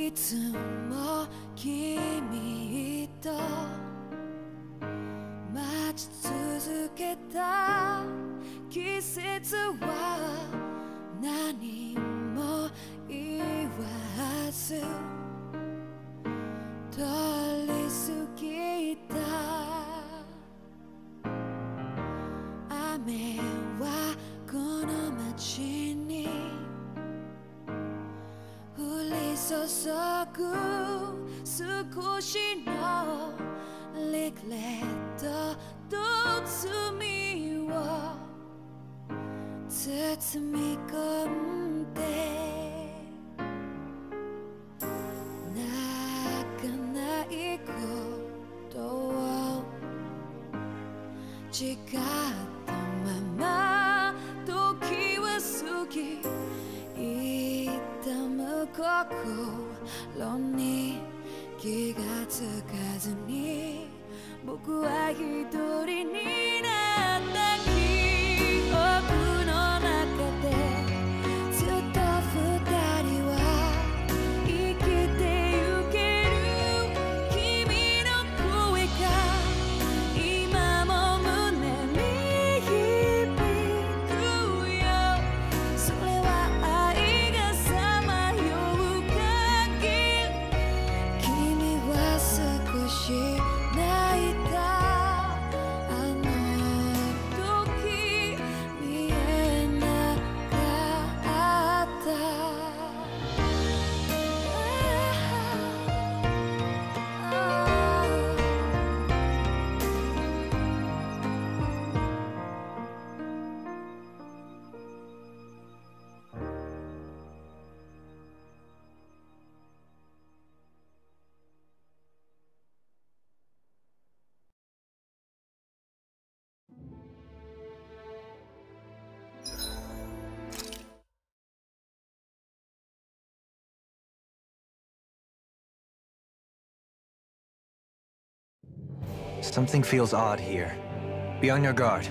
いつも君と待ち続けた季節は何も言わず通り過ぎた。雨はこの街に降り注ぐ少しのリグレットと罪を包み込んで泣かないことを誓ったまま時は過ぎ痛む心に気がつかずに僕は一人になった記憶の中でずっと二人は生きてゆける君の声が今も胸に響くよ。それは愛がさまよう限り君は少し泣いた。あの時見えなかった。Something feels odd here. Be on your guard.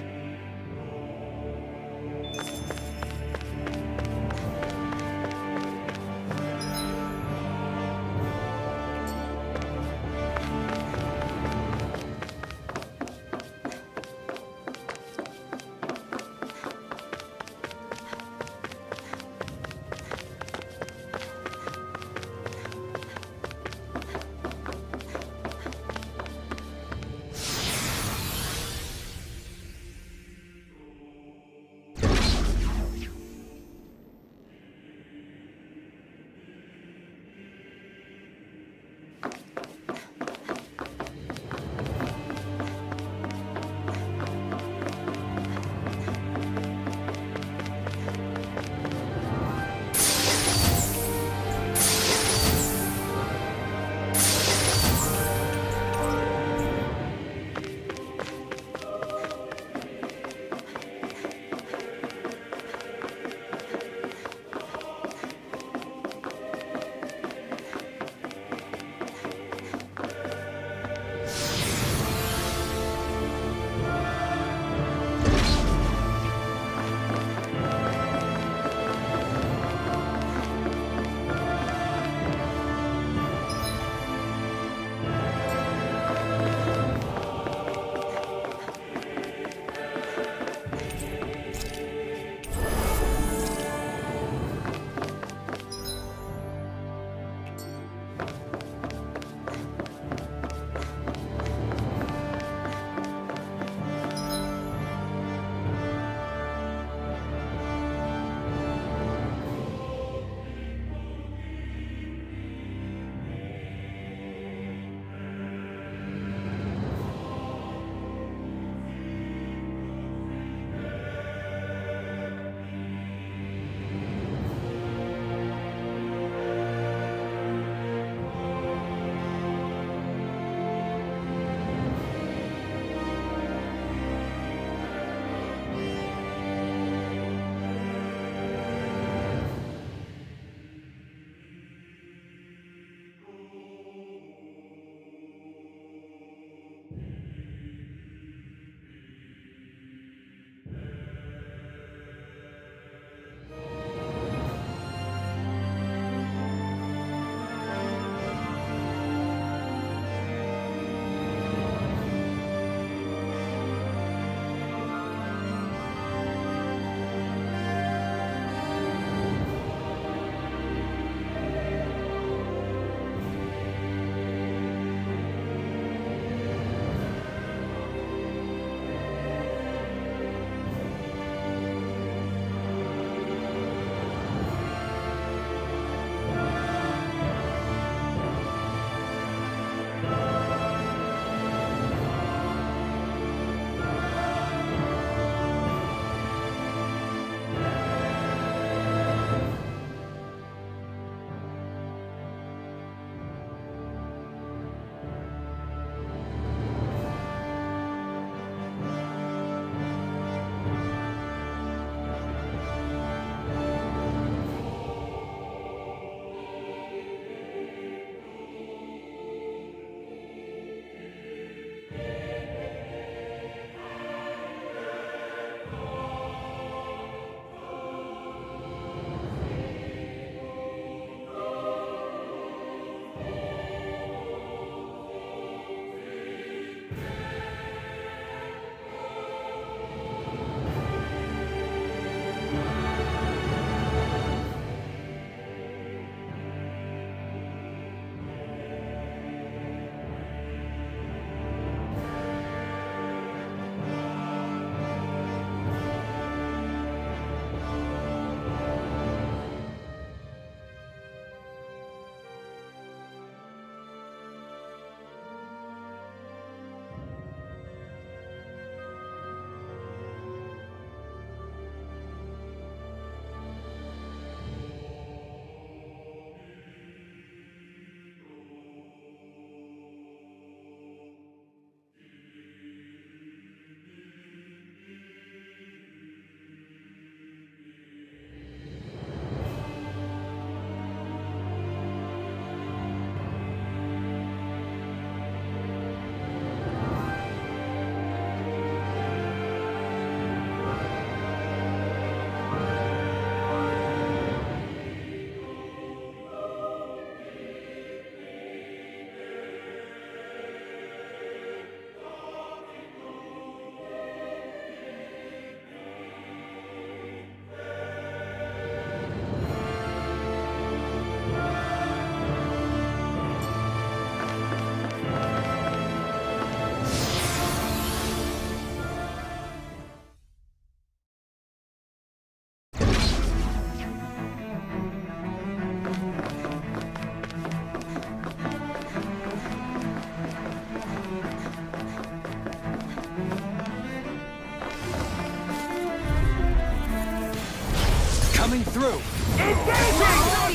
Coming through!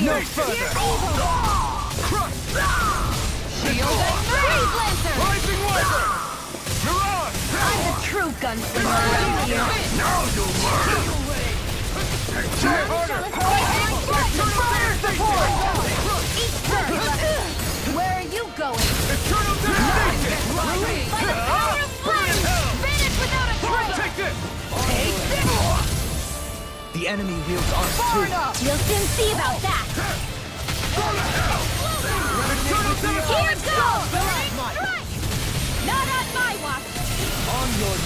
No further! Crush! Shield and Freeze Lancer! Rising Weather! Mirage! I'm the true gunslinger around here. Now you'll learn! Try harder! Fire support! Each turn! Where are you going? Eternal devastation! By the power of flame! Vanish without a trace! Take this! Take this! The enemy wields arms Far too. enough! We'll soon see about that! Here it goes! Strike! Not on my watch! On your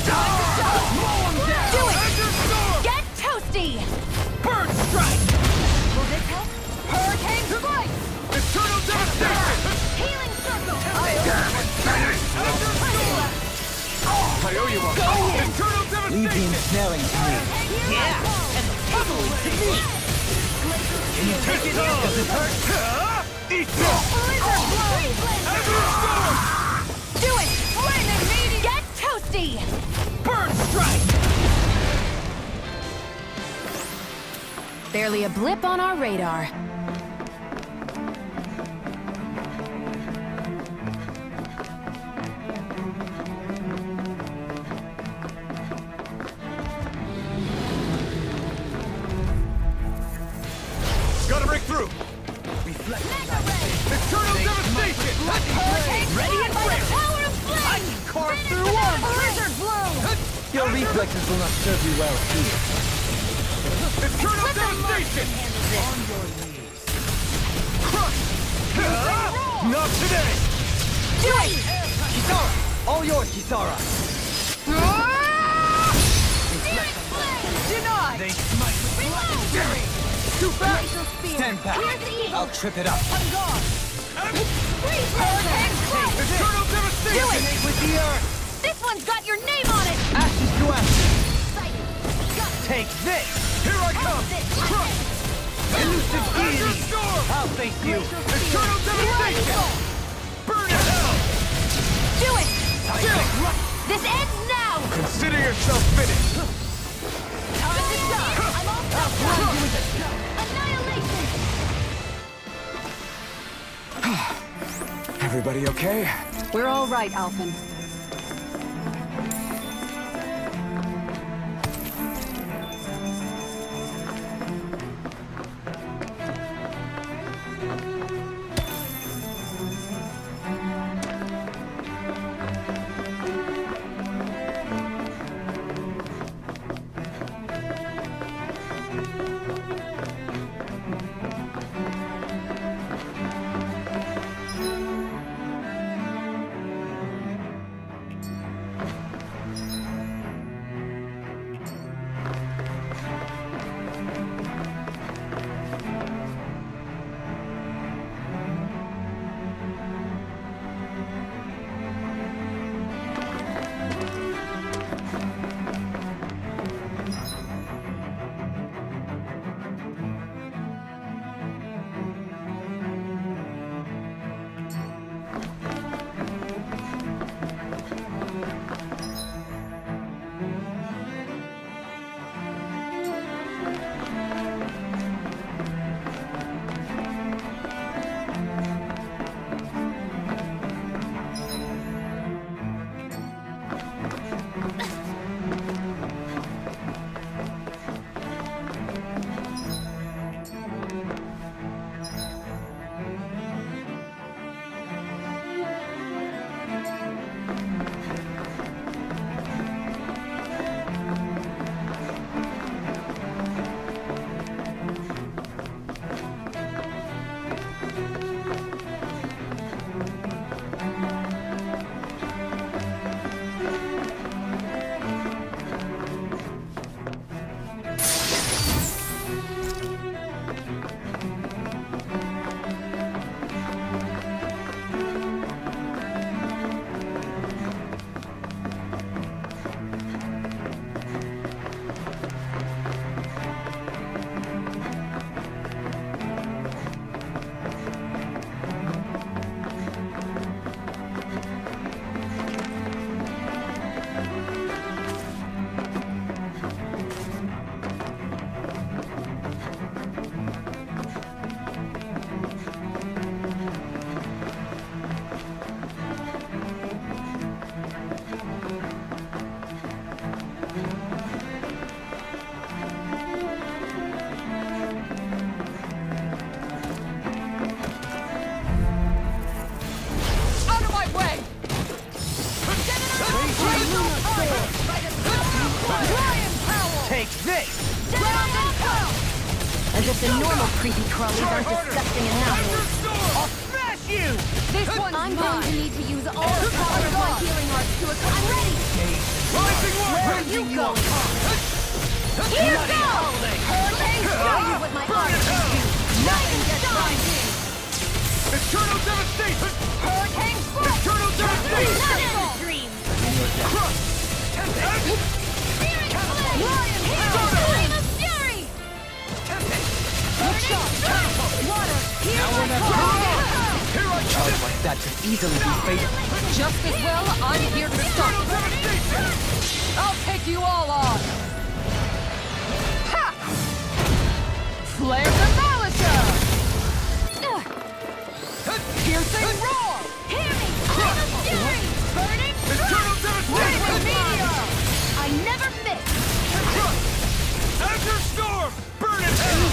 Do it! Get toasty! Bird strike! Will this help? Hurricane strike! Eternal devastation! Healing circle! I owe you one! Eternal Leave the devastation! ensnaring to me. Yeah! And totally to me! Can you take it all? Does it hurt? Eat this! Blizzard blow! Storm! Do it! Flame and meaty! Get toasty! Bird strike! Barely a blip on our radar. Gotta break through! Reflect. Eternal devastation! Ready and ready! Power of flame! Carve through one! Blizzard blow! Your reflexes will not serve you well here. Eternal devastation! On your knees. Crush! Not today! Do it! Kisara! All yours, Kisara! Searing flame! Denied! They smite with Reload! Too fast! Glacial spear! Stand back. Here's the evil! I'll trip it up. I'm gone! Freeze Hurricane strike! Eternal devastation! Do it! Resonate with the earth! This one's got your name on it! Ashes to ashes! Excited! Gut! Take this! Here I come! Crush! Elusive deity! Storm! I'll face you! Eternal devastation! Burn in hell! Do it! This ends now! Consider yourself finished! This is done! I'm all set! Annihilation! Everybody okay? We're all right, Alphen. Take this! Ground and pound! As if the normal creepy crawlies aren't disgusting enough. I'll smash you! This one's I'm mine! going to need to use all the power of my healing arts to accomplish. I'm ready! Rising Where are Warrior! you going? Here goes! Hurricane show you what my arts can do! Nothing gets by me! Eternal Devastation! Hurricane foot! Eternal Devastation! Not a dream! Crush! Tempest! Spirit flame! Lion flame of fury! Burning strike! Water! Here I come! Here I come! Charge like that could easily be fatal. Just as well, I'm here to stop. I'll take you all on! Ha! Flare the Malisa! Piercing roar! Hearing! Flame of fury! Burning Eternal Wave Devastation! meteor! I never miss! Crush! Azure Storm! Burn it hell!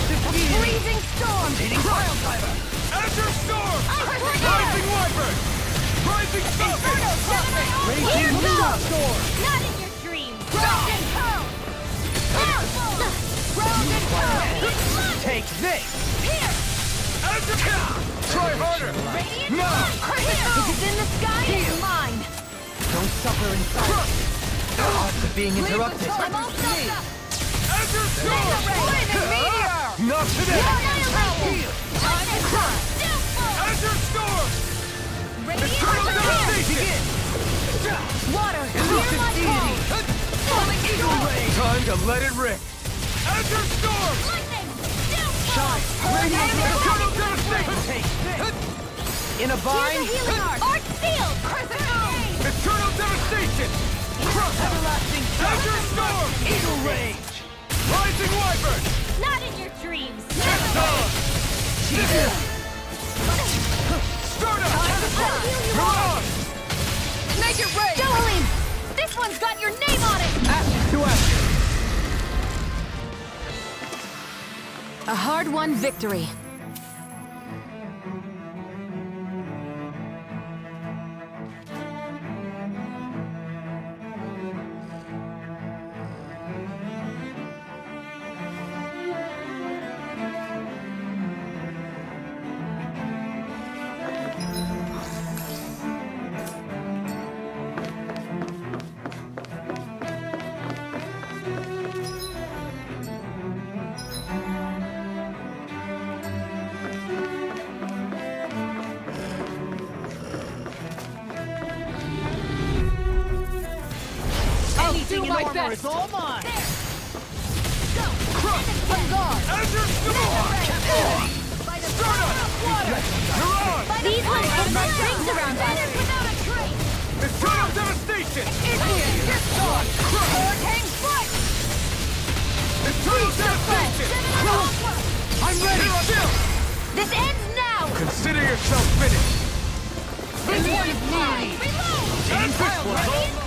Freezing storm! Cryo Diver! Azure Storm! I'm Rising Wyvern! Rising Inferno Tempest! Prophet! Raging Here goes! Storm! Not in your dreams! Ground and pound! Ground and pound! Take this! Here! Azure Cow! Try harder! Radiant No! If it's in the sky, it's mine! Don't suffer in silence. The odds of being interrupted. I'm all sucked up! Azure Storm! Flaming meteor! Not today! Annihilation! Time to crush! Azure Storm! Radiant Eternal Devastation! Devastation! Water! Hear my call! Falling eagle ray! Time to let it rip! Azure Storm! Lightning! Shine! Radiant Eternal Devastation! Take this! In a Here's bind. a healing art! Art sealed! Critical! Eternal Devastation! Crush! Everlasting Azure Storm! Eagle rage! Rising Wyvern! Not in your dreams! Dawn! Stardust! I'll heal you Come all! on! Make it rain! Johalim! This one's got your name on it! Ashes to ashes. A hard-won victory. Do my best! all mine! On guard! Azure Storm! By the Stardust! You're on! These ones put my rings around us! Without a trace! Eternal Devastation! Hurricane foot! Eternal Devastation! I'm ready! Still! This ends now! Consider yourself finished! This one is mine! Reload! And this one!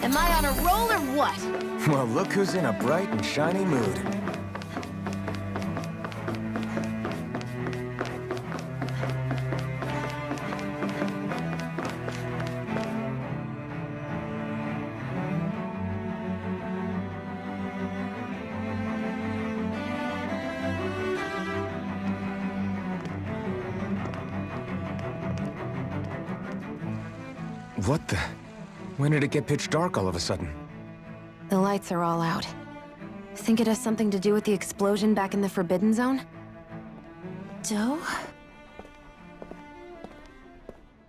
Am I on a roll or what? Well, look who's in a bright and shiny mood. What the? When did it get pitch dark all of a sudden? The lights are all out. Think it has something to do with the explosion back in the Forbidden Zone? Doe?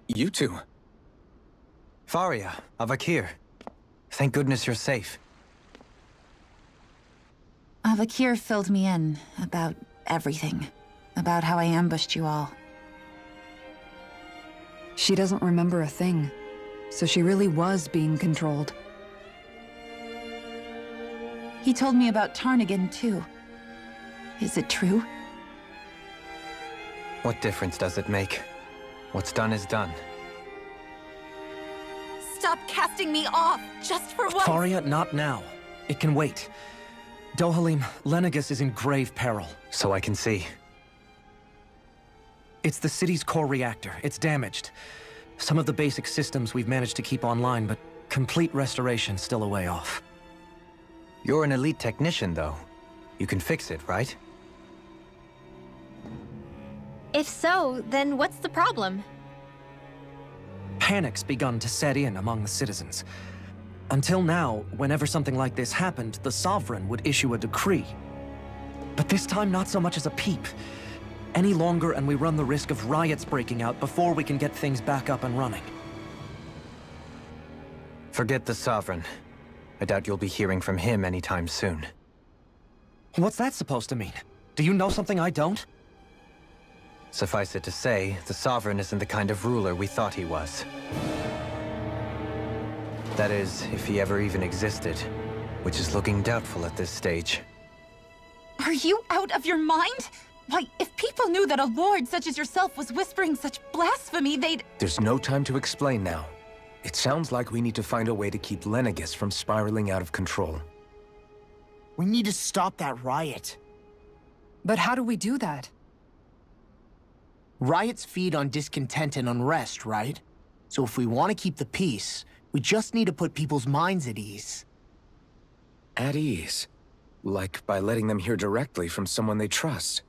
You two. Faria, Avakir. Thank goodness you're safe. Avakir filled me in about everything. About how I ambushed you all. She doesn't remember a thing, so she really was being controlled. He told me about Tarnigan, too. Is it true? What difference does it make? What's done is done. Stop casting me off, just for once! Faria, not now. It can wait. Dohalim, Lenegis is in grave peril. So I can see. It's the city's core reactor. It's damaged. Some of the basic systems we've managed to keep online, but Complete restoration's still a way off. You're an elite technician, though. You can fix it, right? If so, then what's the problem? Panic's begun to set in among the citizens. Until now, whenever something like this happened, the Sovereign would issue a decree. But this time, not so much as a peep. Any longer and we run the risk of riots breaking out before we can get things back up and running. Forget the Sovereign. I doubt you'll be hearing from him anytime soon. What's that supposed to mean? Do you know something I don't? Suffice it to say, the Sovereign isn't the kind of ruler we thought he was. That is, if he ever even existed, which is looking doubtful at this stage. Are you out of your mind? Why, if people knew that a lord such as yourself was whispering such blasphemy, they'd— There's no time to explain now. It sounds like we need to find a way to keep Lenegis from spiraling out of control. We need to stop that riot. But how do we do that? Riots feed on discontent and unrest, right? So if we want to keep the peace, we just need to put people's minds at ease. At ease? Like by letting them hear directly from someone they trust.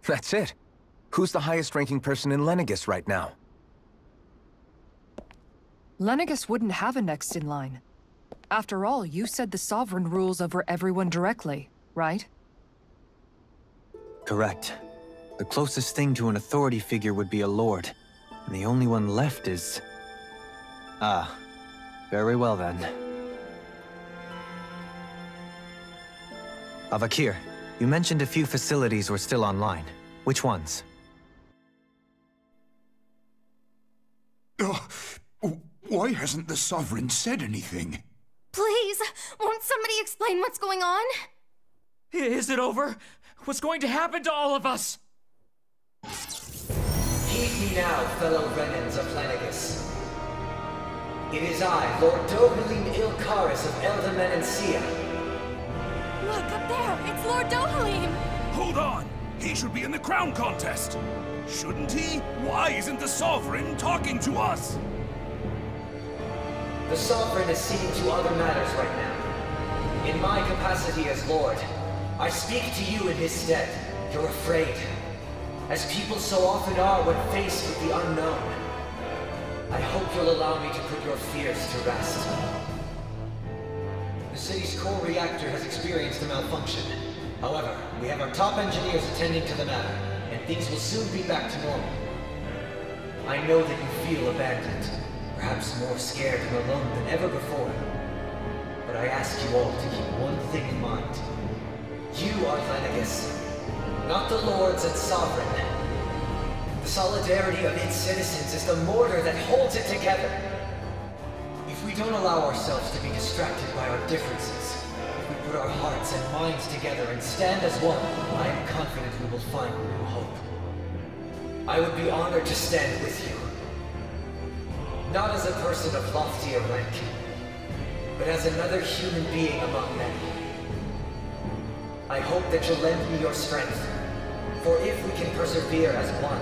That's it. Who's the highest-ranking person in Lenegis right now? Lenegis wouldn't have a next in line. After all, you said the Sovereign rules over everyone directly, right? Correct. The closest thing to an authority figure would be a lord. And the only one left is... Ah. Very well then. Avakir, you mentioned a few facilities were still online. Which ones? Why hasn't the Sovereign said anything? Please, won't somebody explain what's going on? Is it over? What's going to happen to all of us? Heed me now, fellow Renans of Lenegis. It is I, Lord Dohalim Ilkaris of Elda Menancia. Look, up there! It's Lord Dohalim! Hold on! He should be in the crown contest! Shouldn't he? Why isn't the Sovereign talking to us? The Sovereign is seeing to other matters right now. In my capacity as Lord, I speak to you in his stead. You're afraid. As people so often are when faced with the unknown. I hope you'll allow me to put your fears to rest. The city's core reactor has experienced a malfunction. However, we have our top engineers attending to the matter, and things will soon be back to normal. I know that you feel abandoned, perhaps more scared and alone than ever before. But I ask you all to keep one thing in mind. You are Lenegis, not the Lords and Sovereign. The solidarity of its citizens is the mortar that holds it together. If we don't allow ourselves to be distracted by our differences, if we put our hearts and minds together and stand as one, I am confident we will find new hope. I would be honored to stand with you. Not as a person of loftier rank, but as another human being among many. I hope that you'll lend me your strength, for if we can persevere as one,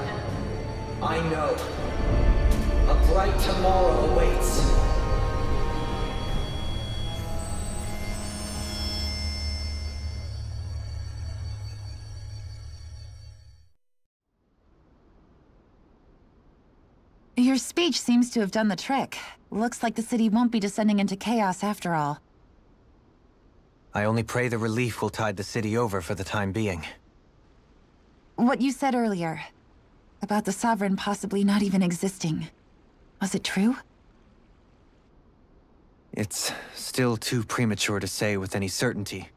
I know a bright tomorrow awaits. Your speech seems to have done the trick. Looks like the city won't be descending into chaos after all. I only pray the relief will tide the city over for the time being. What you said earlier, about the Sovereign possibly not even existing, was it true? It's still too premature to say with any certainty,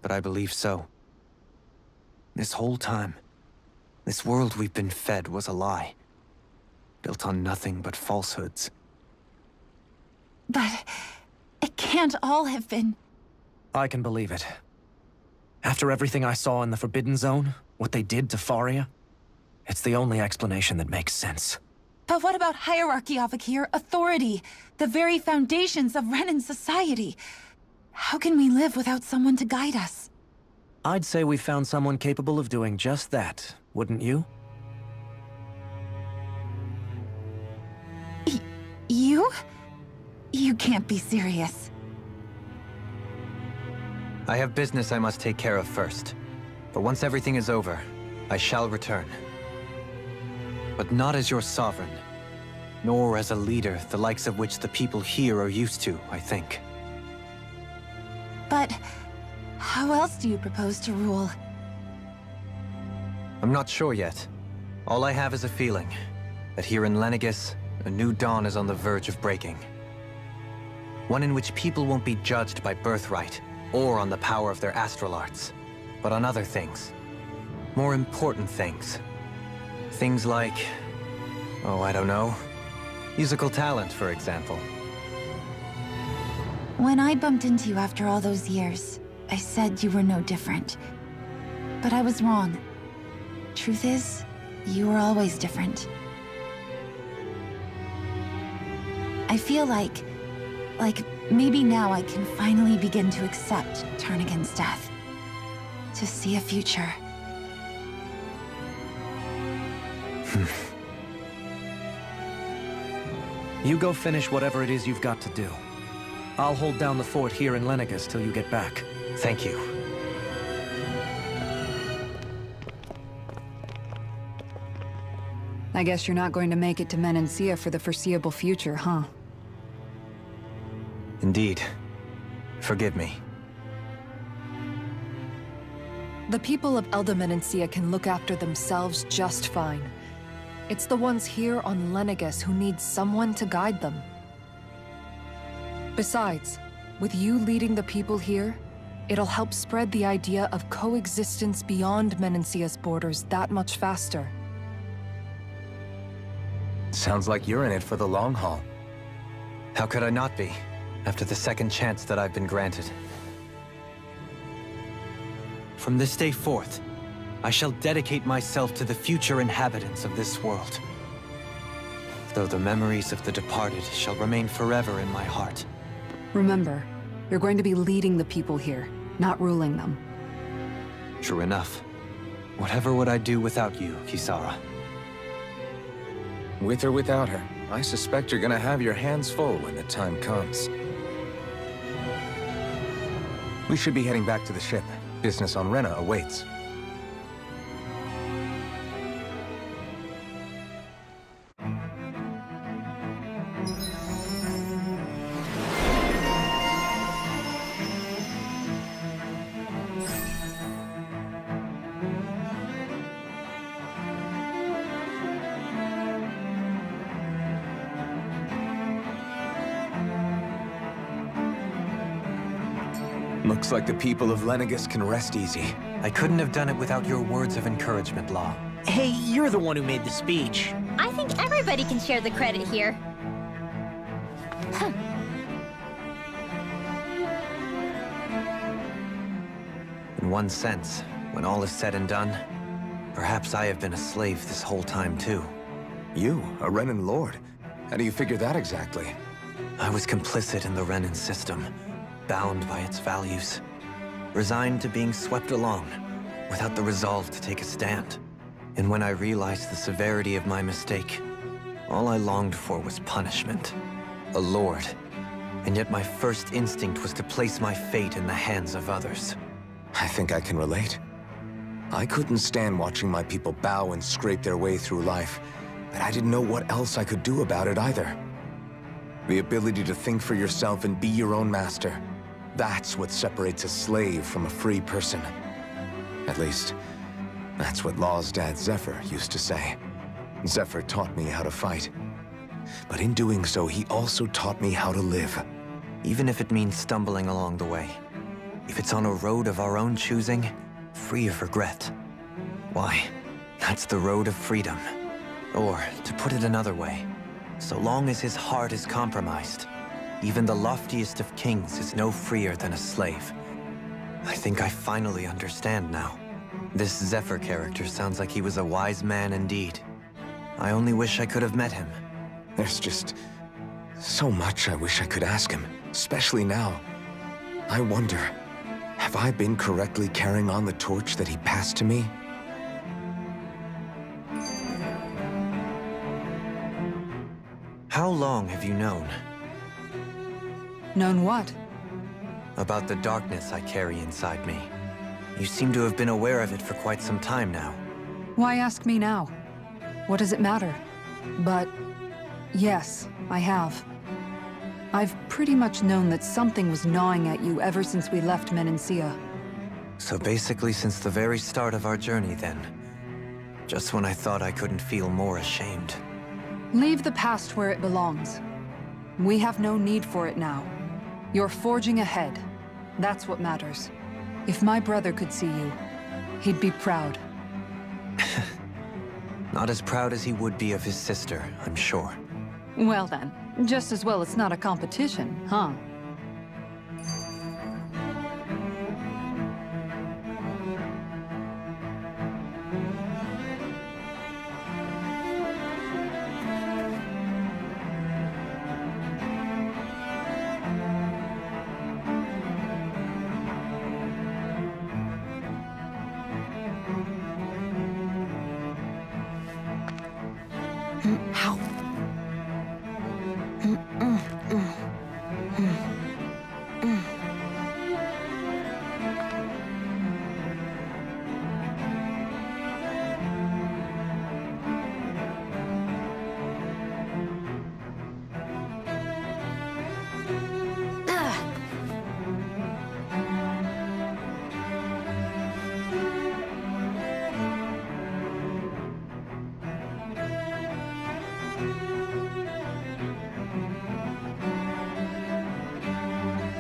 but I believe so. This whole time, this world we've been fed was a lie, built on nothing but falsehoods. But it can't all have been... I can believe it. After everything I saw in the Forbidden Zone, what they did to Faria, it's the only explanation that makes sense. But what about hierarchy, Avakir? Authority? The very foundations of Renan society? How can we live without someone to guide us? I'd say we found someone capable of doing just that, wouldn't you? you? You can't be serious. I have business I must take care of first. But once everything is over, I shall return. But not as your sovereign, nor as a leader the likes of which the people here are used to, I think. But how else do you propose to rule? I'm not sure yet. All I have is a feeling that here in Lenegis, a new dawn is on the verge of breaking. One in which people won't be judged by birthright or on the power of their astral arts, but on other things. More important things. Things like, oh, I don't know, musical talent, for example. When I bumped into you after all those years, I said you were no different. But I was wrong. Truth is, you were always different. I feel like maybe now I can finally begin to accept turn against death. To see a future. You go finish whatever it is you've got to do. I'll hold down the fort here in Lenegis till you get back. Thank you. I guess you're not going to make it to Menancia for the foreseeable future, huh? Indeed. Forgive me. The people of Elda Menancia can look after themselves just fine. It's the ones here on Lenegis who need someone to guide them. Besides, with you leading the people here, it'll help spread the idea of coexistence beyond Menancia's borders that much faster. Sounds like you're in it for the long haul. How could I not be, after the second chance that I've been granted? From this day forth, I shall dedicate myself to the future inhabitants of this world. Though the memories of the departed shall remain forever in my heart. Remember, you're going to be leading the people here, not ruling them. True enough. Whatever would I do without you, Kisara? With or without her, I suspect you're gonna have your hands full when the time comes. We should be heading back to the ship. Business on Rena awaits. Looks like the people of Lenegis can rest easy. I couldn't have done it without your words of encouragement, Law. Hey, you're the one who made the speech. I think everybody can share the credit here. In one sense, when all is said and done, perhaps I have been a slave this whole time too. You, a Renan Lord? How do you figure that exactly? I was complicit in the Renan system, bound by its values, resigned to being swept along, without the resolve to take a stand. And when I realized the severity of my mistake, all I longed for was punishment. A lord. And yet my first instinct was to place my fate in the hands of others. I think I can relate. I couldn't stand watching my people bow and scrape their way through life, but I didn't know what else I could do about it either. The ability to think for yourself and be your own master. That's what separates a slave from a free person. At least, that's what Law's dad Zephyr used to say. Zephyr taught me how to fight. But in doing so, he also taught me how to live. Even if it means stumbling along the way. If it's on a road of our own choosing, free of regret. Why, that's the road of freedom. Or, to put it another way, so long as his heart is compromised, even the loftiest of kings is no freer than a slave. I think I finally understand now. This Zephyr character sounds like he was a wise man indeed. I only wish I could have met him. There's just so much I wish I could ask him, especially now. I wonder, have I been correctly carrying on the torch that he passed to me? How long have you known? Known what? About the darkness I carry inside me. You seem to have been aware of it for quite some time now. Why ask me now? What does it matter? But yes, I have. I've pretty much known that something was gnawing at you ever since we left Menancia. So basically since the very start of our journey then. Just when I thought I couldn't feel more ashamed. Leave the past where it belongs. We have no need for it now. You're forging ahead. That's what matters. If my brother could see you, he'd be proud. Not as proud as he would be of his sister, I'm sure. Well then, just as well it's not a competition, huh?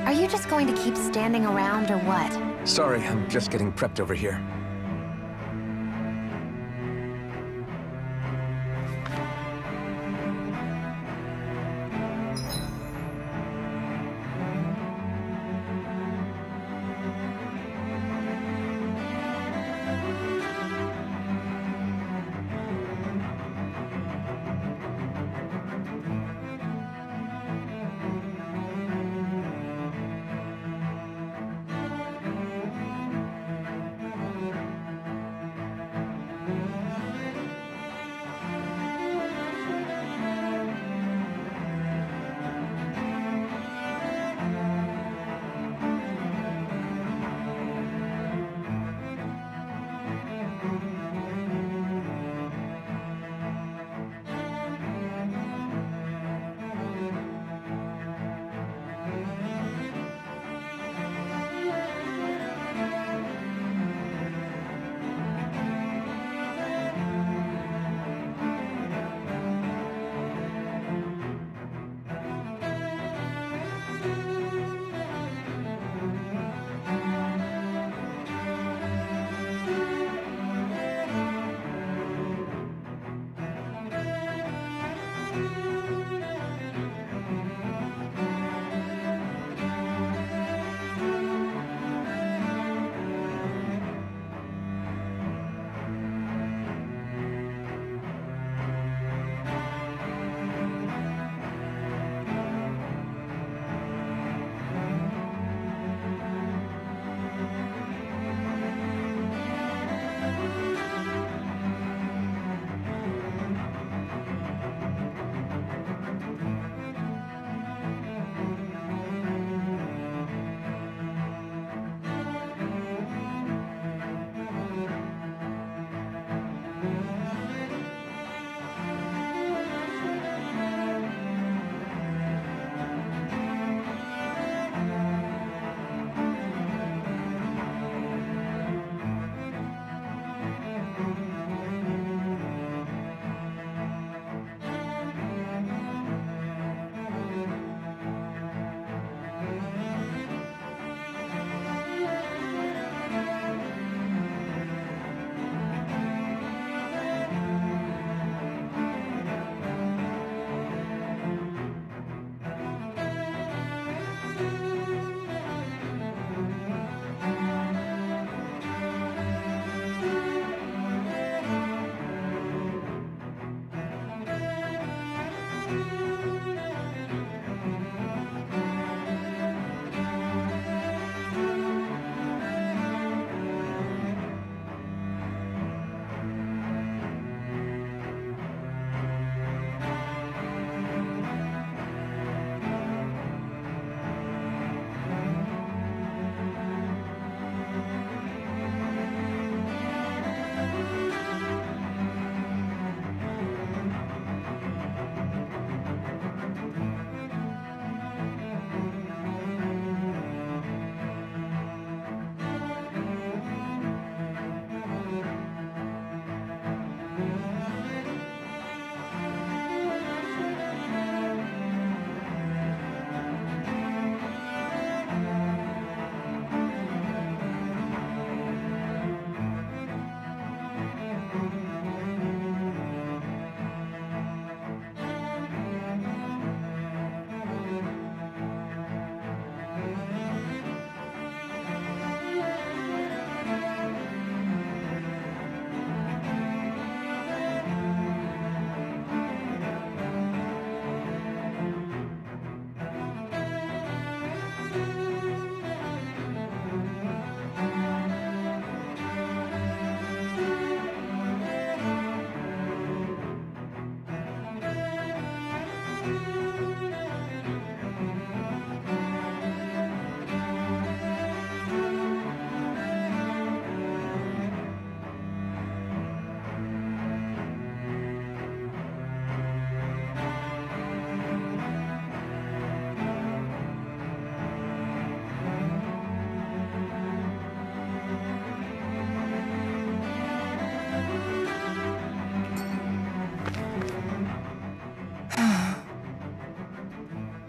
Are you just going to keep standing around, or what? Sorry, I'm just getting prepped over here.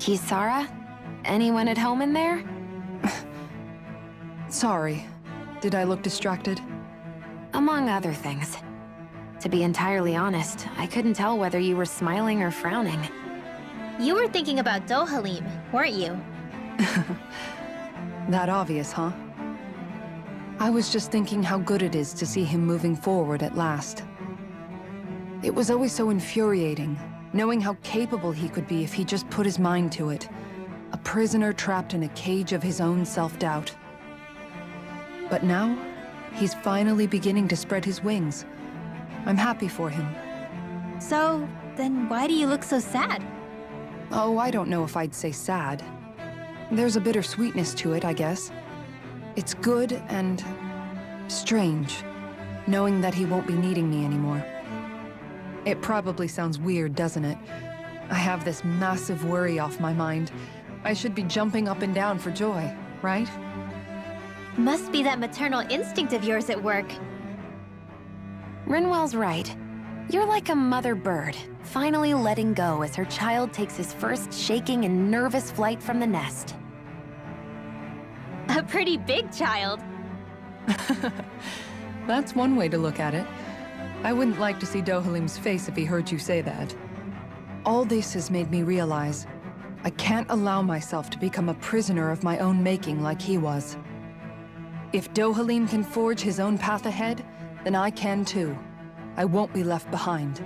Kisara? Anyone at home in there? Sorry. Did I look distracted? Among other things. To be entirely honest, I couldn't tell whether you were smiling or frowning. You were thinking about Dohalim, weren't you? That obvious, huh? I was just thinking how good it is to see him moving forward at last. It was always so infuriating, knowing how capable he could be if he just put his mind to it. A prisoner trapped in a cage of his own self-doubt. But now, he's finally beginning to spread his wings. I'm happy for him. So, then why do you look so sad? Oh, I don't know if I'd say sad. There's a bittersweetness to it, I guess. It's good and strange, knowing that he won't be needing me anymore. It probably sounds weird, doesn't it? I have this massive worry off my mind. I should be jumping up and down for joy, right? Must be that maternal instinct of yours at work. Rinwell's right. You're like a mother bird, finally letting go as her child takes his first shaking and nervous flight from the nest. A pretty big child. That's one way to look at it. I wouldn't like to see Dohalim's face if he heard you say that. All this has made me realize I can't allow myself to become a prisoner of my own making like he was. If Dohalim can forge his own path ahead, then I can too. I won't be left behind.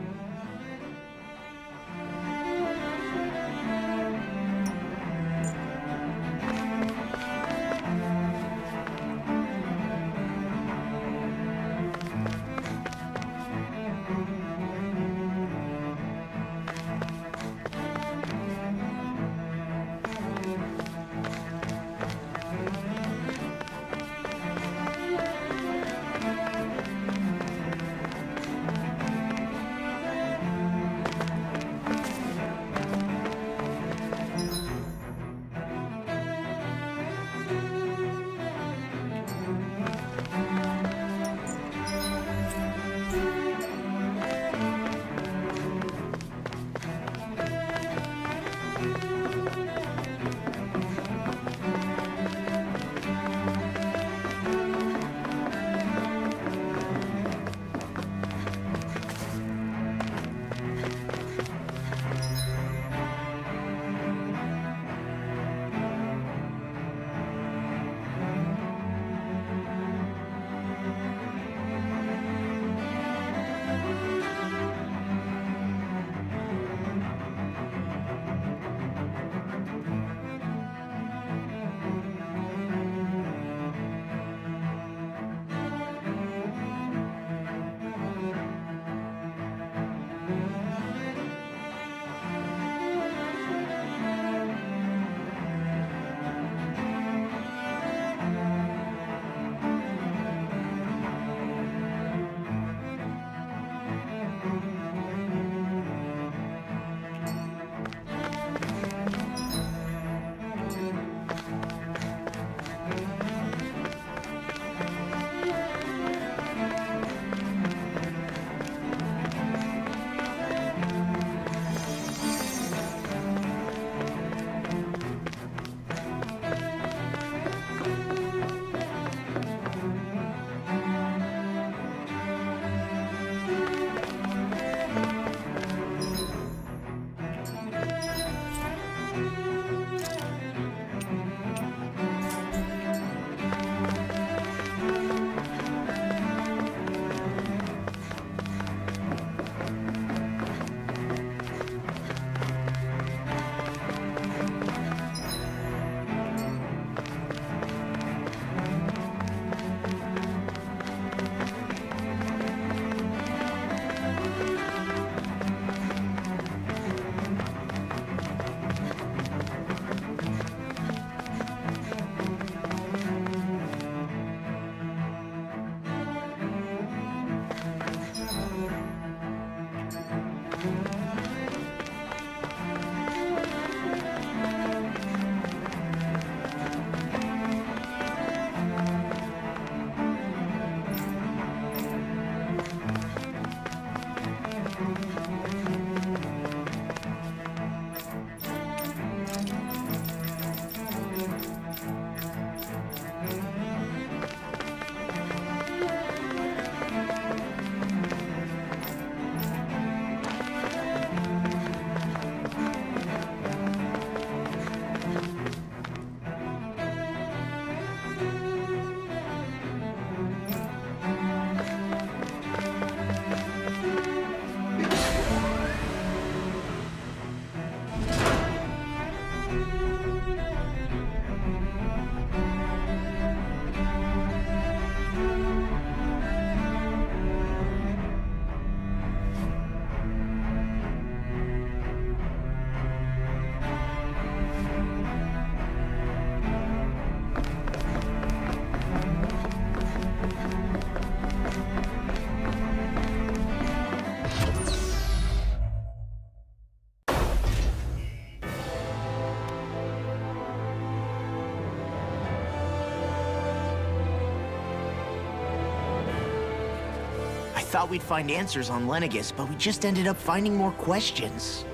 thought we'd find answers on Lenegis, but we just ended up finding more questions.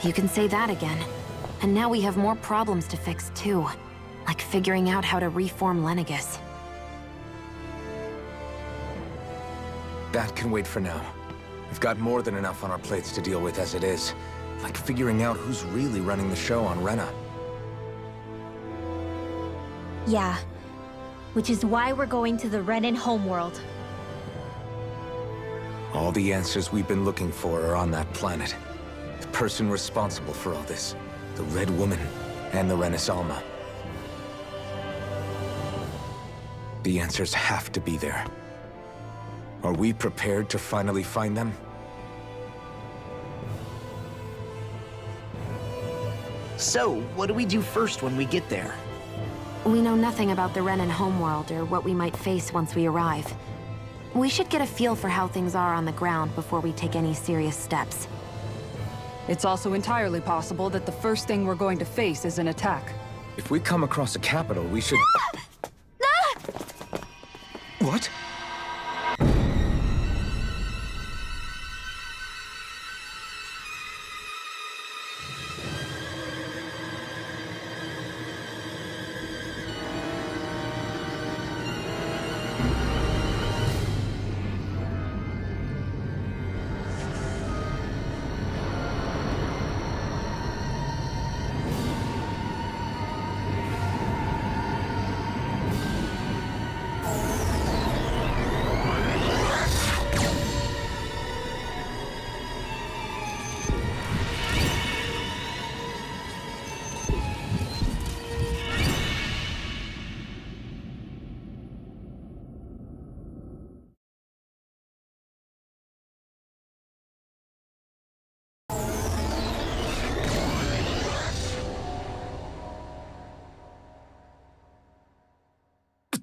You can say that again. And now we have more problems to fix, too. Like figuring out how to reform Lenegis. That can wait for now. We've got more than enough on our plates to deal with as it is. Like figuring out who's really running the show on Rena. Yeah. Which is why we're going to the Renan homeworld. All the answers we've been looking for are on that planet. The person responsible for all this. The Red Woman and the Renis Alma. The answers have to be there. Are we prepared to finally find them? So, what do we do first when we get there? We know nothing about the Renan homeworld or what we might face once we arrive. We should get a feel for how things are on the ground before we take any serious steps. It's also entirely possible that the first thing we're going to face is an attack. If we come across a capital, we should... What?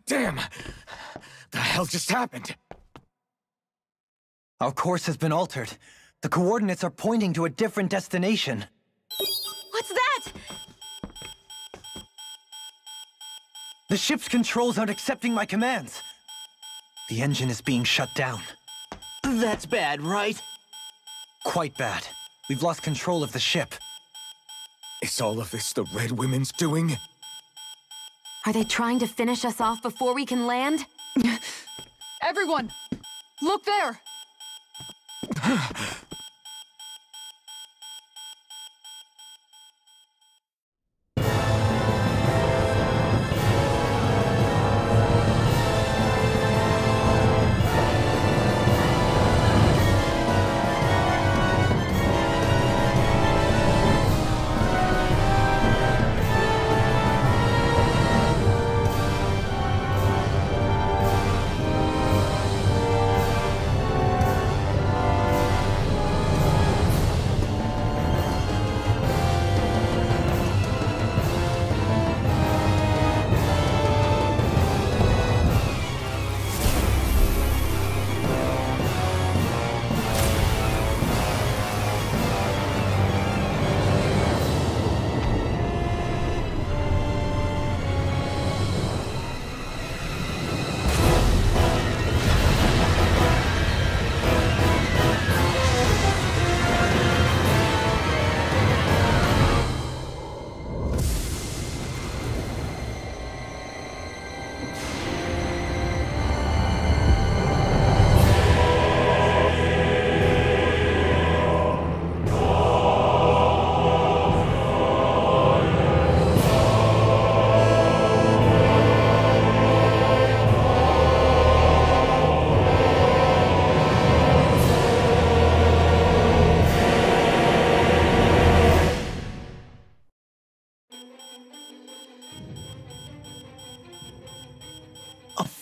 Damn! The hell just happened? Our course has been altered. The coordinates are pointing to a different destination. What's that? The ship's controls aren't accepting my commands. The engine is being shut down. That's bad, right? Quite bad. We've lost control of the ship. Is all of this the Red Women's doing? Are they trying to finish us off before we can land? Everyone! Look there!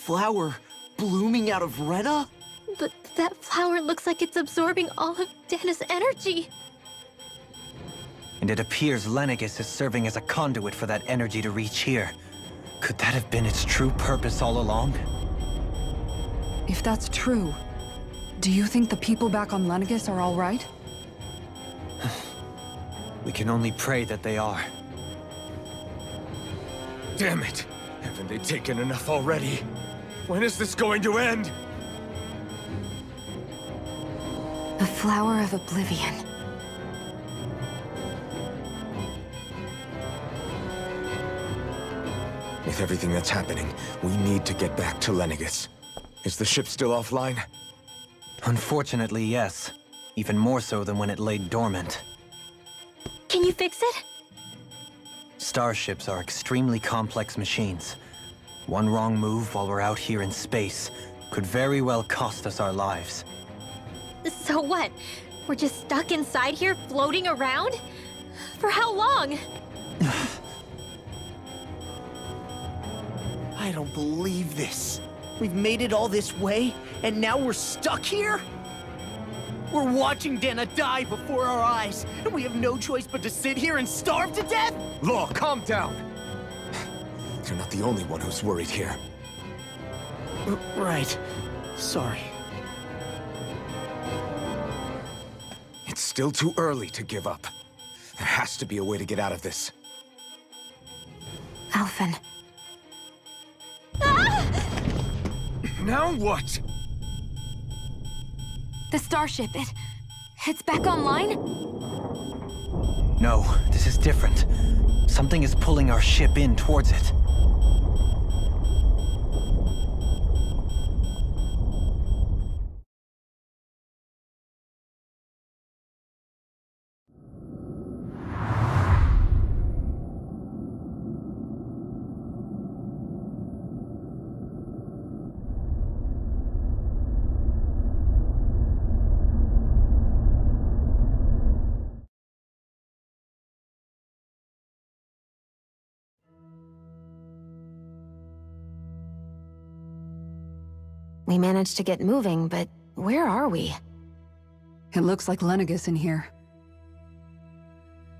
Flower blooming out of Rena? But that flower looks like it's absorbing all of Dana's energy. And it appears Lenegis is serving as a conduit for that energy to reach here. Could that have been its true purpose all along? If that's true, do you think the people back on Lenegis are all right? We can only pray that they are. Damn it! Haven't they taken enough already? When is this going to end? Flower of Oblivion. With everything that's happening, we need to get back to Lenegis. Is the ship still offline? Unfortunately, yes. Even more so than when it lay dormant. Can you fix it? Starships are extremely complex machines. One wrong move while we're out here in space could very well cost us our lives. So what? We're just stuck inside here, floating around? For how long? I don't believe this. We've made it all this way, and now we're stuck here? We're watching Dana die before our eyes, and we have no choice but to sit here and starve to death? Law, calm down! You're not the only one who's worried here. Right. Sorry. It's still too early to give up. There has to be a way to get out of this. Alphen. Now what? The starship, it's back online? No, this is different. Something is pulling our ship in towards it. We managed to get moving, but where are we? It looks like Lenegis in here.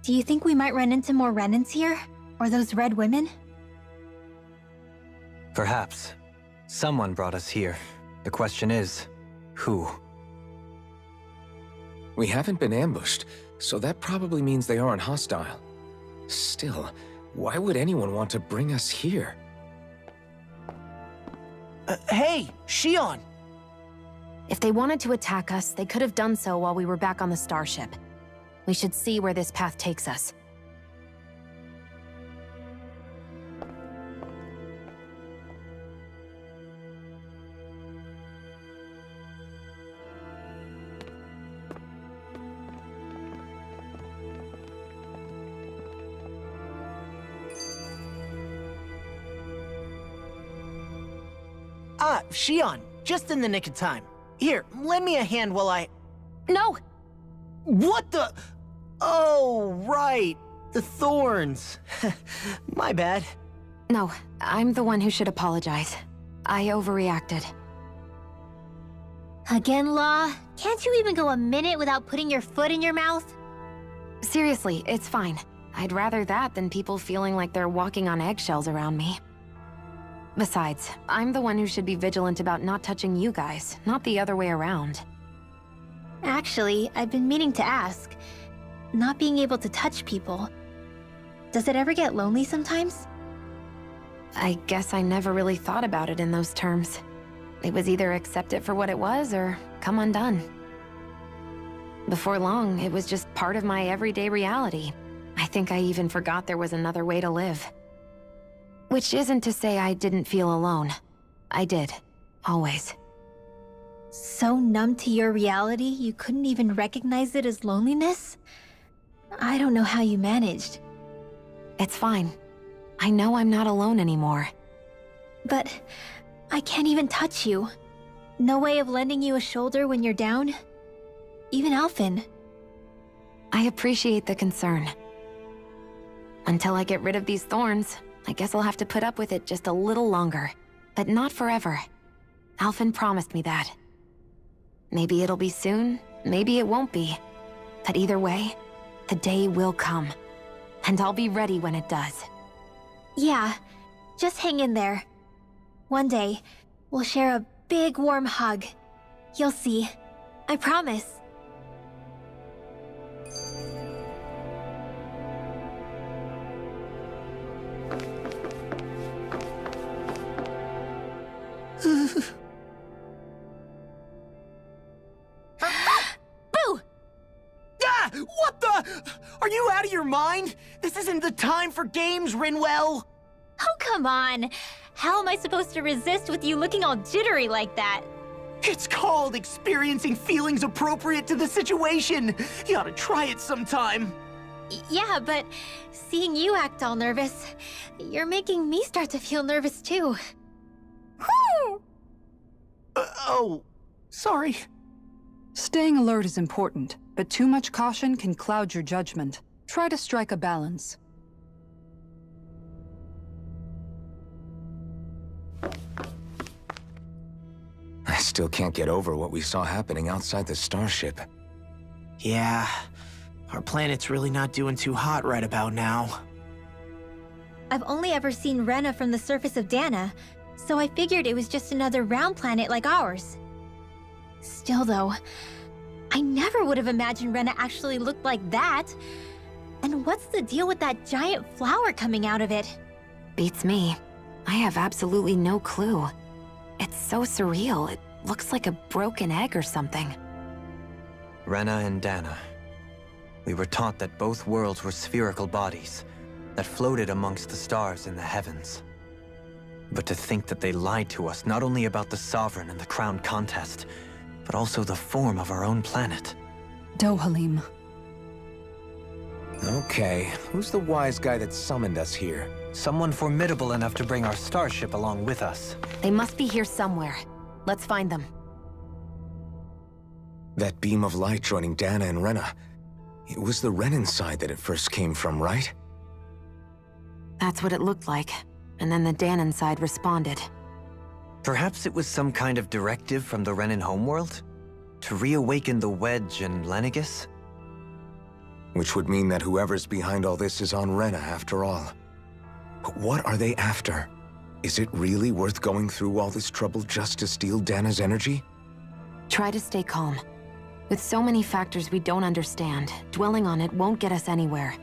Do you think we might run into more Renans here? Or those red women? Perhaps. Someone brought us here. The question is, who? We haven't been ambushed, so that probably means they aren't hostile. Still, why would anyone want to bring us here? Hey, Shion! If they wanted to attack us, they could have done so while we were back on the starship. We should see where this path takes us. Ah, Shion, just in the nick of time. Here, lend me a hand while I... No! What the... Oh, right. The thorns. My bad. No, I'm the one who should apologize. I overreacted. Again, Law? Can't you even go a minute without putting your foot in your mouth? Seriously, it's fine. I'd rather that than people feeling like they're walking on eggshells around me. Besides, I'm the one who should be vigilant about not touching you guys, not the other way around. Actually, I've been meaning to ask. Not being able to touch people, does it ever get lonely sometimes? I guess I never really thought about it in those terms. It was either accept it for what it was or come undone. Before long, it was just part of my everyday reality. I think I even forgot there was another way to live. Which isn't to say I didn't feel alone. I did. Always. So numb to your reality, you couldn't even recognize it as loneliness? I don't know how you managed. It's fine. I know I'm not alone anymore. But I can't even touch you. No way of lending you a shoulder when you're down? Even Alphen. I appreciate the concern. Until I get rid of these thorns, I guess I'll have to put up with it just a little longer. But not forever. Alphen promised me that. Maybe it'll be soon, maybe it won't be. But either way, the day will come. And I'll be ready when it does. Yeah, just hang in there. One day, we'll share a big warm hug. You'll see. I promise. Boo! Are you out of your mind? This isn't the time for games, Rinwell! Oh, come on! How am I supposed to resist with you looking all jittery like that? It's called experiencing feelings appropriate to the situation! You ought to try it sometime! Yeah, but seeing you act all nervous, you're making me start to feel nervous too. Oh, sorry. Staying alert is important, but too much caution can cloud your judgment. Try to strike a balance. I still can't get over what we saw happening outside the starship. Yeah, our planet's really not doing too hot right about now. I've only ever seen Rena from the surface of Dana, so I figured it was just another round planet like ours. Still though, I never would have imagined Rena actually looked like that. And what's the deal with that giant flower coming out of it? Beats me. I have absolutely no clue. It's so surreal. It looks like a broken egg or something. Rena and Dana. We were taught that both worlds were spherical bodies that floated amongst the stars in the heavens. But to think that they lied to us not only about the Sovereign and the Crown contest, but also the form of our own planet. Dohalim. Okay, who's the wise guy that summoned us here? Someone formidable enough to bring our starship along with us. They must be here somewhere. Let's find them. That beam of light joining Dana and Rena. It was the Renan side that it first came from, right? That's what it looked like. And then the Danan side responded. Perhaps it was some kind of directive from the Renan homeworld? To reawaken the Wedge and Lenegis? Which would mean that whoever's behind all this is on Rena after all. But what are they after? Is it really worth going through all this trouble just to steal Dana's energy? Try to stay calm. With so many factors we don't understand, dwelling on it won't get us anywhere.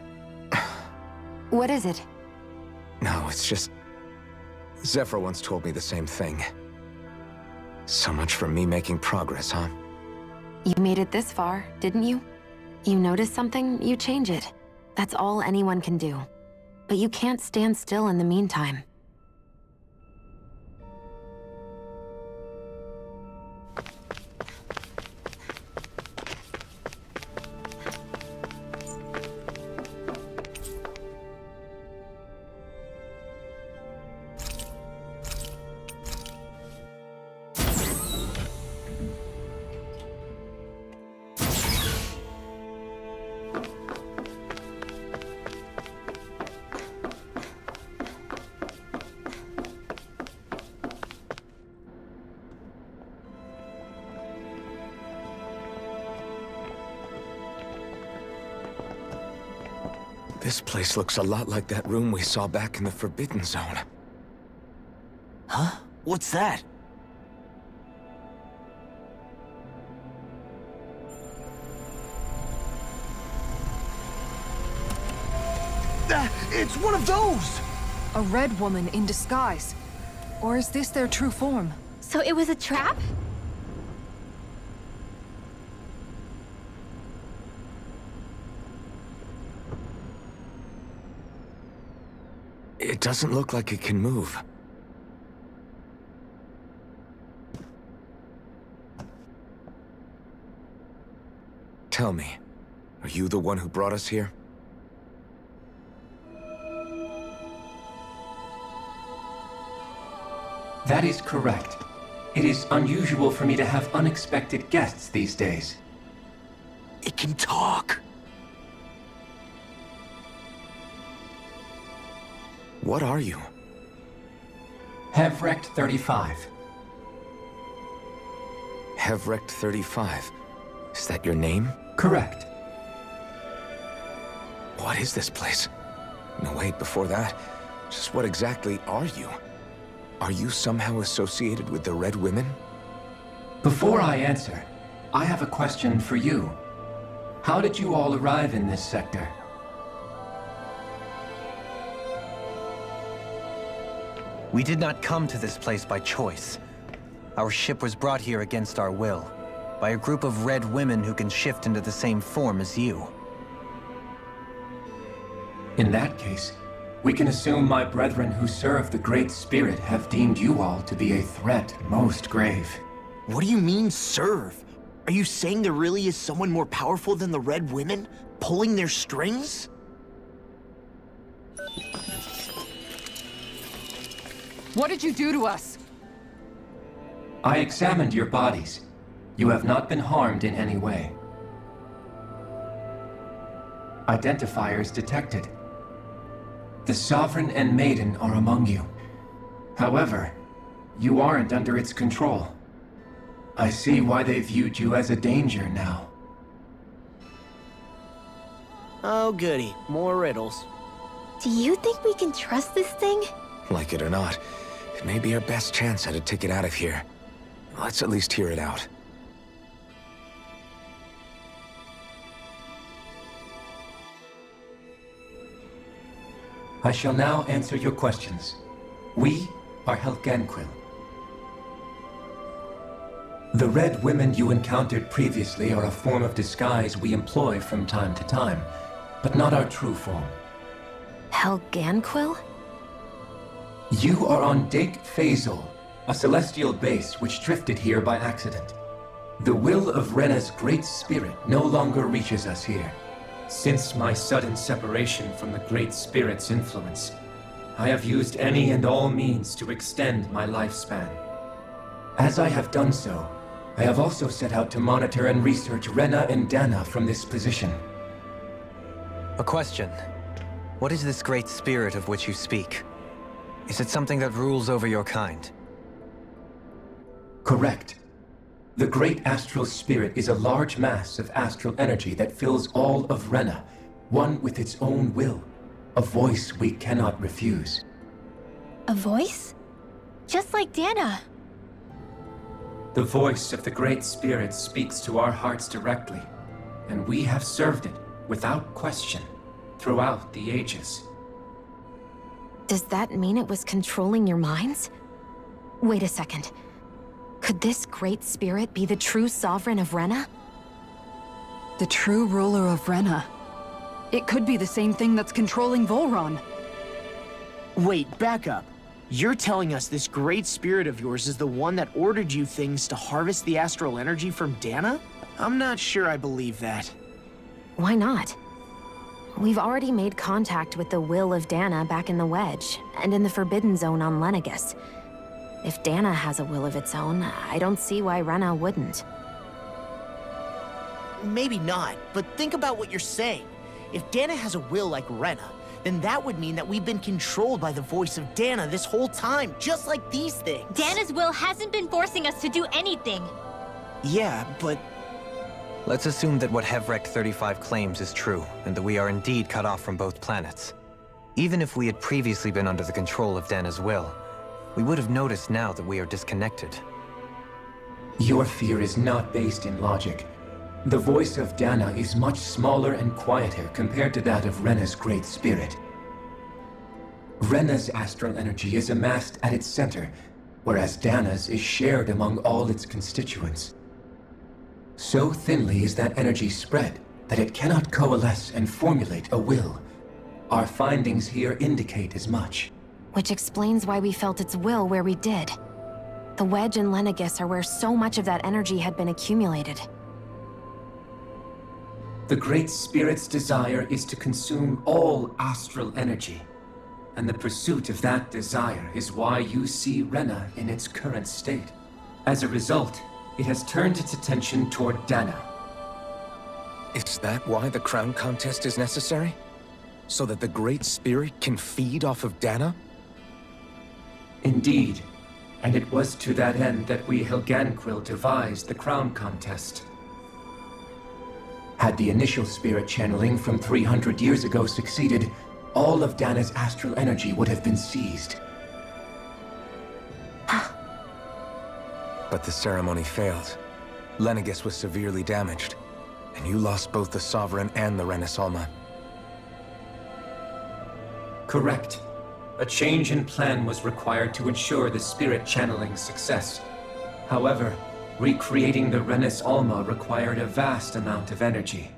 What is it? No, it's just... Zephyr once told me the same thing. So much for me making progress, huh? You made it this far, didn't you? You notice something, you change it. That's all anyone can do. But you can't stand still in the meantime. This place looks a lot like that room we saw back in the Forbidden Zone. Huh? What's that? It's one of those! A red woman in disguise. Or is this their true form? So it was a trap? It doesn't look like it can move. Tell me, are you the one who brought us here? That is correct. It is unusual for me to have unexpected guests these days. It can talk! What are you? Hevrect 35. Hevrect 35. Is that your name? Correct. What is this place? No, wait, before that, just what exactly are you? Are you somehow associated with the Red Women? Before I answer, I have a question for you. How did you all arrive in this sector? We did not come to this place by choice. Our ship was brought here against our will, by a group of red women who can shift into the same form as you. In that case, we can assume my brethren who serve the Great Spirit have deemed you all to be a threat most grave. What do you mean, serve? Are you saying there really is someone more powerful than the Red Women, pulling their strings? What did you do to us? I examined your bodies. You have not been harmed in any way. Identifiers detected. The Sovereign and Maiden are among you. However, you aren't under its control. I see why they viewed you as a danger now. Oh goody, more riddles. Do you think we can trust this thing? Like it or not, it may be our best chance at a ticket out of here. Let's at least hear it out. I shall now answer your questions. We are Helgenquil. The Red Women you encountered previously are a form of disguise we employ from time to time, but not our true form. Helgenquil? You are on Dake Phasol, a celestial base which drifted here by accident. The will of Rena's great spirit no longer reaches us here. Since my sudden separation from the Great Spirit's influence, I have used any and all means to extend my lifespan. As I have done so, I have also set out to monitor and research Rena and Dana from this position. A question. What is this Great Spirit of which you speak? Is it something that rules over your kind? Correct. The Great Astral Spirit is a large mass of astral energy that fills all of Rena, one with its own will, a voice we cannot refuse. A voice? Just like Dana. The voice of the Great Spirit speaks to our hearts directly, and we have served it, without question, throughout the ages. Does that mean it was controlling your minds? Wait a second. Could this Great Spirit be the true Sovereign of Rena? The true ruler of Rena. It could be the same thing that's controlling Volron. Wait, back up. You're telling us this Great Spirit of yours is the one that ordered you things to harvest the astral energy from Dana? I'm not sure I believe that. Why not? We've already made contact with the will of Dana back in the Wedge, and in the Forbidden Zone on Lenegis. If Dana has a will of its own, I don't see why Rena wouldn't. Maybe not, but think about what you're saying. If Dana has a will like Rena, then that would mean that we've been controlled by the voice of Dana this whole time, just like these things. Dana's will hasn't been forcing us to do anything. Yeah, but... Let's assume that what Hevrek 35 claims is true, and that we are indeed cut off from both planets. Even if we had previously been under the control of Dana's will, we would have noticed now that we are disconnected. Your fear is not based in logic. The voice of Dana is much smaller and quieter compared to that of Rena's Great Spirit. Rena's astral energy is amassed at its center, whereas Dana's is shared among all its constituents. So thinly is that energy spread that it cannot coalesce and formulate a will. Our findings here indicate as much. Which explains why we felt its will where we did. The Wedge and Lenegis are where so much of that energy had been accumulated. The Great Spirit's desire is to consume all astral energy, and the pursuit of that desire is why you see Rena in its current state. As a result, it has turned its attention toward Dana. Is that why the crown contest is necessary? So that the Great Spirit can feed off of Dana? Indeed, and it was to that end that we Helgenquil devised the crown contest. Had the initial spirit channeling from 300 years ago succeeded, all of Dana's astral energy would have been seized. But the ceremony failed. Lenegis was severely damaged, and you lost both the Sovereign and the Renasalma. Correct. A change in plan was required to ensure the spirit channeling's success. However, recreating the Renis Alma required a vast amount of energy.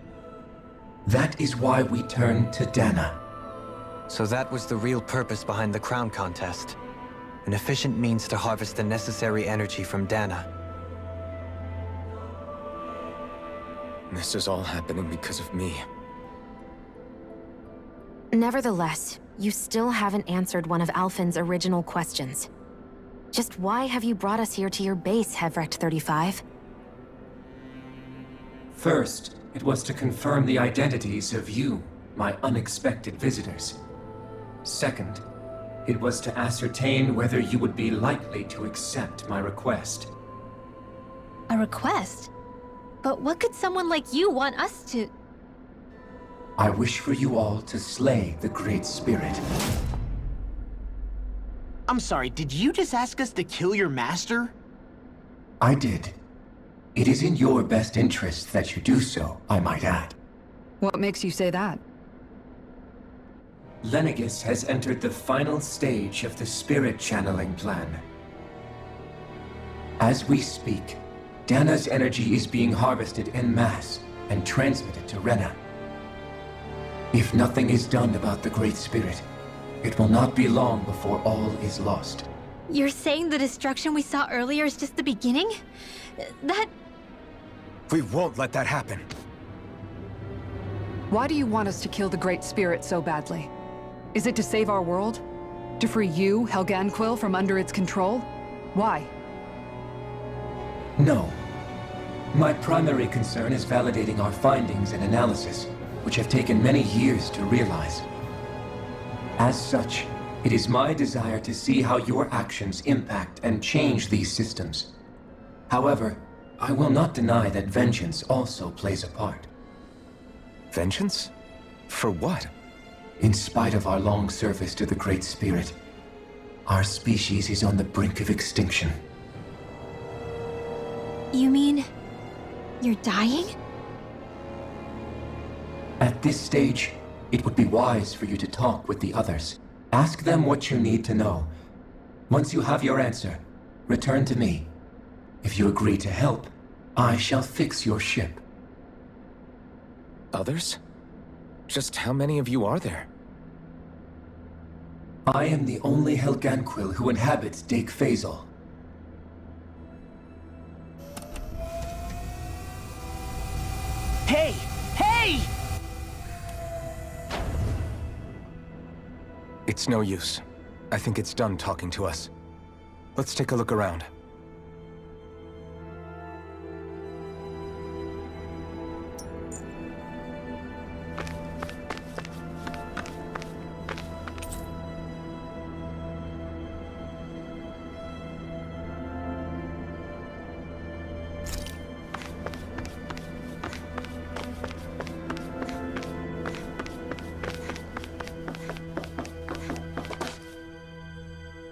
That is why we turned to Dana. So that was the real purpose behind the crown contest. An efficient means to harvest the necessary energy from Dana. This is all happening because of me. Nevertheless, you still haven't answered one of Alphen's original questions. Just why have you brought us here to your base, Hevrecht 35? First, it was to confirm the identities of you, my unexpected visitors. Second, it was to ascertain whether you would be likely to accept my request. A request? But what could someone like you want us to... I wish for you all to slay the Great Spirit. I'm sorry, did you just ask us to kill your master? I did. It is in your best interest that you do so, I might add. What makes you say that? Lenegis has entered the final stage of the spirit channeling plan. As we speak, Dana's energy is being harvested en masse and transmitted to Rena. If nothing is done about the Great Spirit, it will not be long before all is lost. You're saying the destruction we saw earlier is just the beginning? That... We won't let that happen. Why do you want us to kill the Great Spirit so badly? Is it to save our world? To free you, Helganquil, from under its control? Why? No. My primary concern is validating our findings and analysis, which have taken many years to realize. As such, it is my desire to see how your actions impact and change these systems. However, I will not deny that vengeance also plays a part. Vengeance? For what? In spite of our long service to the Great Spirit, our species is on the brink of extinction. You mean... you're dying? At this stage, it would be wise for you to talk with the others. Ask them what you need to know. Once you have your answer, return to me. If you agree to help, I shall fix your ship. Others? Just how many of you are there? I am the only Helganquil who inhabits Dake Faisal. Hey! Hey! It's no use. I think it's done talking to us. Let's take a look around.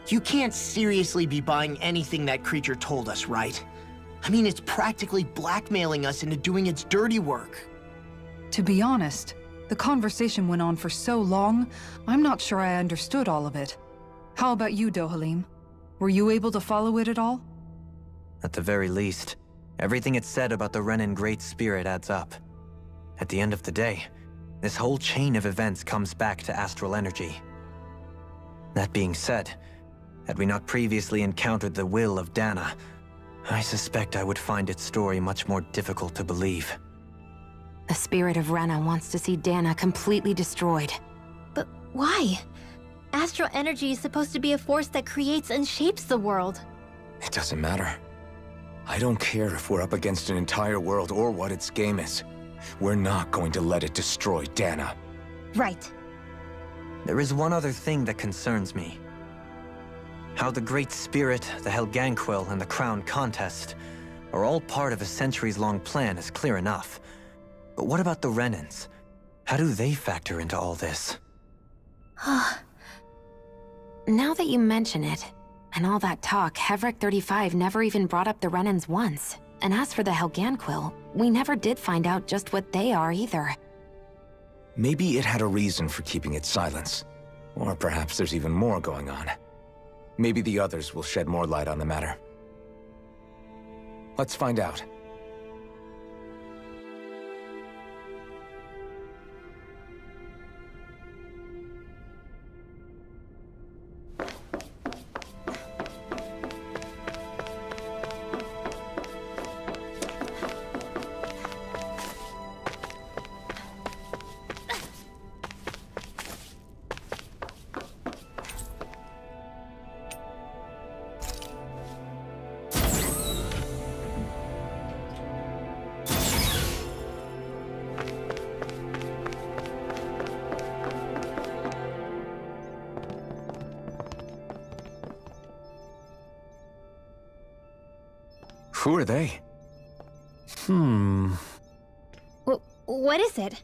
You can't seriously be buying anything that creature told us, right? I mean, it's practically blackmailing us into doing its dirty work. To be honest, the conversation went on for so long, I'm not sure I understood all of it. How about you, Dohalim? Were you able to follow it at all? At the very least, everything it said about the Renan Great Spirit adds up. At the end of the day, this whole chain of events comes back to astral energy. That being said, had we not previously encountered the will of Dana, I suspect I would find its story much more difficult to believe. The spirit of Rena wants to see Dana completely destroyed. But why? Astral energy is supposed to be a force that creates and shapes the world. It doesn't matter. I don't care if we're up against an entire world or what its game is. We're not going to let it destroy Dana. Right. There is one other thing that concerns me. How the Great Spirit, the Helganquil, and the Crown Contest are all part of a centuries-long plan is clear enough. But what about the Renans? How do they factor into all this? Now that you mention it, and all that talk, Hevrecht 35 never even brought up the Renans once. And as for the Helganquil, we never did find out just what they are either. Maybe it had a reason for keeping its silence. Or perhaps there's even more going on. Maybe the others will shed more light on the matter. Let's find out. Who are they? What is it?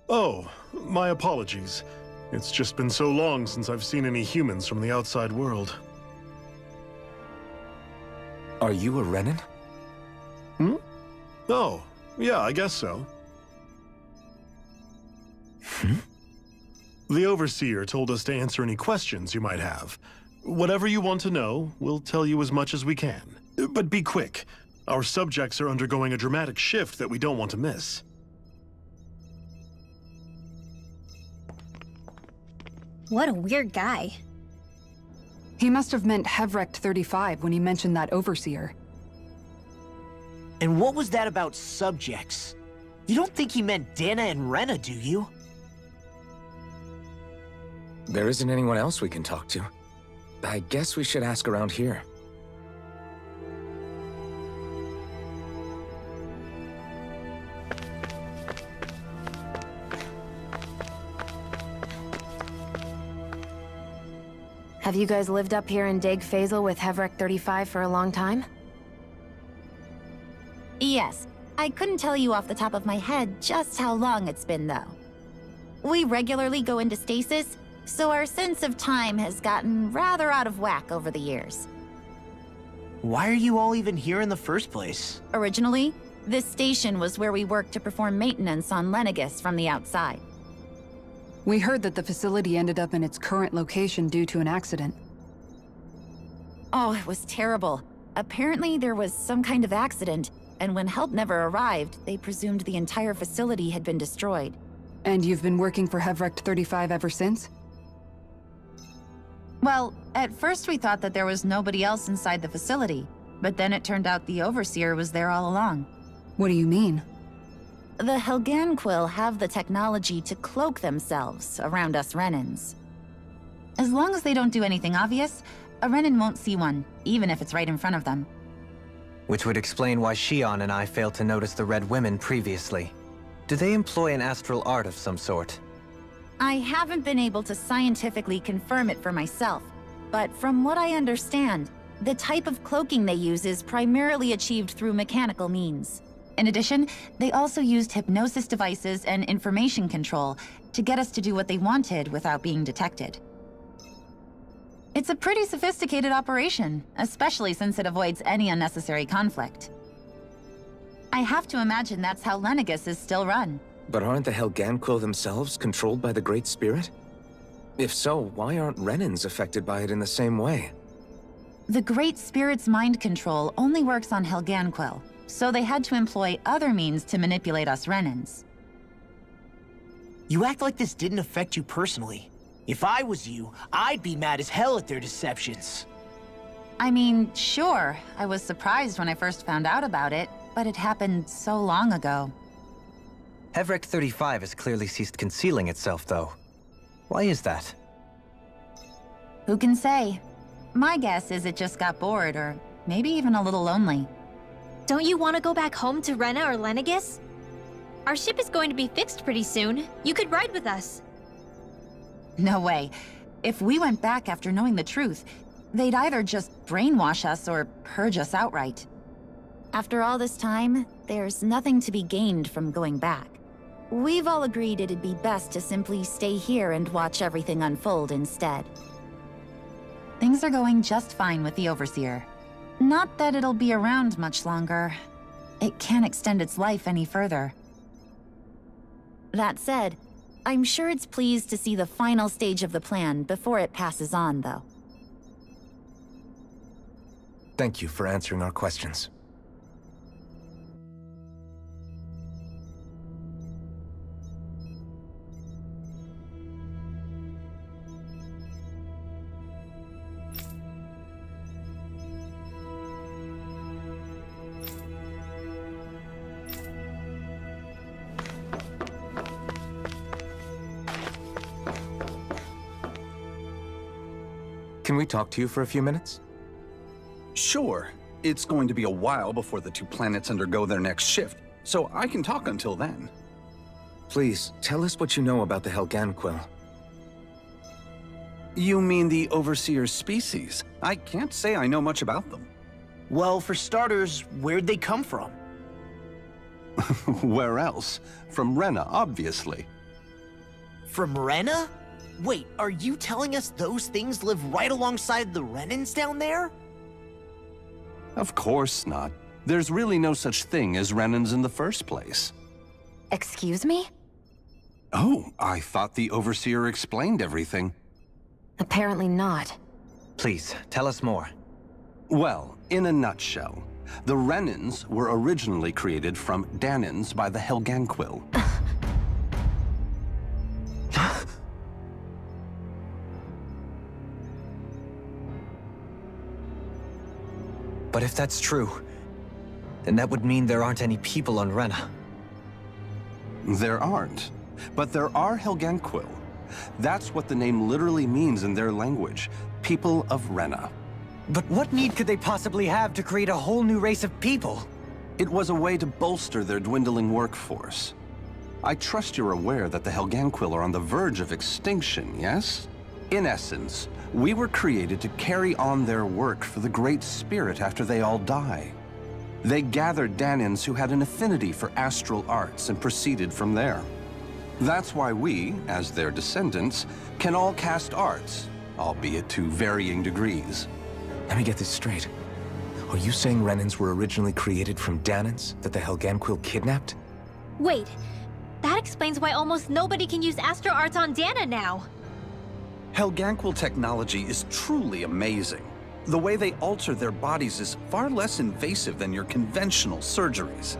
Oh, my apologies. It's just been so long since I've seen any humans from the outside world. Are you a Renan? Oh, yeah, I guess so. The Overseer told us to answer any questions you might have. Whatever you want to know, we'll tell you as much as we can. But be quick. Our subjects are undergoing a dramatic shift that we don't want to miss. What a weird guy. He must have meant Hevrecht 35 when he mentioned that Overseer. And what was that about subjects? You don't think he meant Dana and Rena, do you? There isn't anyone else we can talk to. I guess we should ask around here. Have you guys lived up here in Deg Fazel with Hevrecht 35 for a long time? Yes. I couldn't tell you off the top of my head just how long it's been, though. We regularly go into stasis, so our sense of time has gotten rather out of whack over the years. Why are you all even here in the first place? Originally, this station was where we worked to perform maintenance on Lenegis from the outside. We heard that the facility ended up in its current location due to an accident. Oh, it was terrible. Apparently there was some kind of accident, and when help never arrived, they presumed the entire facility had been destroyed. And you've been working for Hevrecht 35 ever since? Well, at first we thought that there was nobody else inside the facility, but then it turned out the Overseer was there all along. What do you mean? The Helganquil have the technology to cloak themselves around us Renans. As long as they don't do anything obvious, a Renan won't see one, even if it's right in front of them. Which would explain why Shion and I failed to notice the Red Women previously. Do they employ an astral art of some sort? I haven't been able to scientifically confirm it for myself, but from what I understand, the type of cloaking they use is primarily achieved through mechanical means. In addition, they also used hypnosis devices and information control to get us to do what they wanted without being detected. It's a pretty sophisticated operation, especially since it avoids any unnecessary conflict. I have to imagine that's how Lenegis is still run. But aren't the Helganquil themselves controlled by the Great Spirit? If so, why aren't Renans affected by it in the same way? The Great Spirit's mind control only works on Helganquil, so they had to employ other means to manipulate us Renans. You act like this didn't affect you personally. If I was you, I'd be mad as hell at their deceptions. I mean, sure, I was surprised when I first found out about it, but it happened so long ago. Hevrecht 35 has clearly ceased concealing itself, though. Why is that? Who can say? My guess is it just got bored, or maybe even a little lonely. Don't you want to go back home to Rena or Lenegis? Our ship is going to be fixed pretty soon. You could ride with us. No way. If we went back after knowing the truth, they'd either just brainwash us or purge us outright. After all this time, there's nothing to be gained from going back. We've all agreed it'd be best to simply stay here and watch everything unfold instead. Things are going just fine with the Overseer. Not that it'll be around much longer. It can't extend its life any further. That said, I'm sure it's pleased to see the final stage of the plan before it passes on, though. Thank you for answering our questions. Can we talk to you for a few minutes? Sure. It's going to be a while before the two planets undergo their next shift, so I can talk until then. Please, tell us what you know about the Helganquil. You mean the Overseer's species? I can't say I know much about them. Well, for starters, where'd they come from? Where else? From Rena, obviously. From Rena? Wait, are you telling us those things live right alongside the Renans down there? Of course not. There's really no such thing as Renans in the first place. Excuse me? Oh, I thought the Overseer explained everything. Apparently not. Please, tell us more. Well, in a nutshell, the Renans were originally created from Dahnans by the Helganquil. But if that's true, then that would mean there aren't any people on Rena. There aren't, but there are Helganquil. That's what the name literally means in their language, people of Rena. But what need could they possibly have to create a whole new race of people? It was a way to bolster their dwindling workforce. I trust you're aware that the Helganquil are on the verge of extinction, yes? In essence, we were created to carry on their work for the Great Spirit after they all die. They gathered Dahnans who had an affinity for astral arts and proceeded from there. That's why we, as their descendants, can all cast arts, albeit to varying degrees. Let me get this straight. Are you saying Renans were originally created from Dahnans that the Helganquil kidnapped? Wait, that explains why almost nobody can use astral arts on Dana now. Helganquil technology is truly amazing. The way they alter their bodies is far less invasive than your conventional surgeries.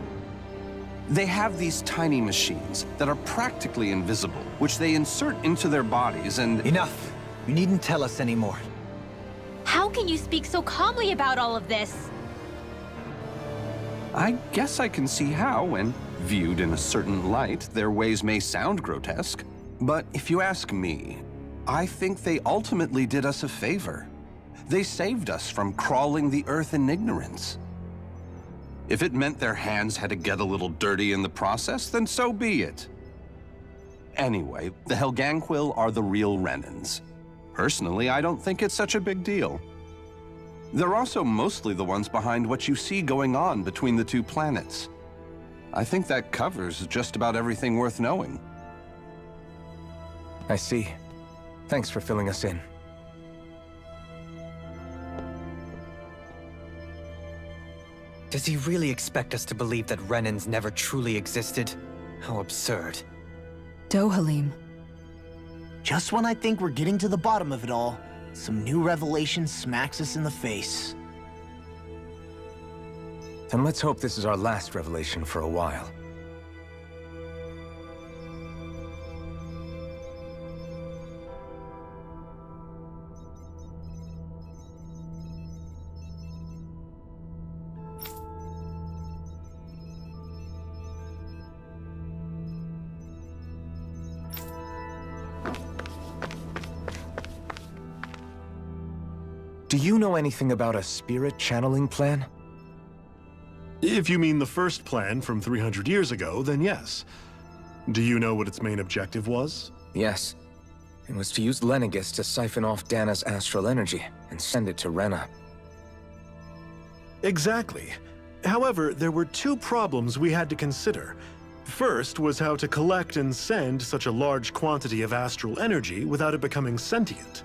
They have these tiny machines that are practically invisible, which they insert into their bodies and— Enough! You needn't tell us anymore. How can you speak so calmly about all of this? I guess I can see how, when viewed in a certain light, their ways may sound grotesque. But if you ask me, I think they ultimately did us a favor. They saved us from crawling the earth in ignorance. If it meant their hands had to get a little dirty in the process, then so be it. Anyway, the Helganquil are the real Renans. Personally, I don't think it's such a big deal. They're also mostly the ones behind what you see going on between the two planets. I think that covers just about everything worth knowing. I see. Thanks for filling us in. Does he really expect us to believe that Renans never truly existed? How absurd. Dohalim. Just when I think we're getting to the bottom of it all, some new revelation smacks us in the face. Then let's hope this is our last revelation for a while. Do you know anything about a spirit channeling plan? If you mean the first plan from 300 years ago, then yes. Do you know what its main objective was? Yes. It was to use Lenegis to siphon off Dana's astral energy and send it to Rena. Exactly. However, there were two problems we had to consider. First was how to collect and send such a large quantity of astral energy without it becoming sentient.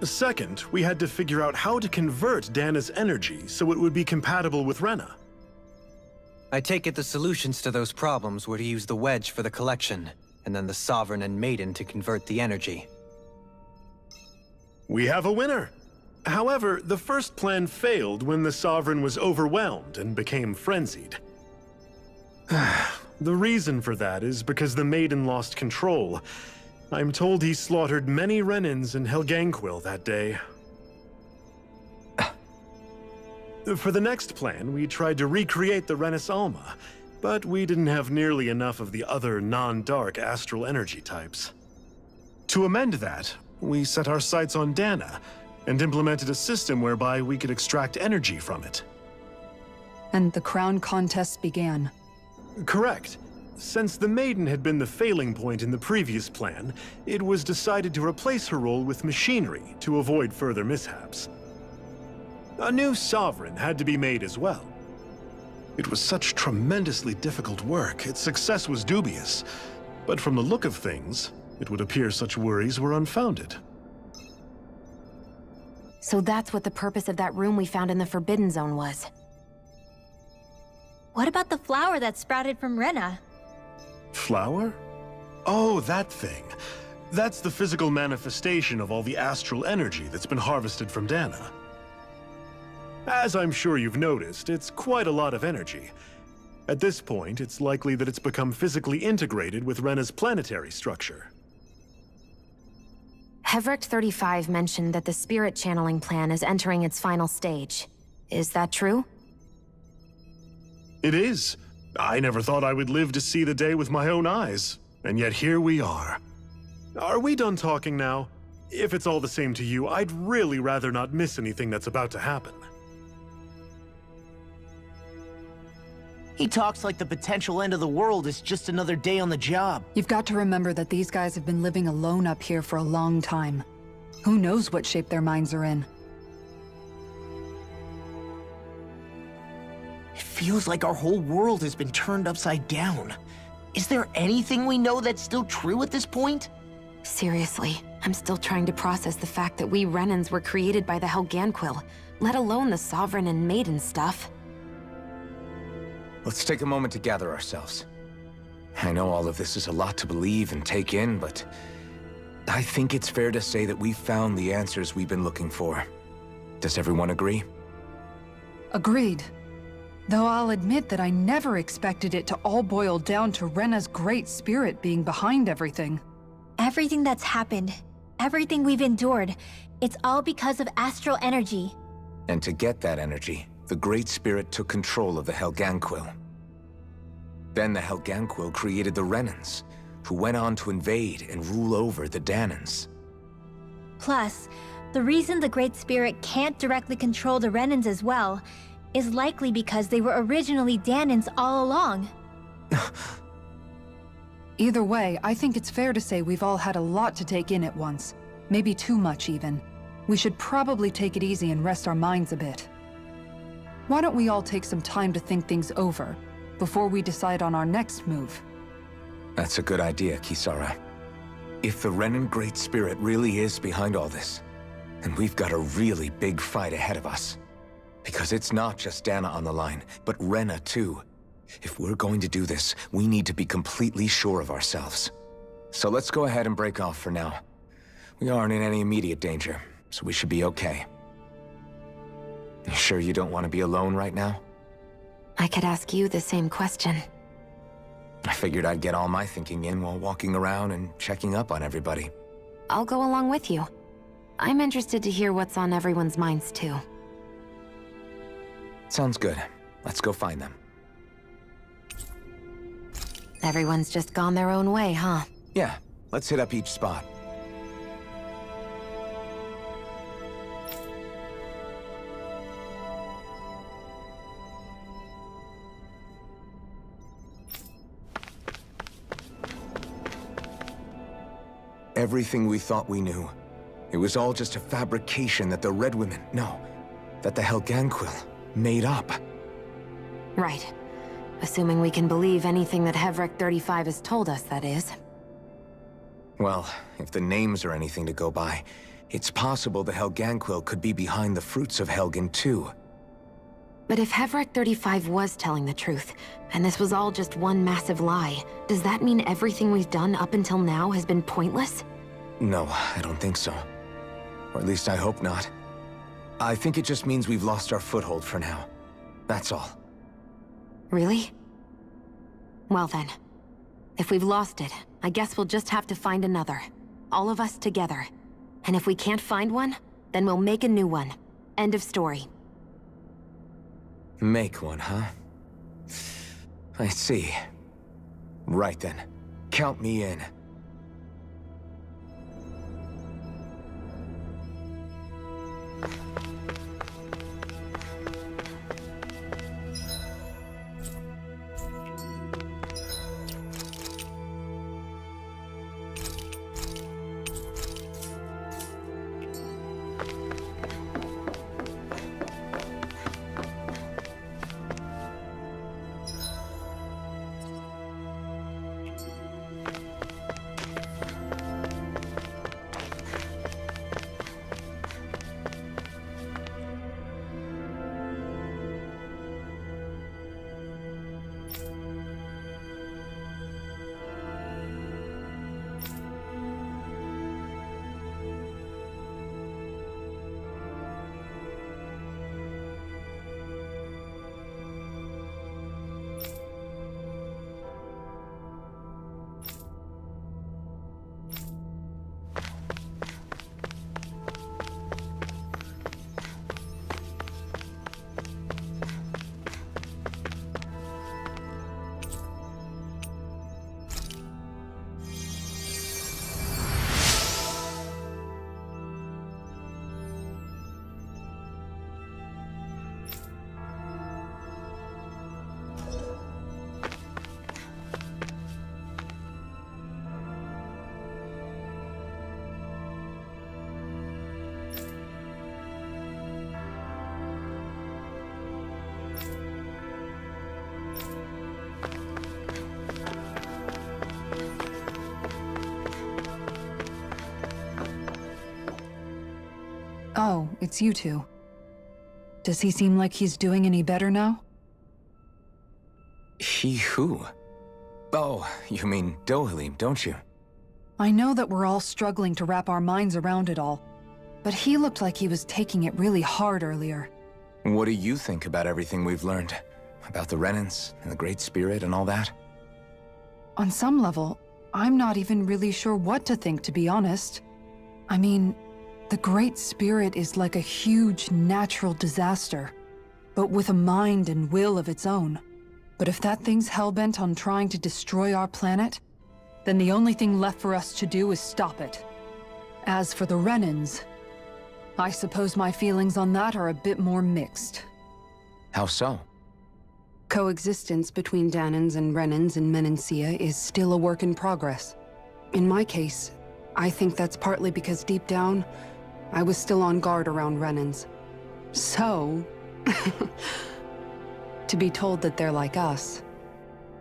Second, we had to figure out how to convert Dana's energy so it would be compatible with Rena. I take it the solutions to those problems were to use the Wedge for the collection, and then the Sovereign and Maiden to convert the energy. We have a winner! However, the first plan failed when the Sovereign was overwhelmed and became frenzied. The reason for that is because the Maiden lost control. I'm told he slaughtered many Renans and Helganquil that day. For the next plan, we tried to recreate the Renis Alma, but we didn't have nearly enough of the other non-dark astral energy types. To amend that, we set our sights on Dana, and implemented a system whereby we could extract energy from it. And the crown contest began. Correct. Since the Maiden had been the failing point in the previous plan, it was decided to replace her role with machinery to avoid further mishaps. A new sovereign had to be made as well. It was such tremendously difficult work, its success was dubious. But from the look of things, it would appear such worries were unfounded. So that's what the purpose of that room we found in the Forbidden Zone was. What about the flower that sprouted from Rena? Flower? Oh, that thing. That's the physical manifestation of all the astral energy that's been harvested from Dana. As I'm sure you've noticed, it's quite a lot of energy. At this point, it's likely that it's become physically integrated with Rena's planetary structure. Heverick 35 mentioned that the spirit channeling plan is entering its final stage. Is that true? It is. I never thought I would live to see the day with my own eyes, and yet here we are. Are we done talking now? If it's all the same to you, I'd really rather not miss anything that's about to happen. He talks like the potential end of the world is just another day on the job. You've got to remember that these guys have been living alone up here for a long time. Who knows what shape their minds are in? It feels like our whole world has been turned upside down. Is there anything we know that's still true at this point? Seriously, I'm still trying to process the fact that we Renans were created by the Helganquil, let alone the Sovereign and Maiden stuff. Let's take a moment to gather ourselves. I know all of this is a lot to believe and take in, but I think it's fair to say that we've found the answers we've been looking for. Does everyone agree? Agreed. Though I'll admit that I never expected it to all boil down to Rena's great spirit being behind everything. Everything that's happened, everything we've endured, it's all because of astral energy. And to get that energy, the Great Spirit took control of the Helganquil. Then the Helganquil created the Renans, who went on to invade and rule over the Danans. Plus, the reason the Great Spirit can't directly control the Renans as well is likely because they were originally Danans all along. Either way, I think it's fair to say we've all had a lot to take in at once. Maybe too much, even. We should probably take it easy and rest our minds a bit. Why don't we all take some time to think things over, before we decide on our next move? That's a good idea, Kisara. If the Renan Great Spirit really is behind all this, then we've got a really big fight ahead of us. Because it's not just Dana on the line, but Rena too. If we're going to do this, we need to be completely sure of ourselves. So let's go ahead and break off for now. We aren't in any immediate danger, so we should be okay. You sure you don't want to be alone right now? I could ask you the same question. I figured I'd get all my thinking in while walking around and checking up on everybody. I'll go along with you. I'm interested to hear what's on everyone's minds too. Sounds good. Let's go find them. Everyone's just gone their own way, huh? Yeah, let's hit up each spot. Everything we thought we knew, it was all just a fabrication that the Red Women, no, that the Helganquil made up. Right. Assuming we can believe anything that Heverick 35 has told us, that is. Well, if the names are anything to go by, it's possible the Helganquil could be behind the fruits of Helgen too. But if Heverick 35 was telling the truth, and this was all just one massive lie, does that mean everything we've done up until now has been pointless? No, I don't think so. Or at least I hope not. I think it just means we've lost our foothold for now. That's all. Really? Well then, if we've lost it, I guess we'll just have to find another. All of us together. And if we can't find one, then we'll make a new one. End of story. Make one, huh? I see. Right then. Count me in. Oh, it's you two. Does he seem like he's doing any better now? He who? Oh, you mean Dohalim, don't you? I know that we're all struggling to wrap our minds around it all, but he looked like he was taking it really hard earlier. What do you think about everything we've learned? About the Renans and the Great Spirit and all that? On some level, I'm not even really sure what to think, to be honest. I mean, the Great Spirit is like a huge natural disaster, but with a mind and will of its own. But if that thing's hellbent on trying to destroy our planet, then the only thing left for us to do is stop it. As for the Renans, I suppose my feelings on that are a bit more mixed. How so? Coexistence between Dahnans and Renans in Menancia is still a work in progress. In my case, I think that's partly because deep down, I was still on guard around Renans. So, to be told that they're like us,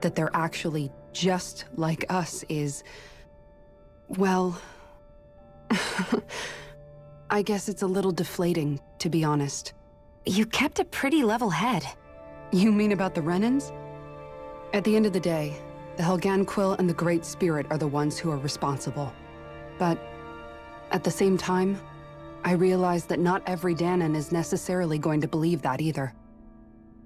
that they're actually just like us is, well, I guess it's a little deflating, to be honest. You kept a pretty level head. You mean about the Renans? At the end of the day, the Helghan Quill and the Great Spirit are the ones who are responsible. But at the same time, I realize that not every Dahnan is necessarily going to believe that either.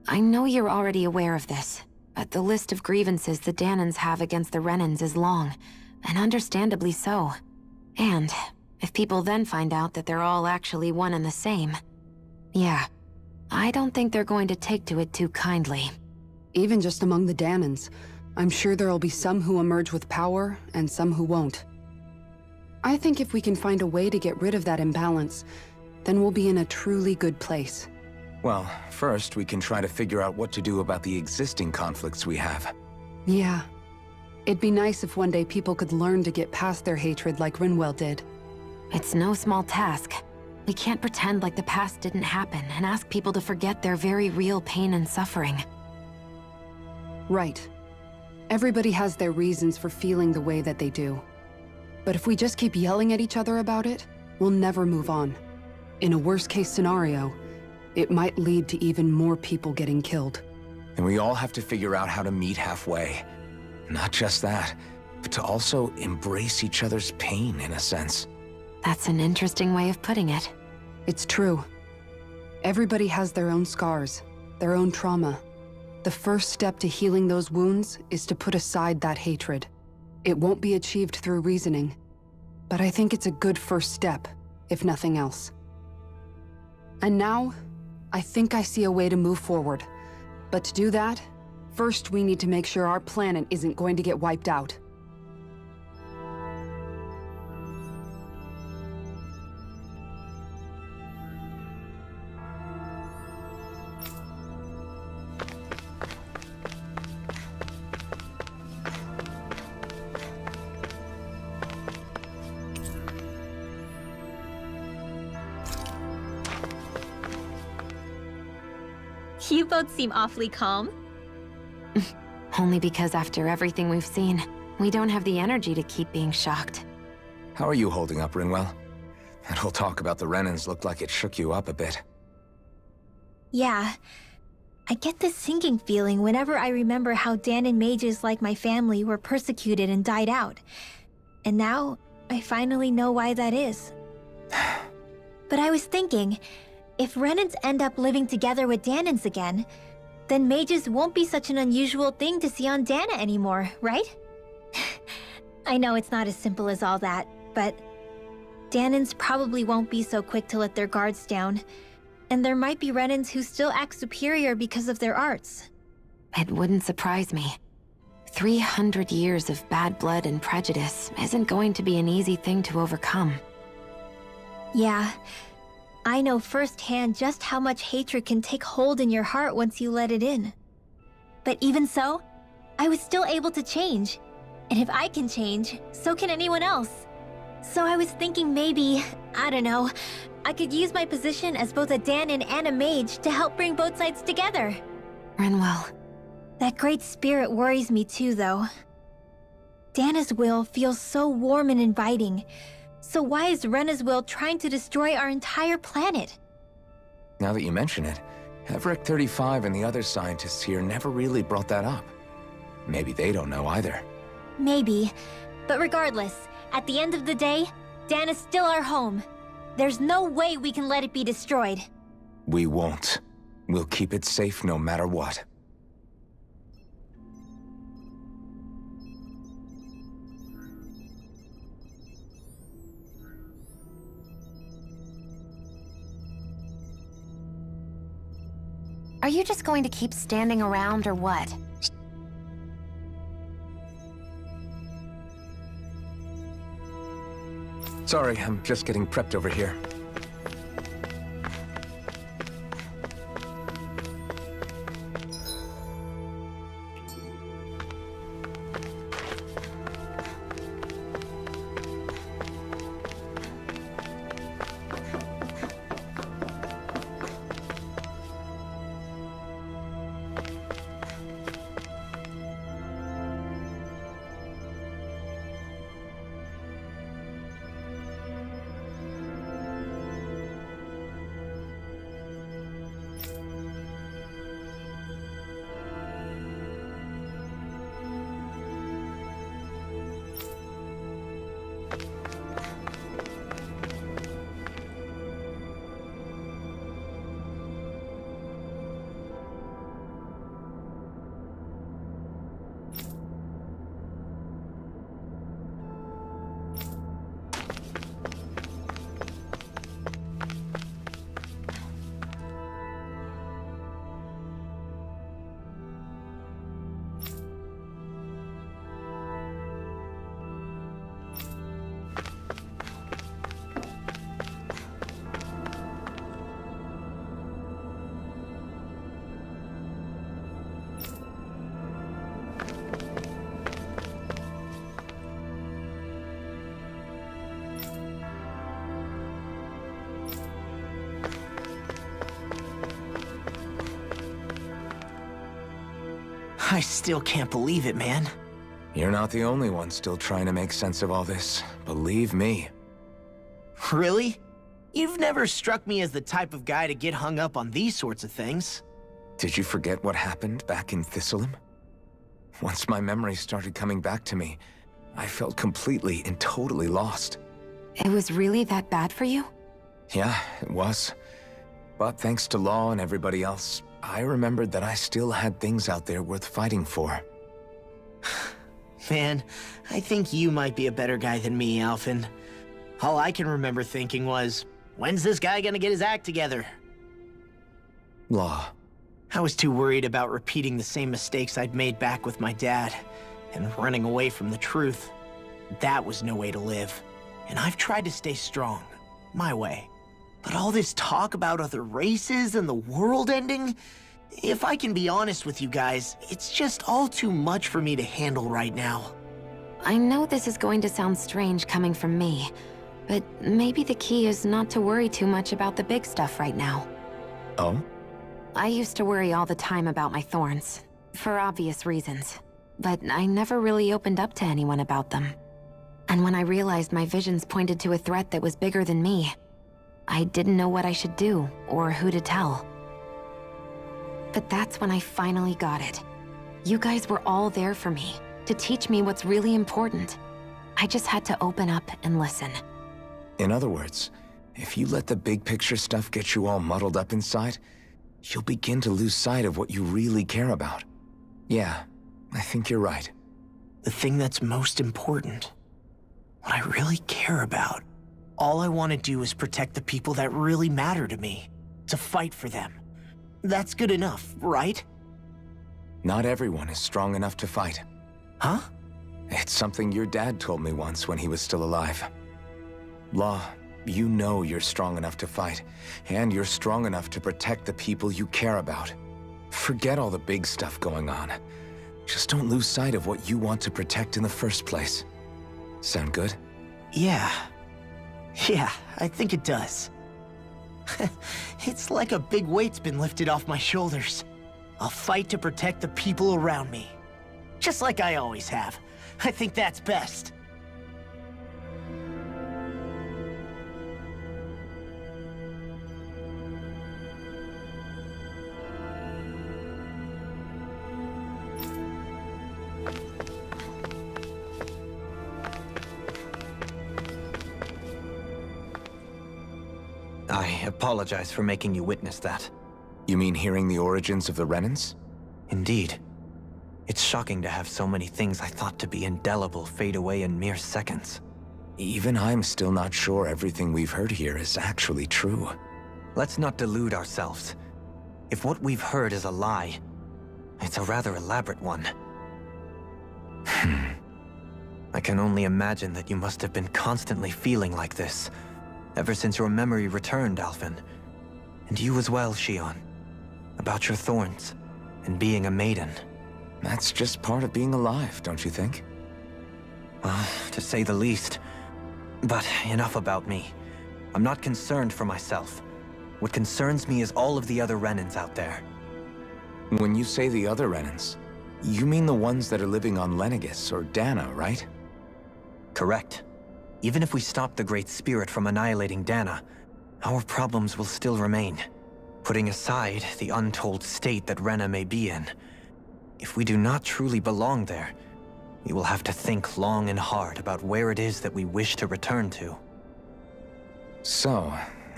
I know you're already aware of this, but the list of grievances the Dahnans have against the Renans is long, and understandably so. And if people then find out that they're all actually one and the same, yeah, I don't think they're going to take to it too kindly. Even just among the Dahnans, I'm sure there'll be some who emerge with power and some who won't. I think if we can find a way to get rid of that imbalance, then we'll be in a truly good place. Well, first we can try to figure out what to do about the existing conflicts we have. Yeah. It'd be nice if one day people could learn to get past their hatred like Rinwell did. It's no small task. We can't pretend like the past didn't happen and ask people to forget their very real pain and suffering. Right. Everybody has their reasons for feeling the way that they do. But if we just keep yelling at each other about it, we'll never move on. In a worst-case scenario, it might lead to even more people getting killed. And we all have to figure out how to meet halfway. Not just that, but to also embrace each other's pain, in a sense. That's an interesting way of putting it. It's true. Everybody has their own scars, their own trauma. The first step to healing those wounds is to put aside that hatred. It won't be achieved through reasoning, but I think it's a good first step, if nothing else. And now, I think I see a way to move forward. But to do that, first we need to make sure our planet isn't going to get wiped out. You both seem awfully calm. Only because after everything we've seen, we don't have the energy to keep being shocked. How are you holding up, Rinwell? That whole talk about the Renans looked like it shook you up a bit. Yeah. I get this sinking feeling whenever I remember how Dahnan mages like my family were persecuted and died out. And now, I finally know why that is. But I was thinking, if Renans end up living together with Dahnans again, then mages won't be such an unusual thing to see on Dahna anymore, right? I know it's not as simple as all that, but Dahnans probably won't be so quick to let their guards down, and there might be Renans who still act superior because of their arts. It wouldn't surprise me. 300 years of bad blood and prejudice isn't going to be an easy thing to overcome. Yeah. I know firsthand just how much hatred can take hold in your heart once you let it in. But even so, I was still able to change. And if I can change, so can anyone else. So I was thinking maybe, I don't know, I could use my position as both a Dahnan and a mage to help bring both sides together. Rinwell. That Great Spirit worries me too, though. Dahna's will feels so warm and inviting, So why is Rena's will trying to destroy our entire planet? Now that you mention it, Everett 35 and the other scientists here never really brought that up. Maybe they don't know either. Maybe. But regardless, at the end of the day, Dan is still our home. There's no way we can let it be destroyed. We won't. We'll keep it safe no matter what. Are you just going to keep standing around or what? Sorry, I'm just getting prepped over here. I still can't believe it, man. You're not the only one still trying to make sense of all this. Believe me. Really? You've never struck me as the type of guy to get hung up on these sorts of things. Did you forget what happened back in Thistleum? Once my memories started coming back to me, I felt completely and totally lost. It was really that bad for you? Yeah, it was. But thanks to Law and everybody else, I remembered that I still had things out there worth fighting for. Man, I think you might be a better guy than me, Alphen. All I can remember thinking was, when's this guy gonna get his act together? Law. I was too worried about repeating the same mistakes I'd made back with my dad, and running away from the truth. That was no way to live. And I've tried to stay strong, my way. But all this talk about other races and the world ending, if I can be honest with you guys, it's just all too much for me to handle right now. I know this is going to sound strange coming from me, but maybe the key is not to worry too much about the big stuff right now. Oh? I used to worry all the time about my thorns, for obvious reasons, but I never really opened up to anyone about them. And when I realized my visions pointed to a threat that was bigger than me, I didn't know what I should do, or who to tell. But that's when I finally got it. You guys were all there for me, to teach me what's really important. I just had to open up and listen. In other words, if you let the big picture stuff get you all muddled up inside, you'll begin to lose sight of what you really care about. Yeah, I think you're right. The thing that's most important, what I really care about. All I want to do is protect the people that really matter to me, to fight for them. That's good enough, right? Not everyone is strong enough to fight. Huh? It's something your dad told me once when he was still alive. Law, you know you're strong enough to fight, and you're strong enough to protect the people you care about. Forget all the big stuff going on. Just don't lose sight of what you want to protect in the first place. Sound good? Yeah. Yeah, I think it does. It's like a big weight's been lifted off my shoulders. I'll fight to protect the people around me. Just like I always have. I think that's best. I apologize for making you witness that. You mean hearing the origins of the Renans? Indeed. It's shocking to have so many things I thought to be indelible fade away in mere seconds. Even I'm still not sure everything we've heard here is actually true. Let's not delude ourselves. If what we've heard is a lie, it's a rather elaborate one. I can only imagine that you must have been constantly feeling like this, ever since your memory returned, Alphen. And you as well, Shionne. About your thorns, and being a maiden. That's just part of being alive, don't you think? Well, to say the least. But enough about me. I'm not concerned for myself. What concerns me is all of the other Renans out there. When you say the other Renans, you mean the ones that are living on Lenegis or Dana, right? Correct. Even if we stop the Great Spirit from annihilating Dana, our problems will still remain. Putting aside the untold state that Rena may be in, if we do not truly belong there, we will have to think long and hard about where it is that we wish to return to. So,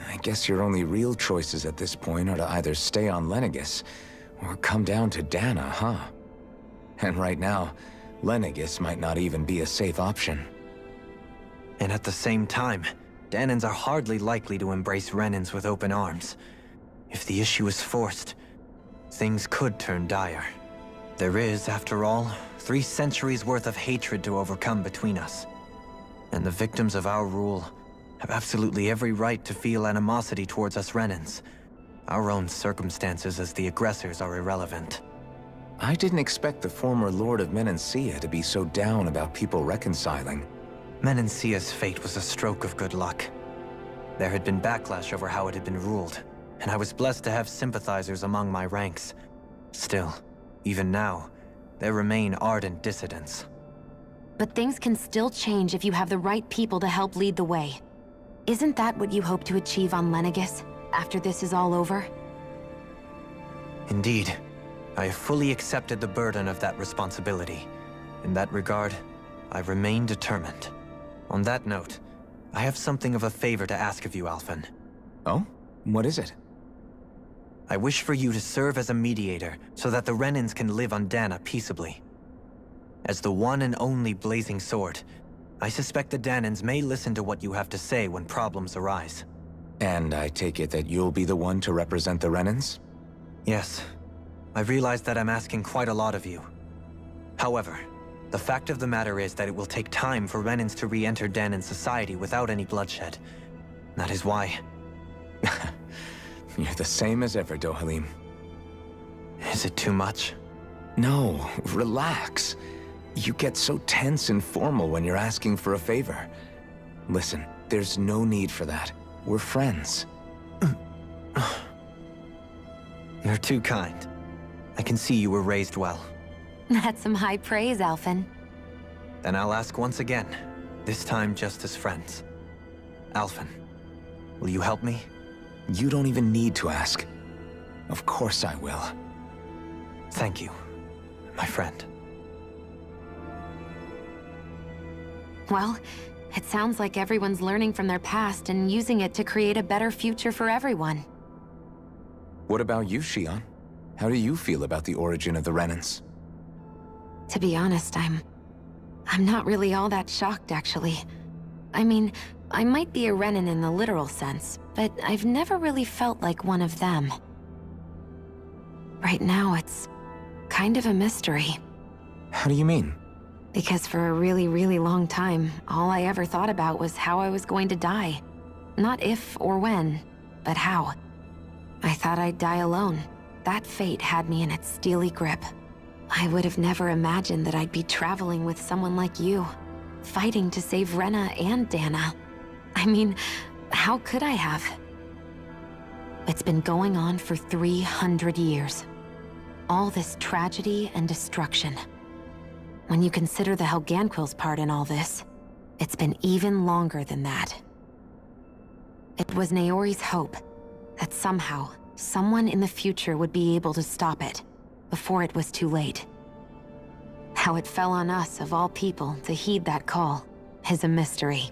I guess your only real choices at this point are to either stay on Lenegis, or come down to Dana, huh? And right now, Lenegis might not even be a safe option. And at the same time, Danans are hardly likely to embrace Renans with open arms. If the issue is forced, things could turn dire. There is, after all, 3 centuries worth of hatred to overcome between us. And the victims of our rule have absolutely every right to feel animosity towards us Renans. Our own circumstances as the aggressors are irrelevant. I didn't expect the former Lord of Menancia to be so down about people reconciling. Menancia's fate was a stroke of good luck. There had been backlash over how it had been ruled, and I was blessed to have sympathizers among my ranks. Still, even now, there remain ardent dissidents. But things can still change if you have the right people to help lead the way. Isn't that what you hope to achieve on Lenegis, after this is all over? Indeed. I have fully accepted the burden of that responsibility. In that regard, I remain determined. On that note, I have something of a favor to ask of you, Alphen. Oh? What is it? I wish for you to serve as a mediator so that the Renans can live on Dana peaceably. As the one and only Blazing Sword, I suspect the Danans may listen to what you have to say when problems arise. And I take it that you'll be the one to represent the Renans? Yes. I realize that I'm asking quite a lot of you. However, the fact of the matter is that it will take time for Renans to re-enter Danan society without any bloodshed. That is why... You're the same as ever, Dohalim. Is it too much? No, relax. You get so tense and formal when you're asking for a favor. Listen, there's no need for that. We're friends. You're too kind. I can see you were raised well. That's some high praise, Alphen. Then I'll ask once again, this time just as friends. Alphen, will you help me? You don't even need to ask. Of course I will. Thank you, my friend. Well, it sounds like everyone's learning from their past and using it to create a better future for everyone. What about you, Shionne? How do you feel about the origin of the Renans? To be honest, I'm not really all that shocked, actually. I mean, I might be a Renan in the literal sense, but I've never really felt like one of them. Right now, it's kind of a mystery. How do you mean? Because for a really, really long time, all I ever thought about was how I was going to die. Not if or when, but how. I thought I'd die alone. That fate had me in its steely grip. I would have never imagined that I'd be traveling with someone like you, fighting to save Rena and Dana. I mean, how could I have? It's been going on for 300 years. All this tragedy and destruction. When you consider the Helganquil's part in all this, it's been even longer than that. It was Naori's hope that somehow, someone in the future would be able to stop it, before it was too late. How it fell on us, of all people, to heed that call is a mystery.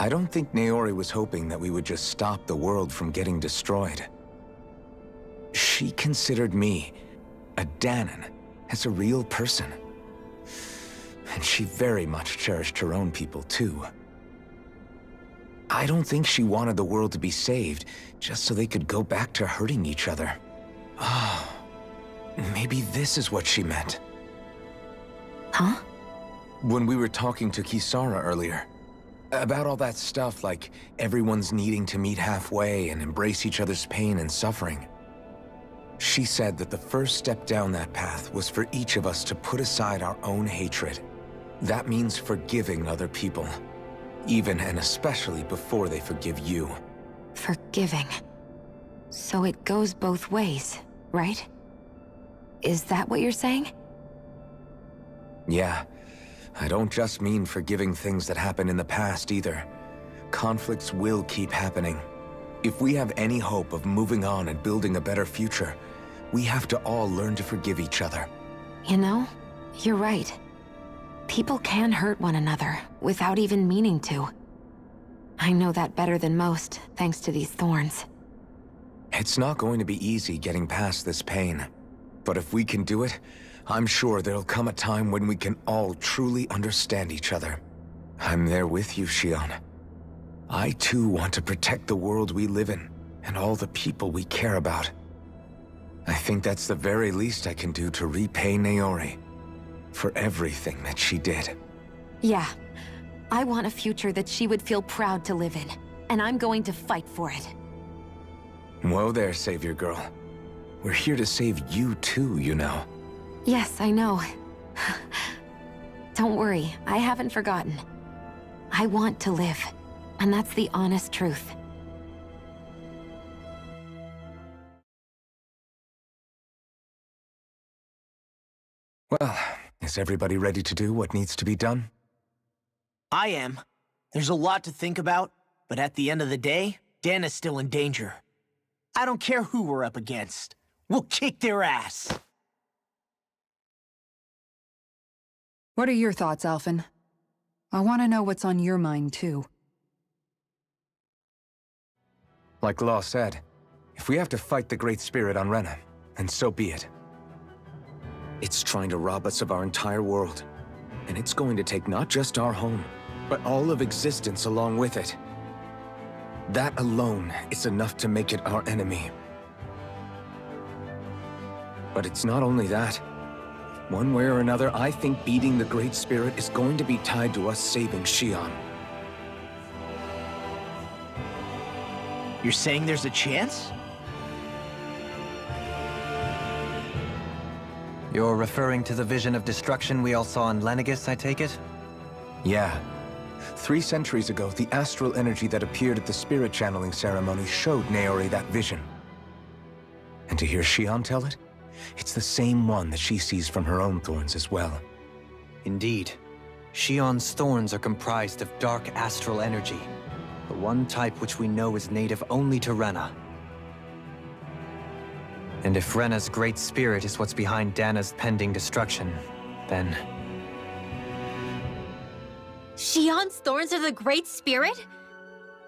I don't think Naori was hoping that we would just stop the world from getting destroyed. She considered me, a Dahnan, as a real person. And she very much cherished her own people, too. I don't think she wanted the world to be saved just so they could go back to hurting each other. Oh, maybe this is what she meant. Huh? When we were talking to Kisara earlier, about all that stuff like everyone's needing to meet halfway and embrace each other's pain and suffering. She said that the first step down that path was for each of us to put aside our own hatred. That means forgiving other people, even and especially before they forgive you. Forgiving. So it goes both ways, right? Is that what you're saying? Yeah. I don't just mean forgiving things that happened in the past either. Conflicts will keep happening. If we have any hope of moving on and building a better future, we have to all learn to forgive each other. You know, you're right. People can hurt one another without even meaning to. I know that better than most, thanks to these thorns. It's not going to be easy getting past this pain. But if we can do it, I'm sure there'll come a time when we can all truly understand each other. I'm there with you, Xion. I too want to protect the world we live in, and all the people we care about. I think that's the very least I can do to repay Naori for everything that she did. Yeah. I want a future that she would feel proud to live in, and I'm going to fight for it. Whoa there, Savior Girl. We're here to save you too, you know. Yes, I know. Don't worry, I haven't forgotten. I want to live, and that's the honest truth. Well, is everybody ready to do what needs to be done? I am. There's a lot to think about, but at the end of the day, Dahna's still in danger. I don't care who we're up against. We'll kick their ass. What are your thoughts, Alphen? I want to know what's on your mind, too. Like Law said, if we have to fight the Great Spirit on Rena, then so be it. It's trying to rob us of our entire world. And it's going to take not just our home, but all of existence along with it. That alone is enough to make it our enemy. But it's not only that. One way or another, I think beating the Great Spirit is going to be tied to us saving Xion. You're saying there's a chance? You're referring to the vision of destruction we all saw in Lenegis, I take it? Yeah. 3 centuries ago, the astral energy that appeared at the spirit channeling ceremony showed Naori that vision. And to hear Xion tell it, it's the same one that she sees from her own thorns as well. Indeed. Xion's thorns are comprised of dark astral energy, the one type which we know is native only to Rena. And if Rena's Great Spirit is what's behind Dahna's pending destruction, then... Xion's thorns are the Great Spirit?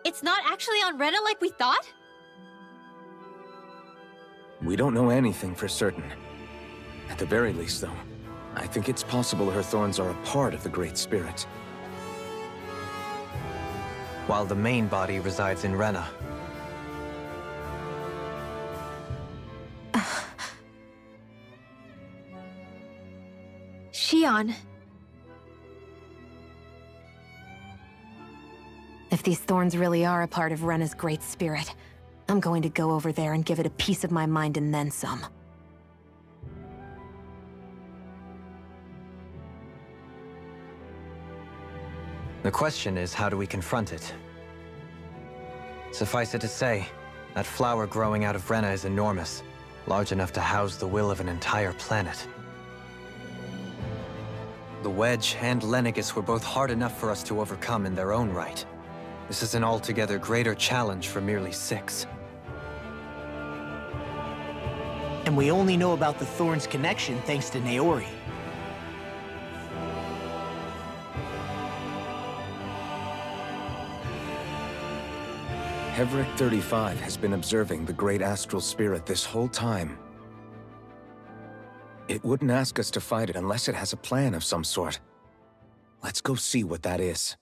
It's not actually on Rena like we thought? We don't know anything for certain. At the very least, though, I think it's possible her thorns are a part of the Great Spirit. While the main body resides in Rena. Xion. If these thorns really are a part of Rena's Great Spirit, I'm going to go over there and give it a piece of my mind and then some. The question is, how do we confront it? Suffice it to say, that flower growing out of Rena is enormous, large enough to house the will of an entire planet. The Wedge and Lenegis were both hard enough for us to overcome in their own right. This is an altogether greater challenge for merely 6. And we only know about the Thorns' connection thanks to Naori. Heveric 35 has been observing the Great Astral Spirit this whole time. It wouldn't ask us to fight it unless it has a plan of some sort. Let's go see what that is.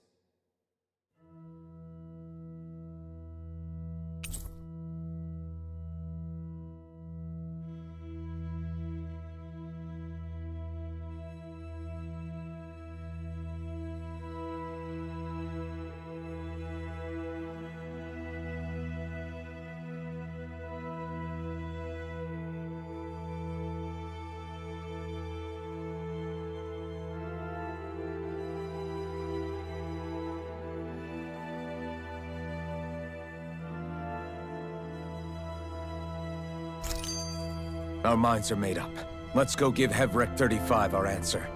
Our minds are made up. Let's go give Heveric 35 our answer.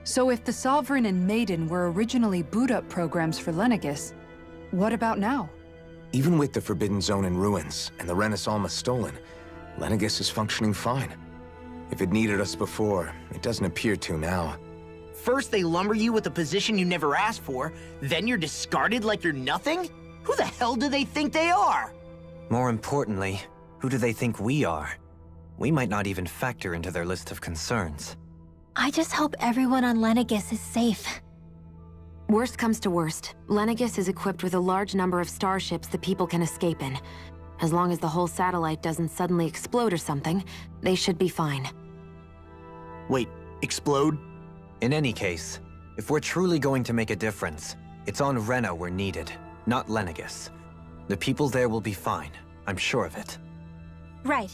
So if the Sovereign and Maiden were originally boot-up programs for Lenegis, what about now? Even with the Forbidden Zone in ruins and the Renis Alma stolen, Lenegis is functioning fine. If it needed us before, it doesn't appear to now. First they lumber you with a position you never asked for, then you're discarded like you're nothing? Who the hell do they think they are? More importantly, who do they think we are? We might not even factor into their list of concerns. I just hope everyone on Lenegis is safe. Worst comes to worst, Lenegis is equipped with a large number of starships that people can escape in. As long as the whole satellite doesn't suddenly explode or something, they should be fine. Wait, explode? In any case, if we're truly going to make a difference, it's on Rena we're needed, not Lenegis. The people there will be fine, I'm sure of it. Right.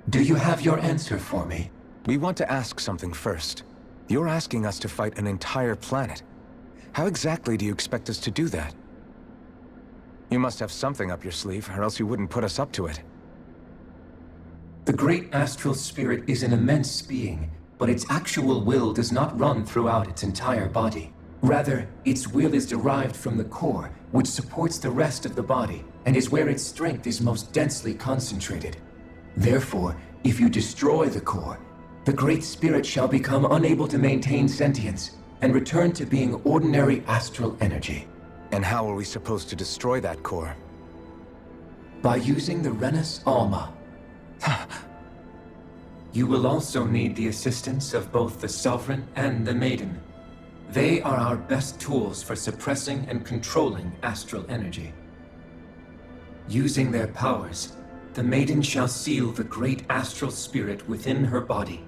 Do you have your answer for me? We want to ask something first. You're asking us to fight an entire planet. How exactly do you expect us to do that? You must have something up your sleeve, or else you wouldn't put us up to it. The Great Astral Spirit is an immense being, but its actual will does not run throughout its entire body. Rather, its will is derived from the core, which supports the rest of the body, and is where its strength is most densely concentrated. Therefore, if you destroy the core, the Great Spirit shall become unable to maintain sentience, and return to being ordinary astral energy. And how are we supposed to destroy that core? By using the Renis Alma. You will also need the assistance of both the Sovereign and the Maiden. They are our best tools for suppressing and controlling astral energy. Using their powers, the Maiden shall seal the Great Astral Spirit within her body,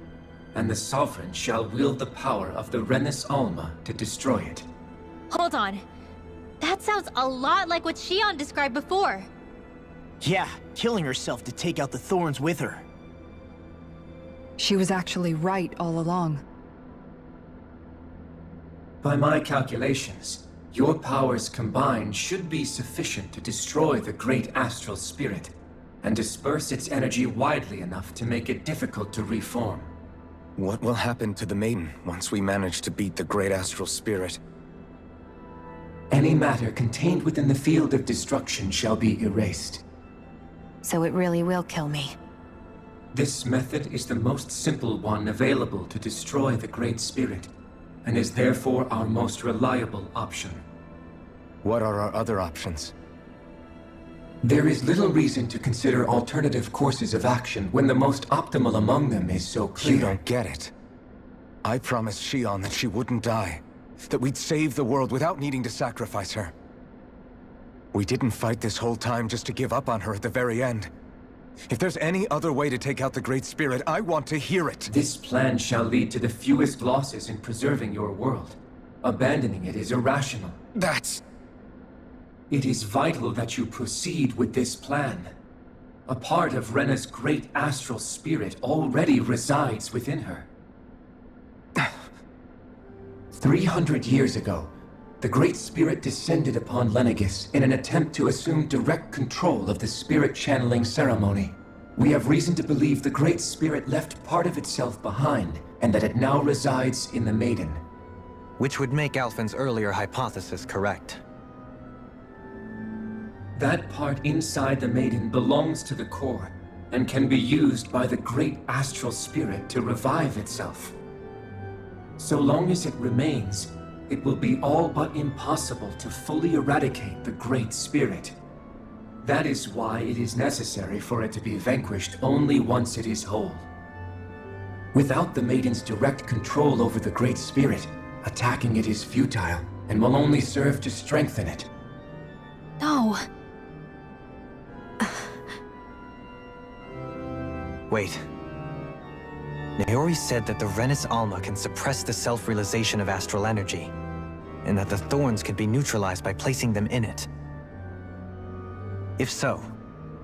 and the Sovereign shall wield the power of the Renis Alma to destroy it. Hold on. That sounds a lot like what Xion described before. Yeah, killing herself to take out the thorns with her. She was actually right all along. By my calculations, your powers combined should be sufficient to destroy the great astral spirit and disperse its energy widely enough to make it difficult to reform. What will happen to the Maiden once we manage to beat the great astral spirit? Any matter contained within the field of destruction shall be erased. So it really will kill me. This method is the most simple one available to destroy the Great Spirit, and is therefore our most reliable option. What are our other options? There is little reason to consider alternative courses of action when the most optimal among them is so clear. You don't get it. I promised Shion that she wouldn't die, that we'd save the world without needing to sacrifice her. We didn't fight this whole time just to give up on her at the very end. If there's any other way to take out the Great Spirit, I want to hear it. This plan shall lead to the fewest losses in preserving your world. Abandoning it is irrational. That's... It is vital that you proceed with this plan. A part of Rena's great astral spirit already resides within her. 300 years ago, the Great Spirit descended upon Lenegis in an attempt to assume direct control of the spirit channeling ceremony. We have reason to believe the Great Spirit left part of itself behind, and that it now resides in the Maiden. Which would make Alphen's earlier hypothesis correct. That part inside the Maiden belongs to the core, and can be used by the Great Astral Spirit to revive itself. So long as it remains, it will be all but impossible to fully eradicate the Great Spirit. That is why it is necessary for it to be vanquished only once it is whole. Without the Maiden's direct control over the Great Spirit, attacking it is futile, and will only serve to strengthen it. No. Wait. Naori said that the Renis Alma can suppress the self-realization of astral energy, and that the thorns can be neutralized by placing them in it. If so,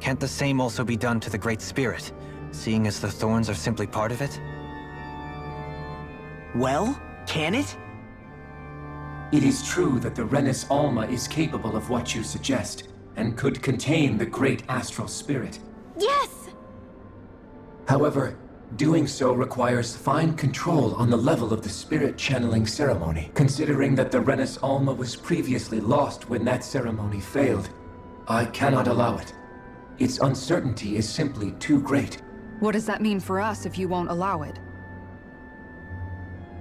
can't the same also be done to the Great Spirit, seeing as the thorns are simply part of it? Well, can it? It is true that the Renis Alma is capable of what you suggest, and could contain the Great Astral Spirit. Yes! However, doing so requires fine control on the level of the spirit channeling ceremony, considering that the Renis Alma was previously lost when that ceremony failed. I cannot allow it. Its uncertainty is simply too great. What does that mean for us if you won't allow it?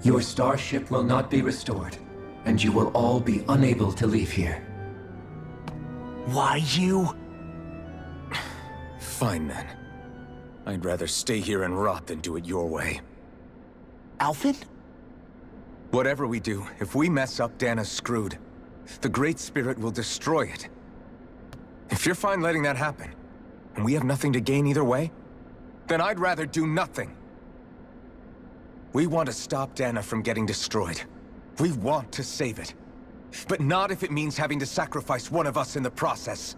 Your starship will not be restored, and you will all be unable to leave here. Why you? Fine then. I'd rather stay here and rot than do it your way. Alphen? Whatever we do, if we mess up, Dana's screwed. The Great Spirit will destroy it. If you're fine letting that happen, and we have nothing to gain either way, then I'd rather do nothing. We want to stop Dana from getting destroyed. We want to save it. But not if it means having to sacrifice one of us in the process.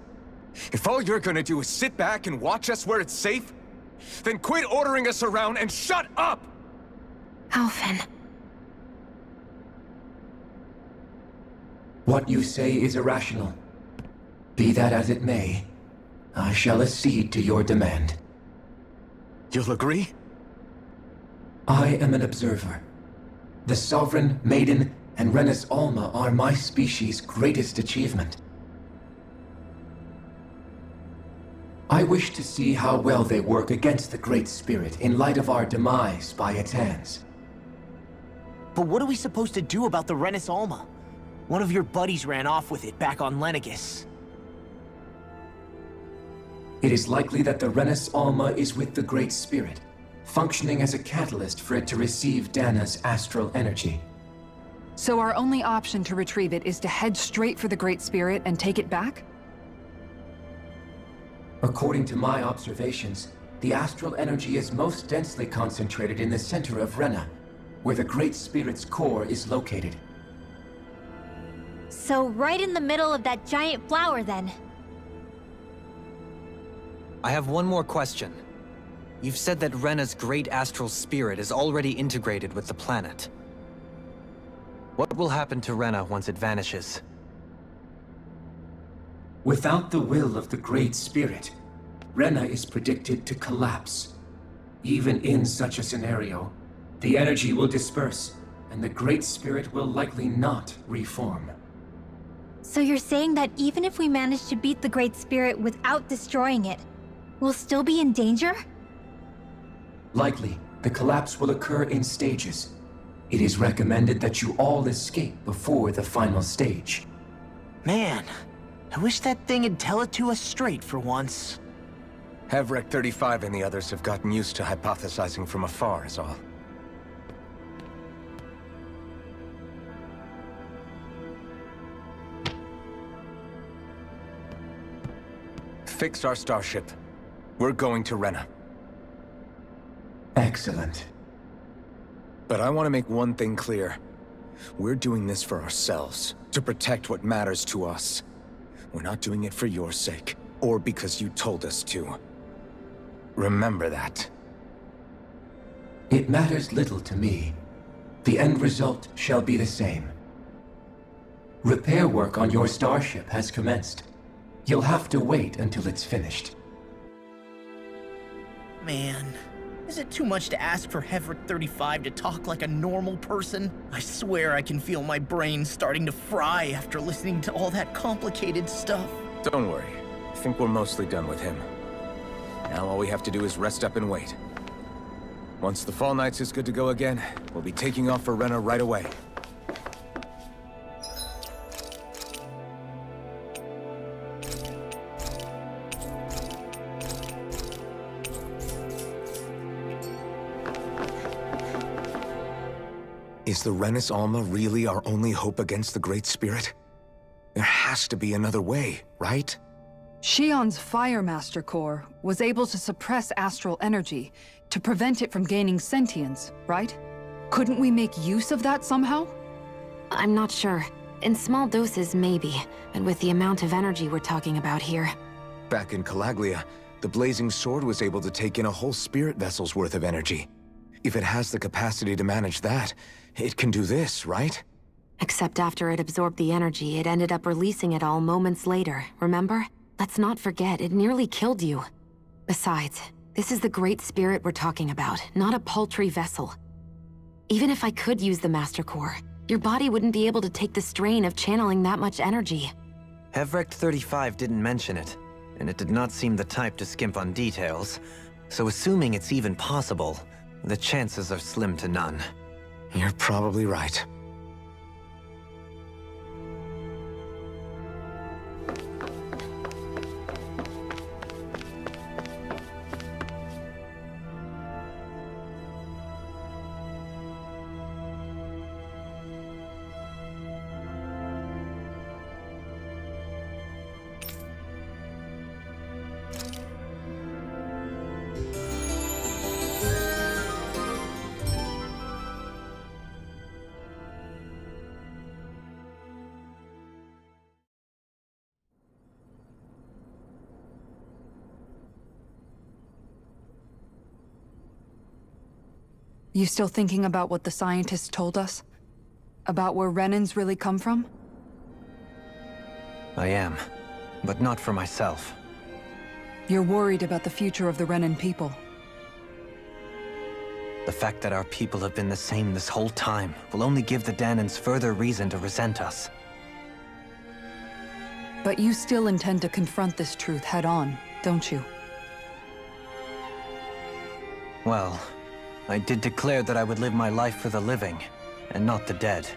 If all you're gonna do is sit back and watch us where it's safe, then quit ordering us around and shut up! Alphen. What you say is irrational. Be that as it may, I shall accede to your demand. You'll agree? I am an observer. The Sovereign, Maiden, and Renis Alma are my species' greatest achievement. I wish to see how well they work against the Great Spirit in light of our demise by its hands. But what are we supposed to do about the Renis Alma? One of your buddies ran off with it back on Lenegis. It is likely that the Renis Alma is with the Great Spirit, functioning as a catalyst for it to receive Dana's astral energy. So our only option to retrieve it is to head straight for the Great Spirit and take it back? According to my observations, the astral energy is most densely concentrated in the center of Rena, where the Great Spirit's core is located. So right in the middle of that giant flower, then. I have one more question. You've said that Rena's great astral spirit is already integrated with the planet. What will happen to Rena once it vanishes? Without the will of the Great Spirit, Rena is predicted to collapse. Even in such a scenario, the energy will disperse, and the Great Spirit will likely not reform. So you're saying that even if we manage to beat the Great Spirit without destroying it, we'll still be in danger? Likely, the collapse will occur in stages. It is recommended that you all escape before the final stage. Man, I wish that thing would tell it to us straight for once. Hevrek 35 and the others have gotten used to hypothesizing from afar is all. Fixed our starship. We're going to Rena. Excellent. But I want to make one thing clear. We're doing this for ourselves, to protect what matters to us. We're not doing it for your sake, or because you told us to. Remember that. It matters little to me. The end result shall be the same. Repair work on your starship has commenced. You'll have to wait until it's finished. Man, is it too much to ask for Hevrek 35 to talk like a normal person? I swear I can feel my brain starting to fry after listening to all that complicated stuff. Don't worry. I think we're mostly done with him. Now all we have to do is rest up and wait. Once the Fall Knights is good to go again, we'll be taking off for Rena right away. Is the Renis Alma really our only hope against the Great Spirit? There has to be another way, right? Shion's Fire Master Core was able to suppress astral energy to prevent it from gaining sentience, right? Couldn't we make use of that somehow? I'm not sure. In small doses, maybe, but with the amount of energy we're talking about here. Back in Calaglia, the Blazing Sword was able to take in a whole spirit vessel's worth of energy. If it has the capacity to manage that, it can do this, right? Except after it absorbed the energy, it ended up releasing it all moments later, remember? Let's not forget, it nearly killed you. Besides, this is the Great Spirit we're talking about, not a paltry vessel. Even if I could use the Master Core, your body wouldn't be able to take the strain of channeling that much energy. Hevrek 35 didn't mention it, and it did not seem the type to skimp on details. So assuming it's even possible, the chances are slim to none. You're probably right. You still thinking about what the scientists told us? About where Renans really come from? I am, but not for myself. You're worried about the future of the Renan people. The fact that our people have been the same this whole time will only give the Dahnans further reason to resent us. But you still intend to confront this truth head-on, don't you? Well, I did declare that I would live my life for the living, and not the dead.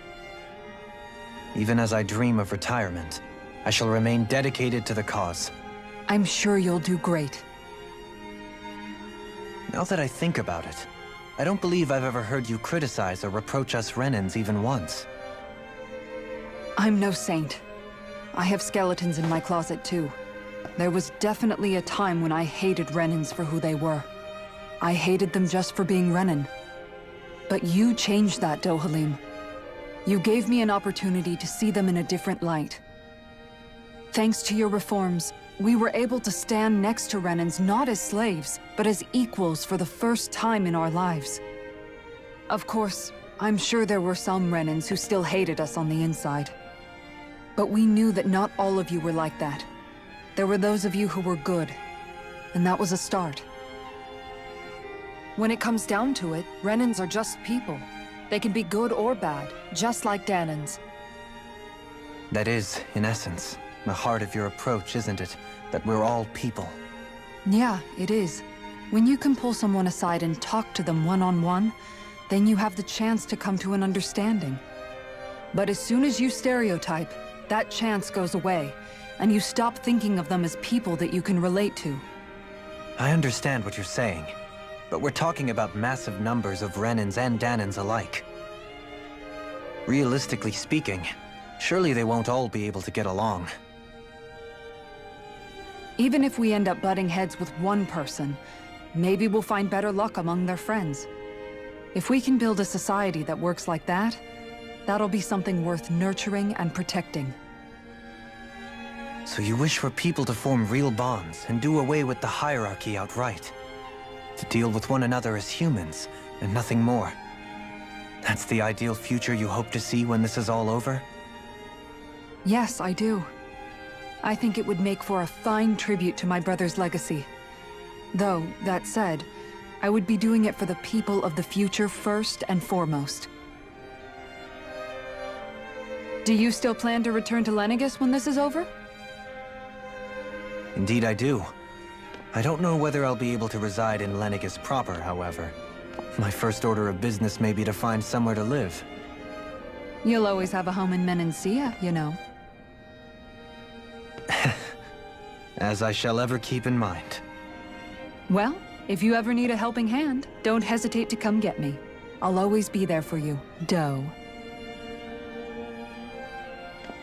Even as I dream of retirement, I shall remain dedicated to the cause. I'm sure you'll do great. Now that I think about it, I don't believe I've ever heard you criticize or reproach us Renans even once. I'm no saint. I have skeletons in my closet too. There was definitely a time when I hated Renans for who they were. I hated them just for being Renan. But you changed that, Dohalim. You gave me an opportunity to see them in a different light. Thanks to your reforms, we were able to stand next to Renans not as slaves, but as equals for the first time in our lives. Of course, I'm sure there were some Renans who still hated us on the inside. But we knew that not all of you were like that. There were those of you who were good, and that was a start. When it comes down to it, Renans are just people. They can be good or bad, just like Dahnans. That is, in essence, the heart of your approach, isn't it? That we're all people. Yeah, it is. When you can pull someone aside and talk to them one-on-one, then you have the chance to come to an understanding. But as soon as you stereotype, that chance goes away, and you stop thinking of them as people that you can relate to. I understand what you're saying, but we're talking about massive numbers of Renans and Dahnans alike. Realistically speaking, surely they won't all be able to get along. Even if we end up butting heads with one person, maybe we'll find better luck among their friends. If we can build a society that works like that, that'll be something worth nurturing and protecting. So you wish for people to form real bonds and do away with the hierarchy outright? To deal with one another as humans, and nothing more? That's the ideal future you hope to see when this is all over? Yes, I do. I think it would make for a fine tribute to my brother's legacy. Though, that said, I would be doing it for the people of the future first and foremost. Do you still plan to return to Lenegis when this is over? Indeed I do. I don't know whether I'll be able to reside in Lenegis proper, however. My first order of business may be to find somewhere to live. You'll always have a home in Menancia, you know. As I shall ever keep in mind. Well, if you ever need a helping hand, don't hesitate to come get me. I'll always be there for you, Doe.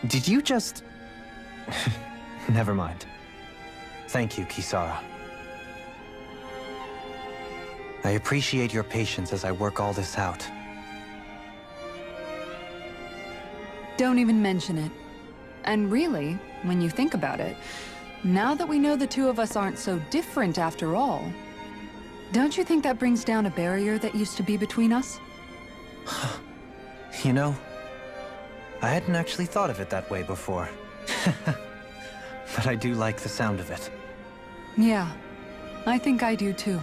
Did you just... Never mind. Thank you, Kisara. I appreciate your patience as I work all this out. Don't even mention it. And really, when you think about it, now that we know the two of us aren't so different after all, don't you think that brings down a barrier that used to be between us? You know, I hadn't actually thought of it that way before. But I do like the sound of it. Yeah, I think I do too.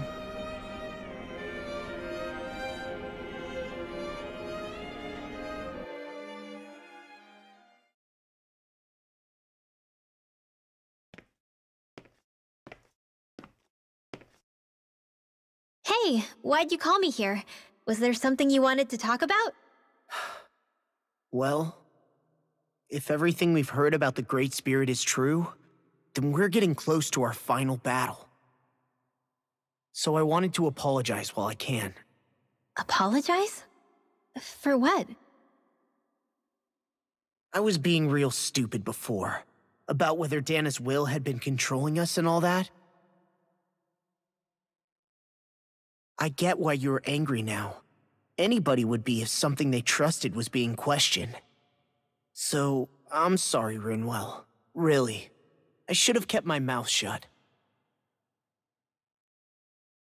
Hey, why'd you call me here? Was there something you wanted to talk about? Well, if everything we've heard about the Great Spirit is true, then we're getting close to our final battle. So I wanted to apologize while I can. Apologize? For what? I was being real stupid before, about whether Dana's will had been controlling us and all that. I get why you're angry now. Anybody would be if something they trusted was being questioned. So, I'm sorry, Rinwell. Really. I should have kept my mouth shut.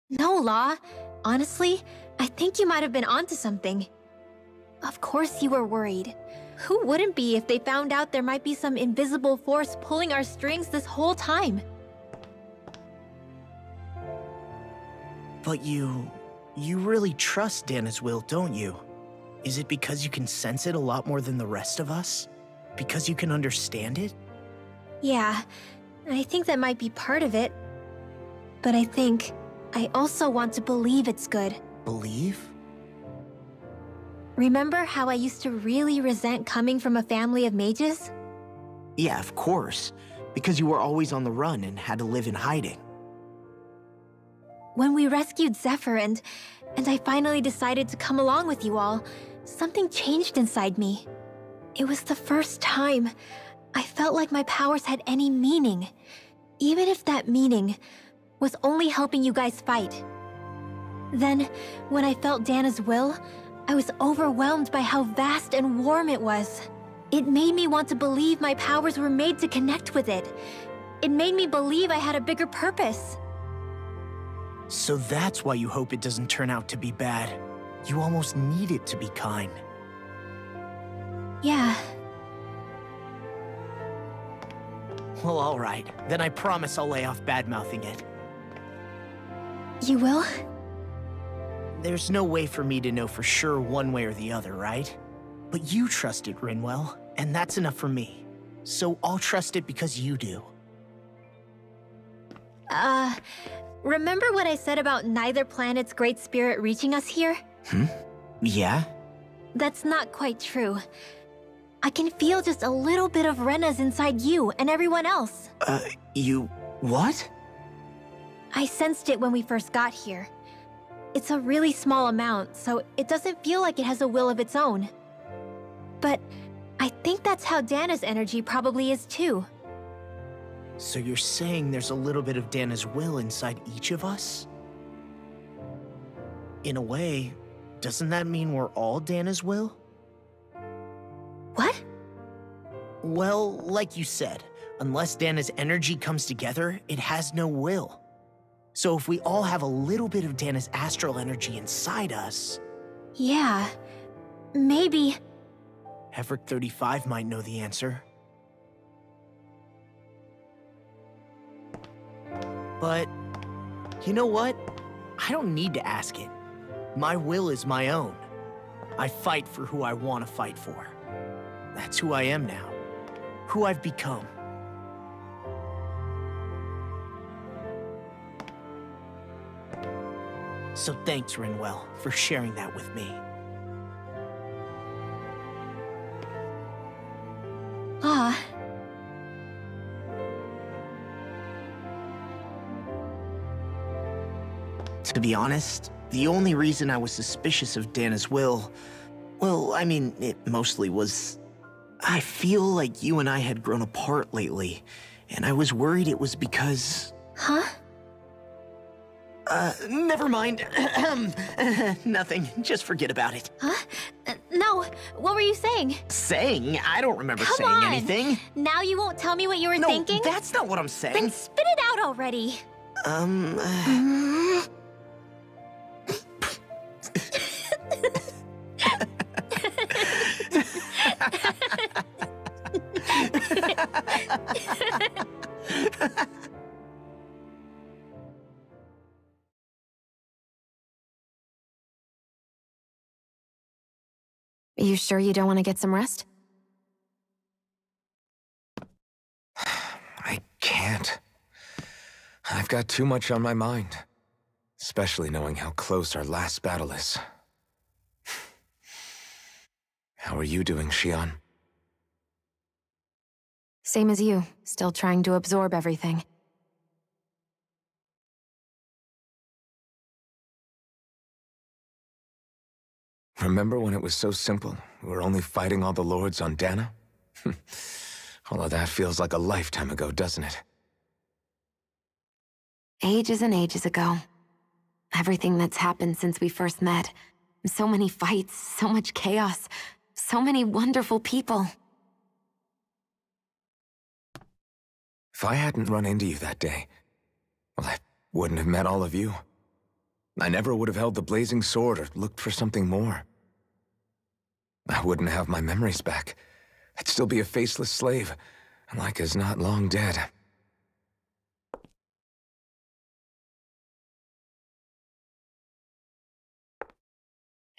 No, Law. Honestly, I think you might have been onto something. Of course you were worried. Who wouldn't be if they found out there might be some invisible force pulling our strings this whole time? But you really trust Dana's will, don't you? Is it because you can sense it a lot more than the rest of us? Because you can understand it? Yeah, I think that might be part of it. But I think I also want to believe it's good. Believe? Remember how I used to really resent coming from a family of mages? Yeah, of course. Because you were always on the run and had to live in hiding. When we rescued Zephyr and I finally decided to come along with you all, something changed inside me. It was the first time I felt like my powers had any meaning, even if that meaning was only helping you guys fight. Then, when I felt Dana's will, I was overwhelmed by how vast and warm it was. It made me want to believe my powers were made to connect with it. It made me believe I had a bigger purpose. So that's why you hope it doesn't turn out to be bad. You almost need it to be kind. Yeah. Well, alright. Then I promise I'll lay off bad-mouthing it. You will? There's no way for me to know for sure one way or the other, right? But you trust it, Rinwell, and that's enough for me. So I'll trust it because you do. Remember what I said about neither planet's great spirit reaching us here? Yeah? That's not quite true. I can feel just a little bit of Rena's inside you and everyone else. You... what? I sensed it when we first got here. It's a really small amount, so it doesn't feel like it has a will of its own. But I think that's how Dana's energy probably is too. So you're saying there's a little bit of Dana's will inside each of us? In a way, doesn't that mean we're all Dana's will? What? Well, like you said, unless Dana's energy comes together, it has no will. So if we all have a little bit of Dana's astral energy inside us... Yeah, maybe... Heverick 35 might know the answer. But, you know what? I don't need to ask it. My will is my own. I fight for who I want to fight for. That's who I am now. Who I've become. So thanks, Rinwell, for sharing that with me. Ah. To be honest, the only reason I was suspicious of Dana's will, well, I mean, it mostly was... I feel like you and I had grown apart lately, and I was worried it was because... Huh? Never mind. Nothing. Just forget about it. Huh? No, what were you saying? Saying? I don't remember Come saying on. anything. Now you won't tell me what you were No, thinking? that's not what I'm saying. Then spit it out already. You sure you don't want to get some rest? I can't. I've got too much on my mind. Especially knowing how close our last battle is. How are you doing, Xion? Same as you, still trying to absorb everything. Remember when it was so simple? We were only fighting all the lords on Dana? All of that feels like a lifetime ago, doesn't it? Ages and ages ago. Everything that's happened since we first met. So many fights, so much chaos, so many wonderful people. If I hadn't run into you that day, well, I wouldn't have met all of you. I never would have held the blazing sword or looked for something more. I wouldn't have my memories back. I'd still be a faceless slave, like as not long dead.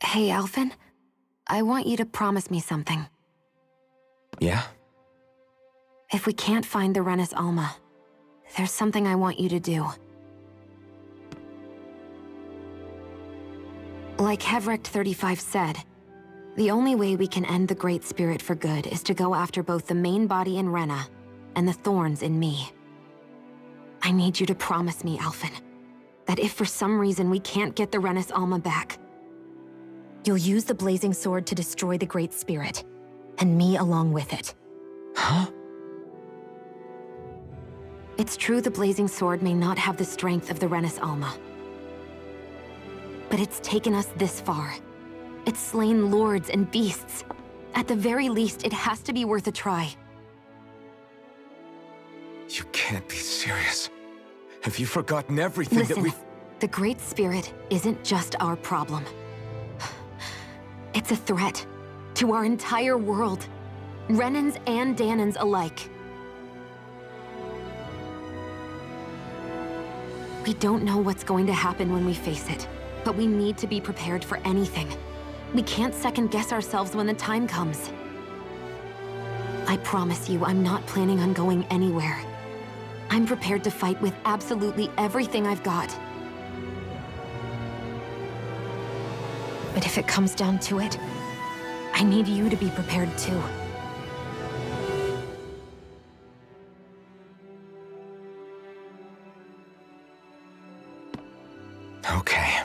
Hey, Alphen. I want you to promise me something. Yeah? If we can't find the Renis Alma, there's something I want you to do. Like Heverick 35 said, the only way we can end the Great Spirit for good is to go after both the main body in Rena and the thorns in me. I need you to promise me, Alphen, that if for some reason we can't get the Renis Alma back, you'll use the Blazing Sword to destroy the Great Spirit, and me along with it. Huh? It's true the Blazing Sword may not have the strength of the Renis Alma. But it's taken us this far. It's slain lords and beasts. At the very least, it has to be worth a try. You can't be serious. Have you forgotten everything Listen, that we've... the Great Spirit isn't just our problem. It's a threat to our entire world. Renans and Dahnans alike. We don't know what's going to happen when we face it, but we need to be prepared for anything. We can't second-guess ourselves when the time comes. I promise you, I'm not planning on going anywhere. I'm prepared to fight with absolutely everything I've got. But if it comes down to it, I need you to be prepared too. Okay.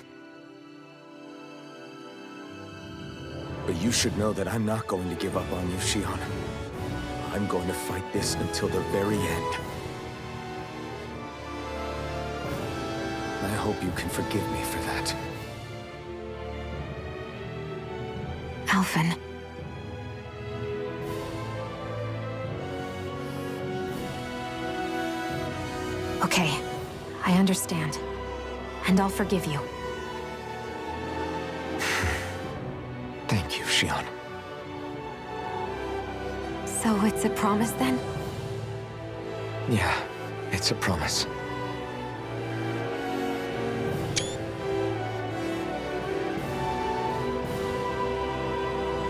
But you should know that I'm not going to give up on you, Shionne. I'm going to fight this until the very end. I hope you can forgive me for that. Alphen. Okay, I understand. And I'll forgive you. Thank you, Shionne. So it's a promise then? Yeah, it's a promise.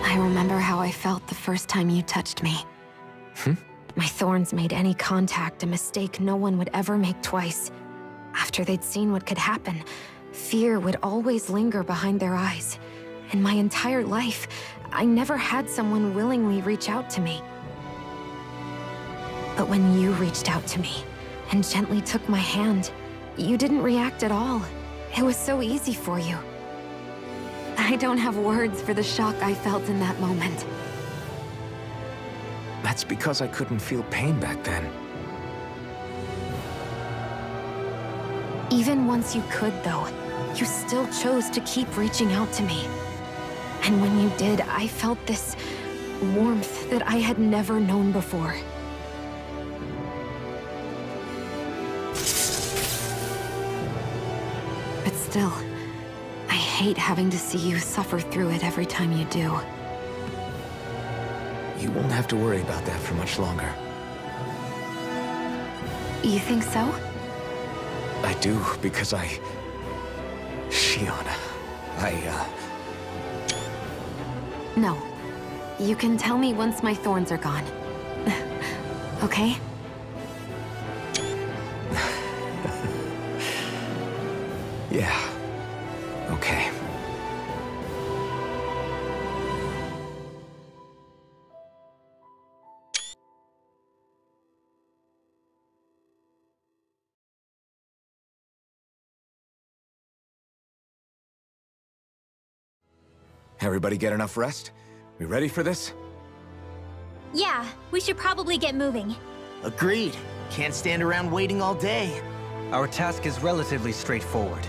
I remember how I felt the first time you touched me. Hmm? My thorns made any contact a mistake no one would ever make twice. After they'd seen what could happen, fear would always linger behind their eyes. In my entire life, I never had someone willingly reach out to me. But when you reached out to me and gently took my hand, you didn't react at all. It was so easy for you. I don't have words for the shock I felt in that moment. That's because I couldn't feel pain back then. Even once you could, though, you still chose to keep reaching out to me. And when you did, I felt this warmth that I had never known before. But still, I hate having to see you suffer through it every time you do. You won't have to worry about that for much longer. You think so? I do, because Shionne, No. You can tell me once my thorns are gone. Okay? Yeah. Okay. Everybody get enough rest? We ready for this? Yeah, we should probably get moving. Agreed. Can't stand around waiting all day. Our task is relatively straightforward.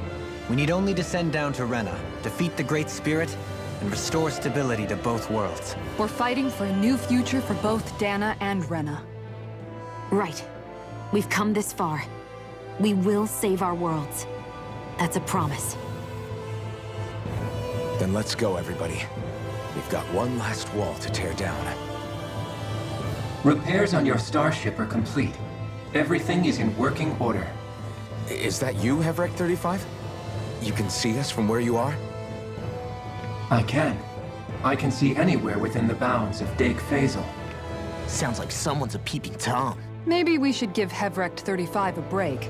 We need only to send down to Rena, defeat the Great Spirit, and restore stability to both worlds. We're fighting for a new future for both Dana and Rena. Right. We've come this far. We will save our worlds. That's a promise. Then let's go, everybody. We've got one last wall to tear down. Repairs on your starship are complete. Everything is in working order. Is that you, Hevreck 35? You can see us from where you are? I can. I can see anywhere within the bounds of Dake Faisal. Sounds like someone's a peeping Tom. Maybe we should give Hevrecht 35 a break.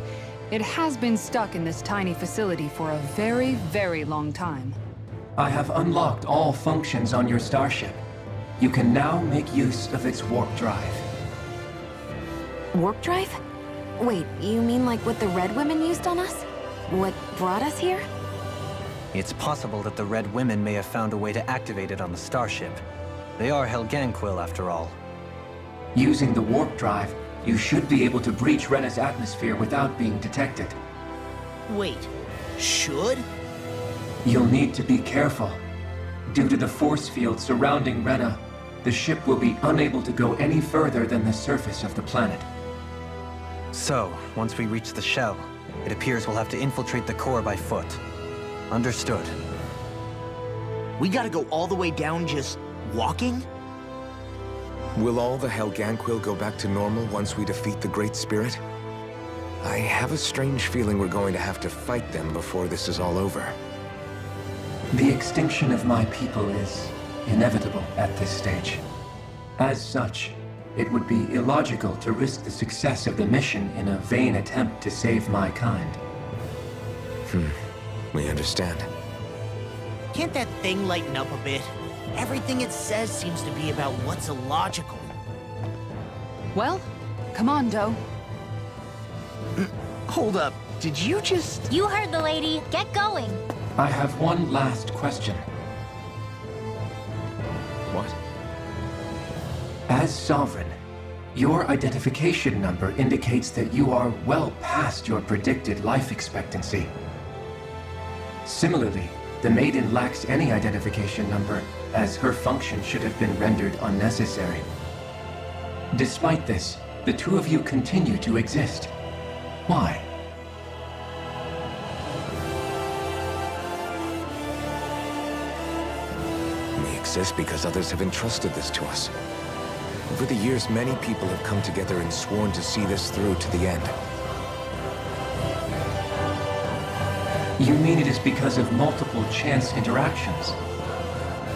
It has been stuck in this tiny facility for a very, very long time. I have unlocked all functions on your starship. You can now make use of its warp drive. Warp drive? Wait, you mean like what the Red Women used on us? What brought us here? It's possible that the Red Women may have found a way to activate it on the starship. They are Helganquil, after all. Using the warp drive, you should be able to breach Rena's atmosphere without being detected. Wait, should? You'll need to be careful. Due to the force field surrounding Rena, the ship will be unable to go any further than the surface of the planet. So, once we reach the shell, it appears we'll have to infiltrate the core by foot. Understood. We gotta go all the way down just walking? Will all the Helganquil go back to normal once we defeat the Great Spirit? I have a strange feeling we're going to have to fight them before this is all over. The extinction of my people is inevitable at this stage. As such, it would be illogical to risk the success of the mission in a vain attempt to save my kind. We understand. Can't that thing lighten up a bit? Everything it says seems to be about what's illogical. Well, come on, Doe. Hold up, did you just... You heard the lady. Get going. I have one last question. What? As Sovereign, your identification number indicates that you are well past your predicted life expectancy. Similarly, the Maiden lacks any identification number, as her function should have been rendered unnecessary. Despite this, the two of you continue to exist. Why? We exist because others have entrusted this to us. Over the years, many people have come together and sworn to see this through to the end. You mean it is because of multiple chance interactions?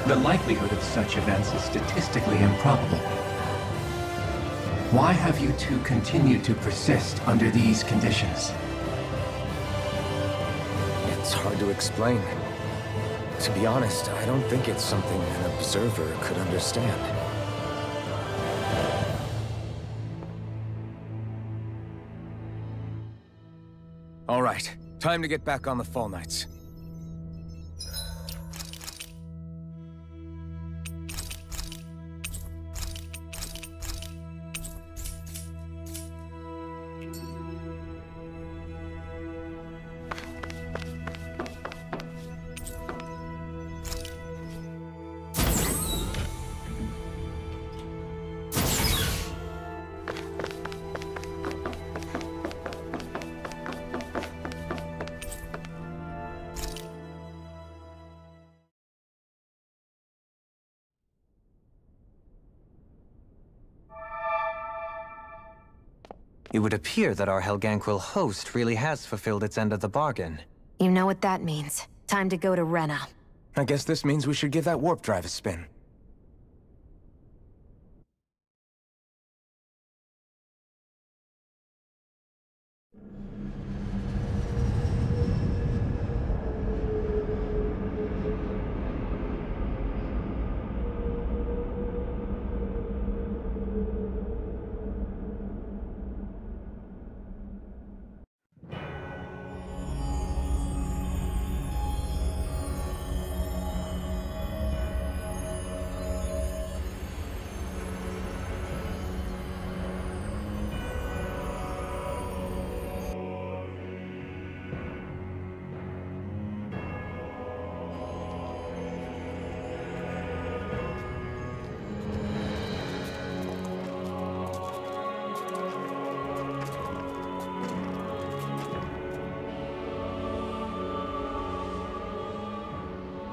The likelihood of such events is statistically improbable. Why have you two continued to persist under these conditions? It's hard to explain. To be honest, I don't think it's something an observer could understand. All right, time to get back on the Fall Knights. It would appear that our Helganquil host really has fulfilled its end of the bargain. You know what that means. Time to go to Rena. I guess this means we should give that warp drive a spin.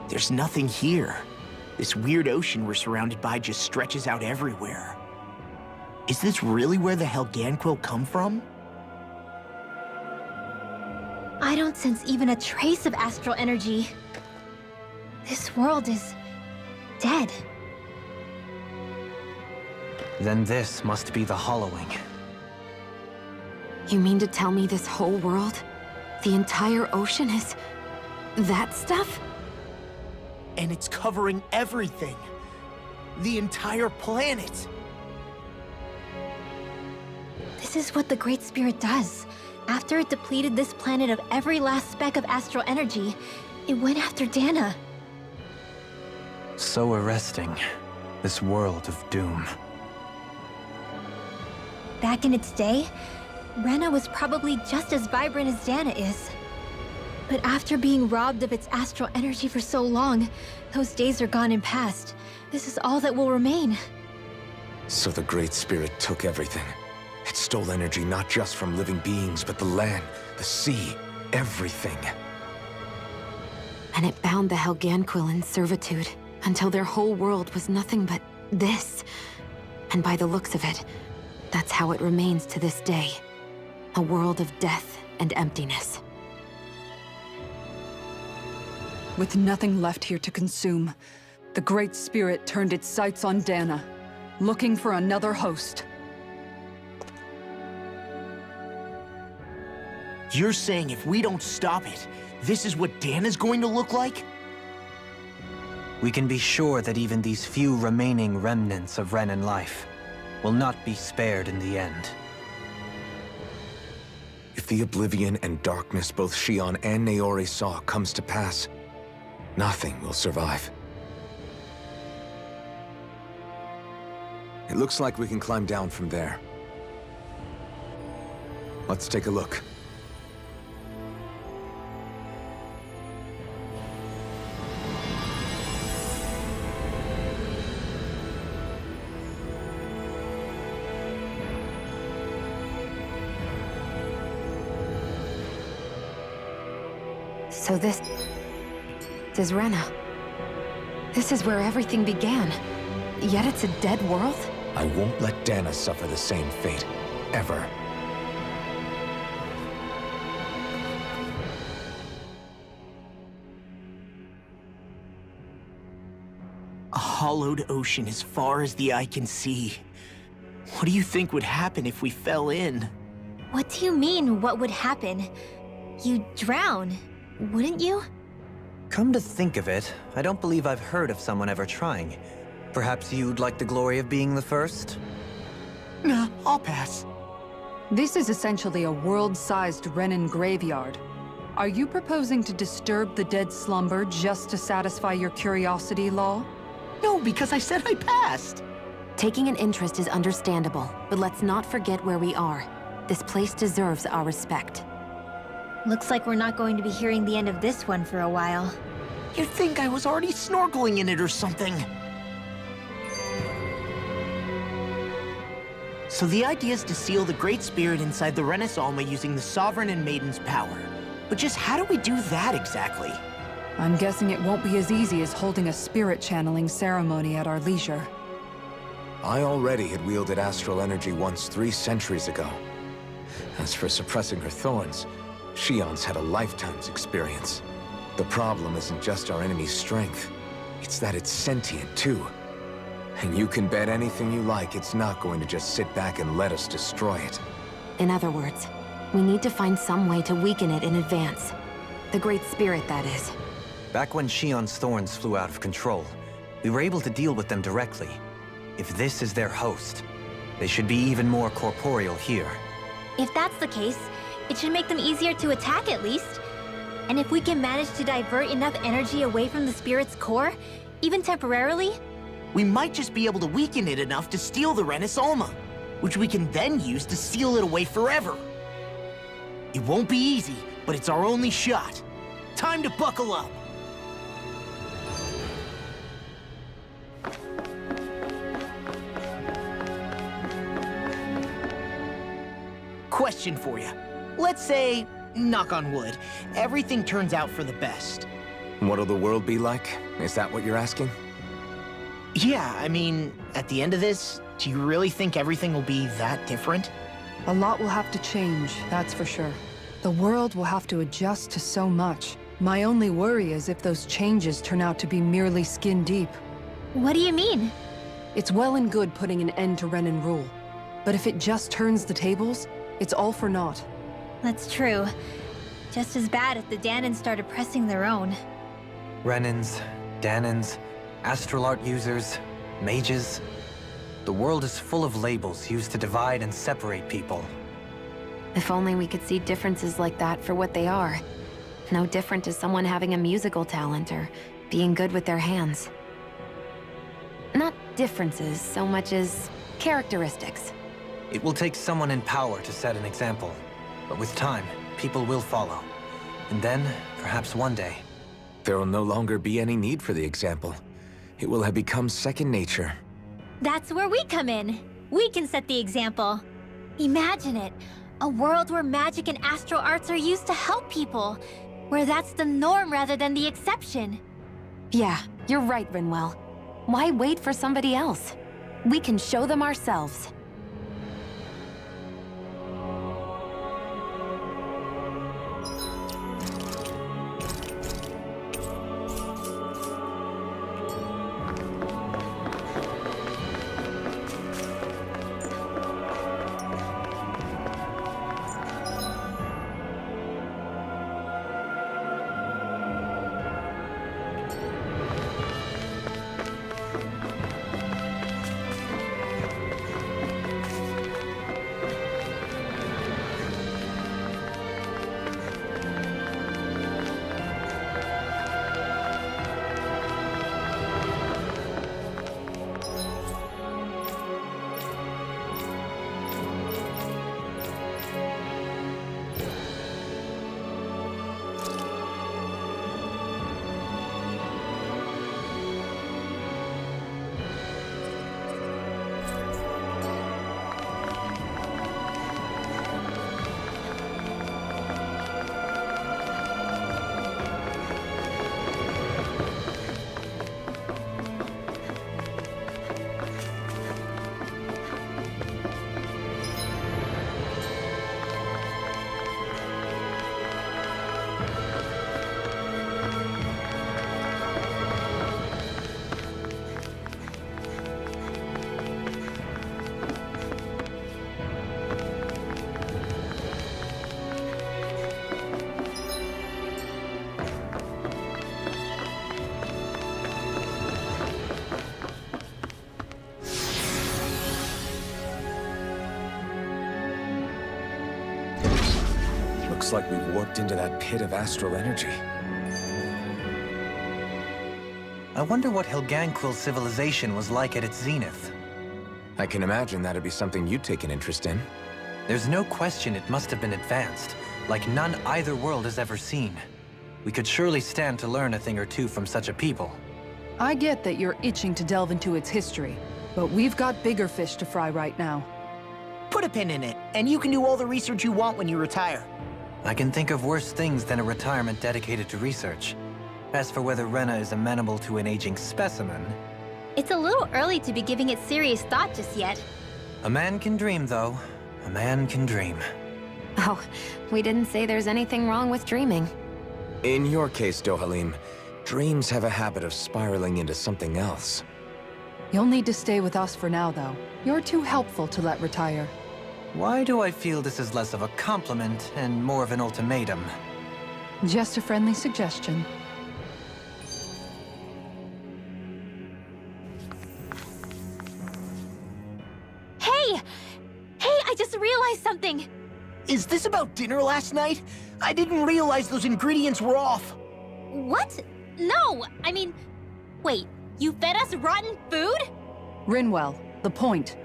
There's nothing here. This weird ocean we're surrounded by just stretches out everywhere. Is this really where the Helganquil come from? I don't sense even a trace of astral energy. This world is dead. Then this must be the Hollowing. You mean to tell me this whole world, the entire ocean is that stuff? And it's covering everything. The entire planet. This is what the Great Spirit does. After it depleted this planet of every last speck of astral energy, it went after Dana. So arresting. This world of doom. Back in its day, Rena was probably just as vibrant as Dana is. But after being robbed of its astral energy for so long, those days are gone and past. This is all that will remain. So the Great Spirit took everything. It stole energy not just from living beings, but the land, the sea, everything. And it bound the Helganquil in servitude, until their whole world was nothing but this. And by the looks of it, that's how it remains to this day. A world of death and emptiness. With nothing left here to consume, the Great Spirit turned its sights on Dana, looking for another host. You're saying if we don't stop it, this is what Dana's going to look like? We can be sure that even these few remaining remnants of Renan life will not be spared in the end. If the oblivion and darkness both Shion and Naori saw comes to pass, nothing will survive. It looks like we can climb down from there. Let's take a look. So this is Rena. This is where everything began. Yet it's a dead world? I won't let Dana suffer the same fate, ever. A hollowed ocean as far as the eye can see. What do you think would happen if we fell in? What do you mean, what would happen? You'd drown, wouldn't you? Come to think of it, I don't believe I've heard of someone ever trying. Perhaps you'd like the glory of being the first? Nah, I'll pass. This is essentially a world-sized Renan graveyard. Are you proposing to disturb the dead slumber just to satisfy your curiosity, Law? No, because I said I passed. Taking an interest is understandable, but let's not forget where we are. This place deserves our respect. Looks like we're not going to be hearing the end of this one for a while. You'd think I was already snorkeling in it or something. So the idea is to seal the Great Spirit inside the Renas Alma using the Sovereign and Maiden's power. But just how do we do that exactly? I'm guessing it won't be as easy as holding a spirit channeling ceremony at our leisure. I already had wielded astral energy once 3 centuries ago. As for suppressing her thorns, Shion's had a lifetime's experience. The problem isn't just our enemy's strength, it's that it's sentient too. And you can bet anything you like it's not going to just sit back and let us destroy it. In other words, we need to find some way to weaken it in advance. The Great Spirit, that is. Back when Shion's thorns flew out of control, we were able to deal with them directly. If this is their host, they should be even more corporeal here. If that's the case, it should make them easier to attack at least. And if we can manage to divert enough energy away from the spirit's core, even temporarily, we might just be able to weaken it enough to steal the Renas Alma, which we can then use to seal it away forever. It won't be easy, but it's our only shot. Time to buckle up. Question for you. Let's say, knock on wood, everything turns out for the best. What'll the world be like? Is that what you're asking? Yeah, I mean, at the end of this, do you really think everything will be that different? A lot will have to change, that's for sure. The world will have to adjust to so much. My only worry is if those changes turn out to be merely skin deep. What do you mean? It's well and good putting an end to Renan rule. But if it just turns the tables, it's all for naught. That's true. Just as bad if the Danans started pressing their own. Renans, Danans, astral art users, mages. The world is full of labels used to divide and separate people. If only we could see differences like that for what they are. No different to someone having a musical talent or being good with their hands. Not differences so much as characteristics. It will take someone in power to set an example. But with time, people will follow. And then, perhaps one day... there will no longer be any need for the example. It will have become second nature. That's where we come in. We can set the example. Imagine it. A world where magic and astral arts are used to help people. Where that's the norm rather than the exception. Yeah, you're right, Rinwell. Why wait for somebody else? We can show them ourselves. Looks like we've warped into that pit of astral energy. I wonder what Helganquil civilization was like at its zenith. I can imagine that'd be something you'd take an interest in. There's no question it must have been advanced, like none either world has ever seen. We could surely stand to learn a thing or two from such a people. I get that you're itching to delve into its history, but we've got bigger fish to fry right now. Put a pin in it, and you can do all the research you want when you retire. I can think of worse things than a retirement dedicated to research. As for whether Rena is amenable to an aging specimen... It's a little early to be giving it serious thought just yet. A man can dream, though. A man can dream. Oh, we didn't say there's anything wrong with dreaming. In your case, Dohalim, dreams have a habit of spiraling into something else. You'll need to stay with us for now, though. You're too helpful to let retire. Why do I feel this is less of a compliment and more of an ultimatum? Just a friendly suggestion. Hey! Hey, I just realized something! Is this about dinner last night? I didn't realize those ingredients were off. What? No, I mean... Wait, you fed us rotten food? Rinwell, the point.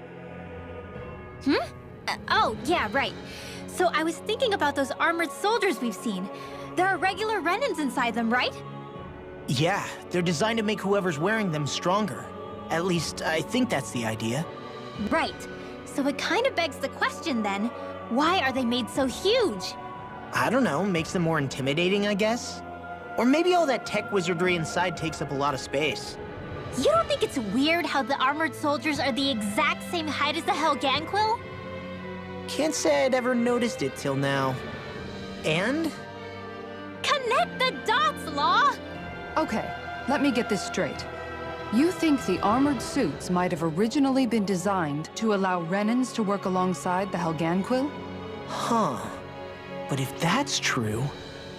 Oh, yeah, right. So I was thinking about those armored soldiers we've seen. There are regular Renans inside them, right? Yeah, they're designed to make whoever's wearing them stronger. At least, I think that's the idea. Right. So it kind of begs the question then, why are they made so huge? I don't know, makes them more intimidating, I guess? Or maybe all that tech wizardry inside takes up a lot of space. You don't think it's weird how the armored soldiers are the exact same height as the Helganquil? Can't say I'd ever noticed it till now. And? Connect the dots, Law! Okay, let me get this straight. You think the armored suits might have originally been designed to allow Renans to work alongside the Helganquil? Huh. But if that's true,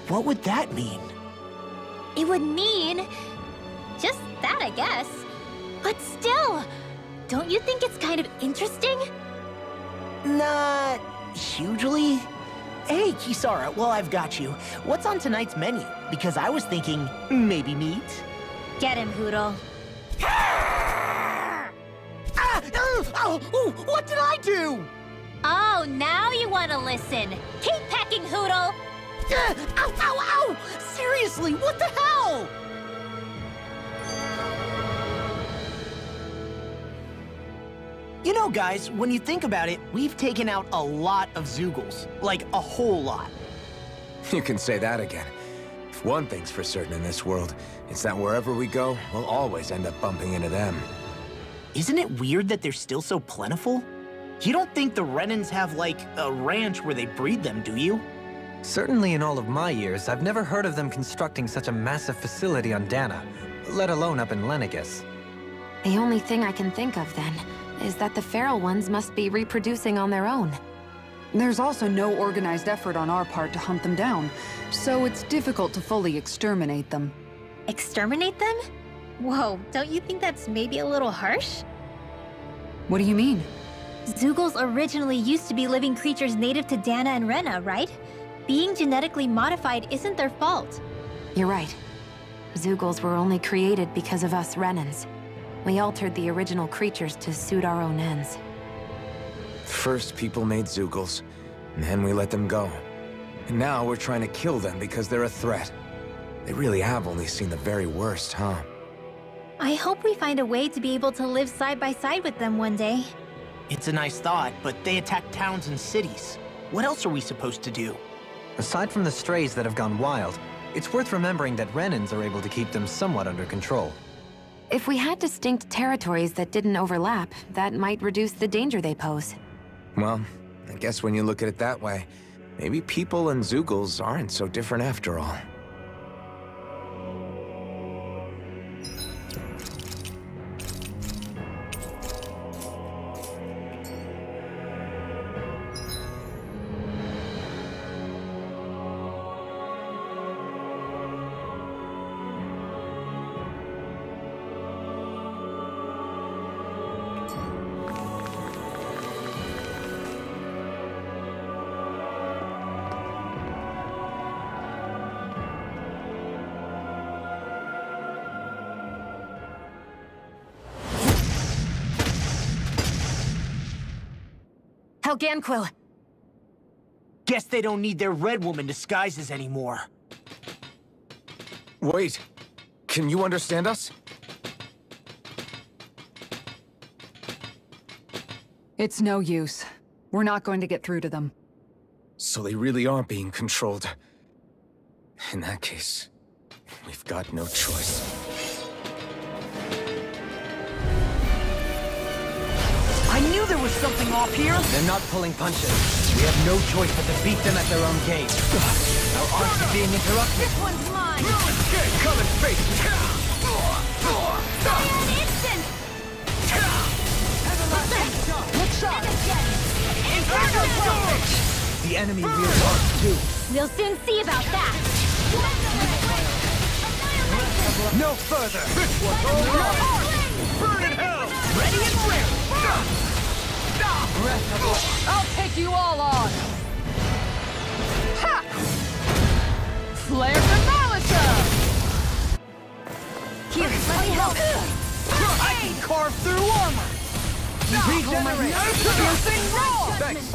what would that mean? It would mean... just that, I guess. But still, don't you think it's kind of interesting? Not hugely. Hey, Kisara, well, I've got you. What's on tonight's menu? Because I was thinking, maybe meat? Get him, Hootle. What did I do? Oh, now you want to listen. Keep pecking, Hootle! Ow, ow, ow! Seriously, what the hell? You know, guys, when you think about it, we've taken out a lot of Zeugles. Like, a whole lot. You can say that again. If one thing's for certain in this world, it's that wherever we go, we'll always end up bumping into them. Isn't it weird that they're still so plentiful? You don't think the Renans have, like, a ranch where they breed them, do you? Certainly in all of my years, I've never heard of them constructing such a massive facility on Dana, let alone up in Lenegis. The only thing I can think of, then, is that the feral ones must be reproducing on their own. There's also no organized effort on our part to hunt them down, so it's difficult to fully exterminate them. Exterminate them? Whoa, don't you think that's maybe a little harsh? What do you mean? Zeugles originally used to be living creatures native to Dana and Rena, right? Being genetically modified isn't their fault. You're right. Zeugles were only created because of us Renans. We altered the original creatures to suit our own ends. First, people made Zeugles, and then we let them go. And now we're trying to kill them because they're a threat. They really have only seen the very worst, huh? I hope we find a way to be able to live side by side with them one day. It's a nice thought, but they attack towns and cities. What else are we supposed to do? Aside from the strays that have gone wild, it's worth remembering that Renans are able to keep them somewhat under control. If we had distinct territories that didn't overlap, that might reduce the danger they pose. Well, I guess when you look at it that way, maybe people and Zeugles aren't so different after all. Helganquil! Guess they don't need their Red Woman disguises anymore. Wait, can you understand us? It's no use. We're not going to get through to them. So they really are being controlled. In that case, we've got no choice. I knew there was something off here! They're not pulling punches. We have no choice but to beat them at their own game. Our arms are being interrupted. This one's mine! Come and face me! Cyan instant! Look sharp! Inferno Storm! The enemy rears arms too. We'll soon see about that! No further! This one's all right! Burn in hell! Ready and ready! I'll take you all on! Ha! Flare Demolisher! Here, let me help! I can carve through armor! Regenerate! Piercing roar! Thanks!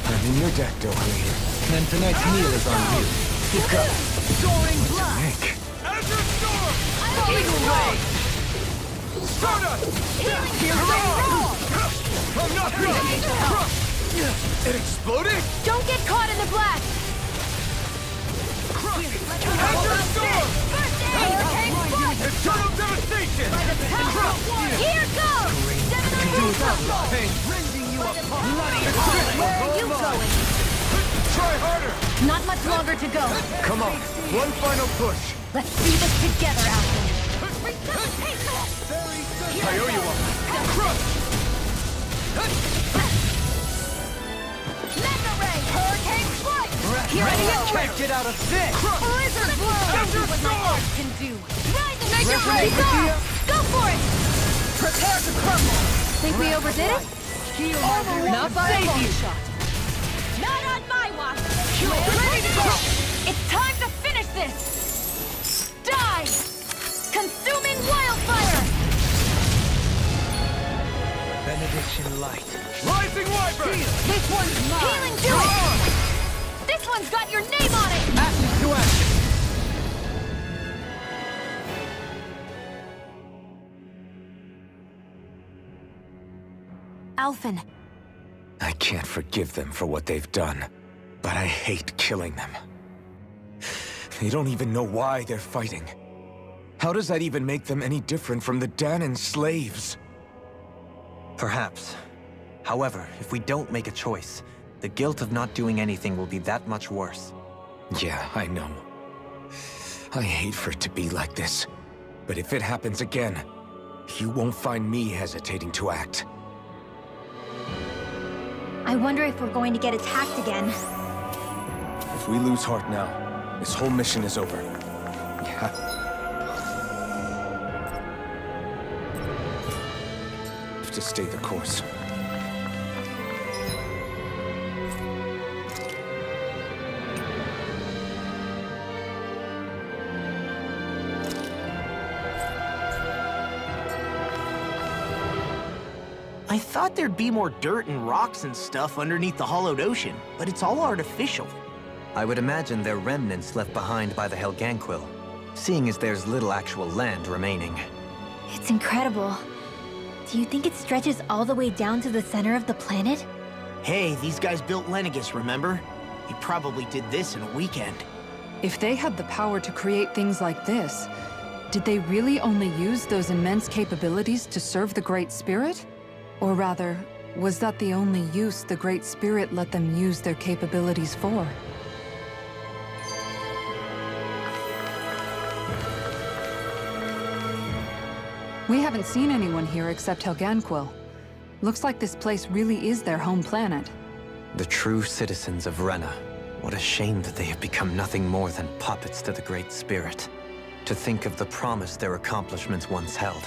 I'm in your deck, Dohalim. And tonight's meal is on you. Keep going! Soaring blood! Nick! Azure Storm! Eagle Ray! Stardust! Piercing roar! I'm not done! It exploded? Don't get caught in the blast! Azure Storm! Hurricane Strike! Eternal devastation! Here goes! Rending you apart! Where are you going? Try harder! Not much longer to go. Come on, one final push. Let's do this together, Alphen. I owe you one. Crush! Mega Ray! Hurricane Strike! Ready and can't get out of this! Blizzard Blow! Show me what my axe can do! Mega Ray! Go for it! Prepare to crumble! Think we overdid it? Not by a long shot! Not on my watch! Ready to go! It's time to finish this! Die! Consuming wildfire! Benediction light. Rising Wyvern! This one's mine! Healing Dew! This one's got your name on it! Action to action! Alphen. I can't forgive them for what they've done, but I hate killing them. They don't even know why they're fighting. How does that even make them any different from the Dahnan slaves? Perhaps. However, if we don't make a choice, the guilt of not doing anything will be that much worse. Yeah, I know. I hate for it to be like this. But if it happens again, you won't find me hesitating to act. I wonder if we're going to get attacked again. If we lose heart now, this whole mission is over. Yeah. Have to stay the course. I thought there'd be more dirt and rocks and stuff underneath the hollowed ocean, but it's all artificial. I would imagine they're remnants left behind by the Helganquil, seeing as there's little actual land remaining. It's incredible. Do you think it stretches all the way down to the center of the planet? Hey, these guys built Lenegis, remember? He probably did this in a weekend. If they had the power to create things like this, did they really only use those immense capabilities to serve the Great Spirit? Or rather, was that the only use the Great Spirit let them use their capabilities for? We haven't seen anyone here except Helganquil. Looks like this place really is their home planet. The true citizens of Rena. What a shame that they have become nothing more than puppets to the Great Spirit. To think of the promise their accomplishments once held.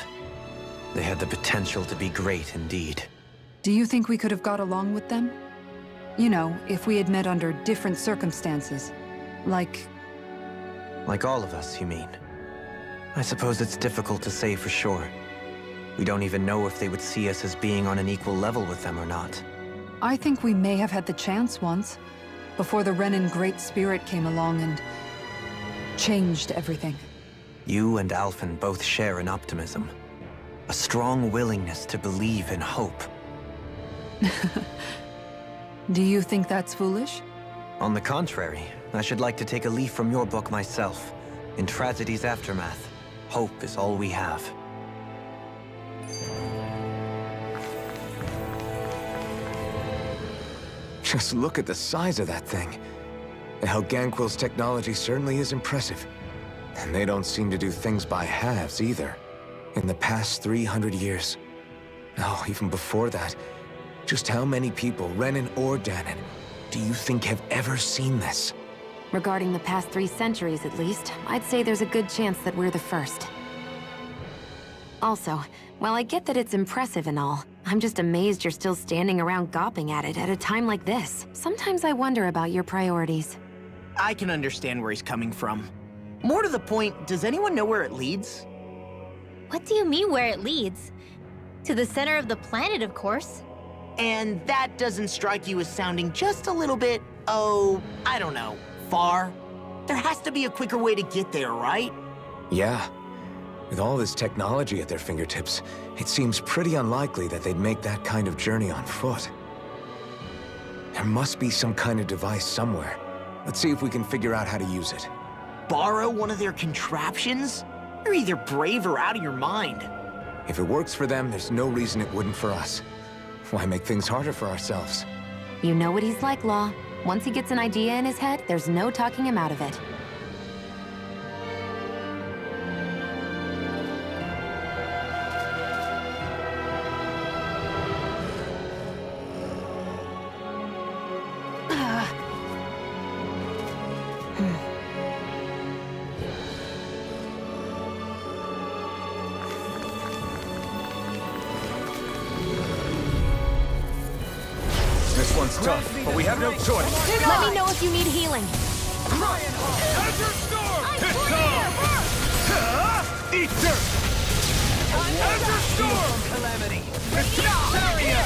They had the potential to be great indeed. Do you think we could have got along with them? You know, if we had met under different circumstances. Like all of us, you mean? I suppose it's difficult to say for sure. We don't even know if they would see us as being on an equal level with them or not. I think we may have had the chance once, before the Renan Great Spirit came along and changed everything. You and Alphen both share an optimism. A strong willingness to believe in hope. Do you think that's foolish? On the contrary, I should like to take a leaf from your book myself. In Tragedy's Aftermath, hope is all we have. Just look at the size of that thing. The Helganquil's technology certainly is impressive. And they don't seem to do things by halves either. In the past 300 years. Oh, even before that. Just how many people, Renan or Dahnan, do you think have ever seen this? Regarding the past 3 centuries at least, I'd say there's a good chance that we're the first. Also, while I get that it's impressive and all, I'm just amazed you're still standing around gawping at it at a time like this. Sometimes I wonder about your priorities. I can understand where he's coming from. More to the point, does anyone know where it leads? What do you mean where it leads? To the center of the planet, of course. And that doesn't strike you as sounding just a little bit, oh, I don't know, far? There has to be a quicker way to get there, right? Yeah. With all this technology at their fingertips, it seems pretty unlikely that they'd make that kind of journey on foot. There must be some kind of device somewhere. Let's see if we can figure out how to use it. Borrow one of their contraptions? You're either brave or out of your mind. If it works for them, there's no reason it wouldn't for us. Why make things harder for ourselves? You know what he's like, Law. Once he gets an idea in his head, there's no talking him out of it. This one's tough, but we have no choice. Let me know if you need healing. Azure Storm! Eat dirt! Azure Storm! Calamity! Barrier!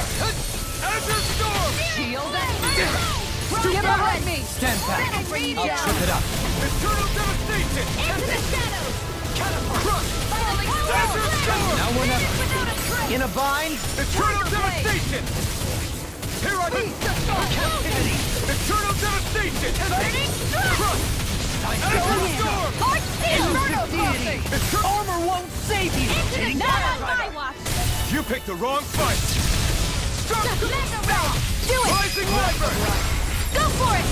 Azure Storm! Shield Get behind me! Stand back! I'll trip it up! Eternal Devastation! Into the shadows! Crush! Azure Storm! Now or never! In a bind? Eternal devastation! Here I come! Captivity! Eternal devastation! Burning strike! Azure storm! Hard steel! Inferno crossing! Armor won't save you! Not on my watch! You picked the wrong fight! Mega Ray! Do it! Rising Wyvern! Go for it!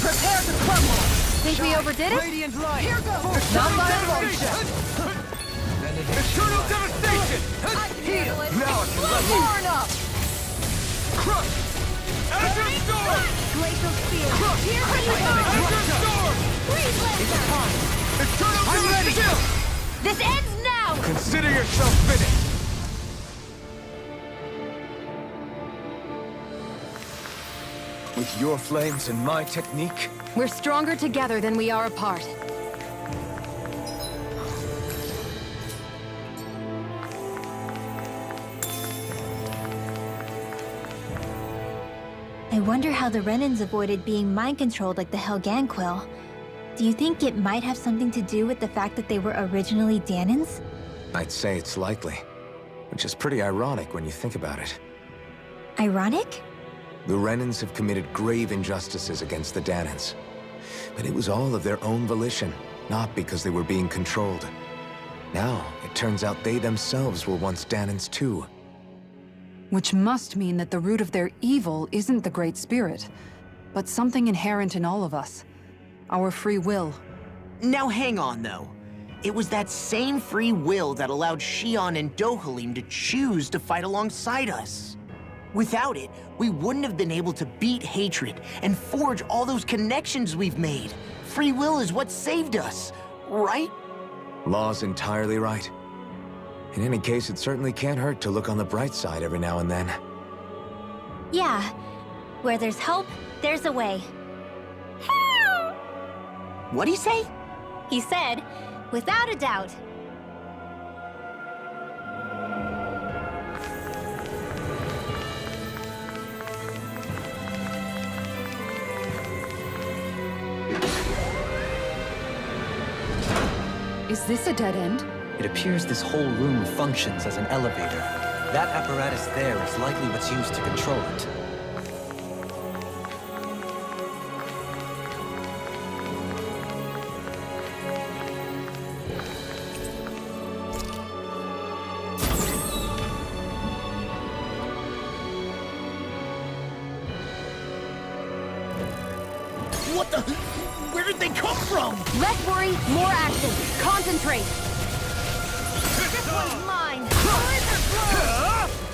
Prepare to crumble! Think we overdid it? Radiant light! Here goes! Not by a long shot! Eternal devastation! Heal! Now I can let Far loose! enough! Crush! Azure storm! Glacial Spear! Here we go! Azure storm! Freeze Lancer! Eternal I'm ready! devastation! This ends now! Consider yourself finished! With your flames and my technique, We're stronger together than we are apart. I wonder how the Renans avoided being mind-controlled like the Helganquil. Do you think it might have something to do with the fact that they were originally Dahnans? I'd say it's likely. Which is pretty ironic when you think about it. Ironic? The Renans have committed grave injustices against the Dahnans. But it was all of their own volition, not because they were being controlled. Now, it turns out they themselves were once Dahnans too. Which must mean that the root of their evil isn't the Great Spirit, but something inherent in all of us. Our free will. Now hang on, though. It was that same free will that allowed Xion and Dohalim to choose to fight alongside us. Without it, we wouldn't have been able to beat hatred and forge all those connections we've made. Free will is what saved us, right? Law's entirely right. In any case, it certainly can't hurt to look on the bright side every now and then. Yeah. Where there's hope, there's a way. What'd he say? He said, without a doubt. Is this a dead end? It appears this whole room functions as an elevator. That apparatus there is likely what's used to control it. What the? Where did they come from? Less worry, more action. Concentrate. This one's mine!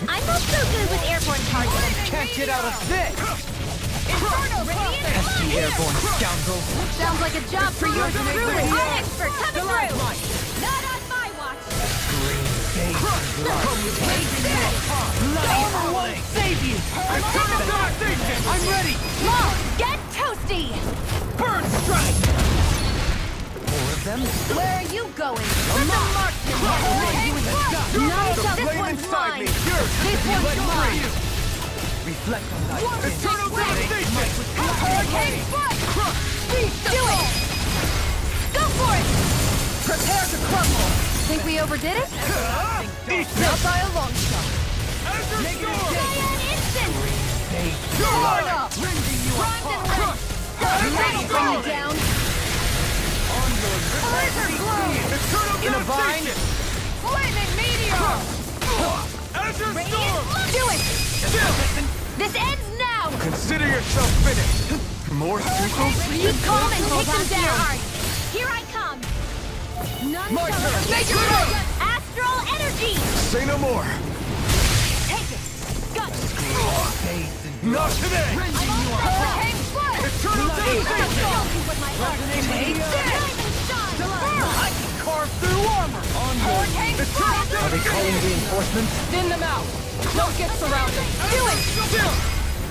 I'm not so good with airborne targets. Can't get out of this! Inferno Radiant! Pesky airborne scoundrel. Sounds like a job for you. I'm expert coming through! Not on my watch! Armor won't save you! I'm ready! Law, get toasty! Burn strike! More of them? Where are you going? Nice up. This one's mine! This one's mine! Reflect on that. Eternal devastation! Hurricane Foot! Do it! Go for it! Prepare to crumble! Think we overdid it? Not by a long shot! Azure storm! Cyan Instant! Hard up! Primed and ready! Azure Bring me storm! down! Blizzard Blow! Eternal In a bind? devastation! Flaming Meteor! Azure Radiant storm! Do it! This ends now! Consider yourself finished! More people? Keep calm and take them down! Here I come! None My shall turn. make Get up! Astral Energy! Say no more! Take it! Gut! Not today! Hurricane Foot! Eternal I'll devastation! kill you with my heart! Take Diamond Shine! I can carve through armor! Hurricane Foot! Are they calling reinforcements? Thin them out. Don't get surrounded. Do it!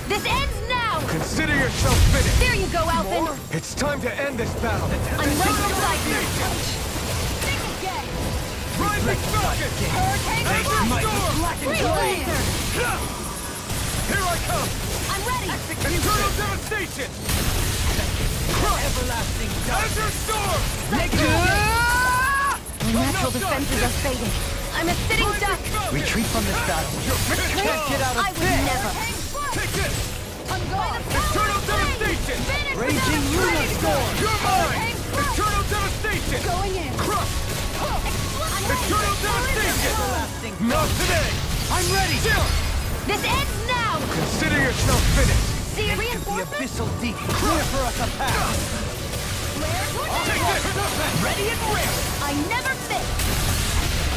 This ends now! Consider yourself finished! There you go, Alphen! It's time to end this battle! I'm right beside you! Think again! Rising Falcon! Hurricane Foot! Free Laser! Here I come! I'm ready! Eternal devastation! Everlasting Azure storm! Our natural defenses are fading. I'm a sitting duck. Retreat from this battle. Can't get out of this. I would never. Take it! Unguard. Eternal devastation! Raging Lunostorm. You're mine! Eternal devastation! Going in. Crush! Eternal devastation! Not today! I'm ready! This ends now! Consider yourself finished! See a The reinforcement? abyssal deep. Clear for us a path. Ready and ready! I never miss!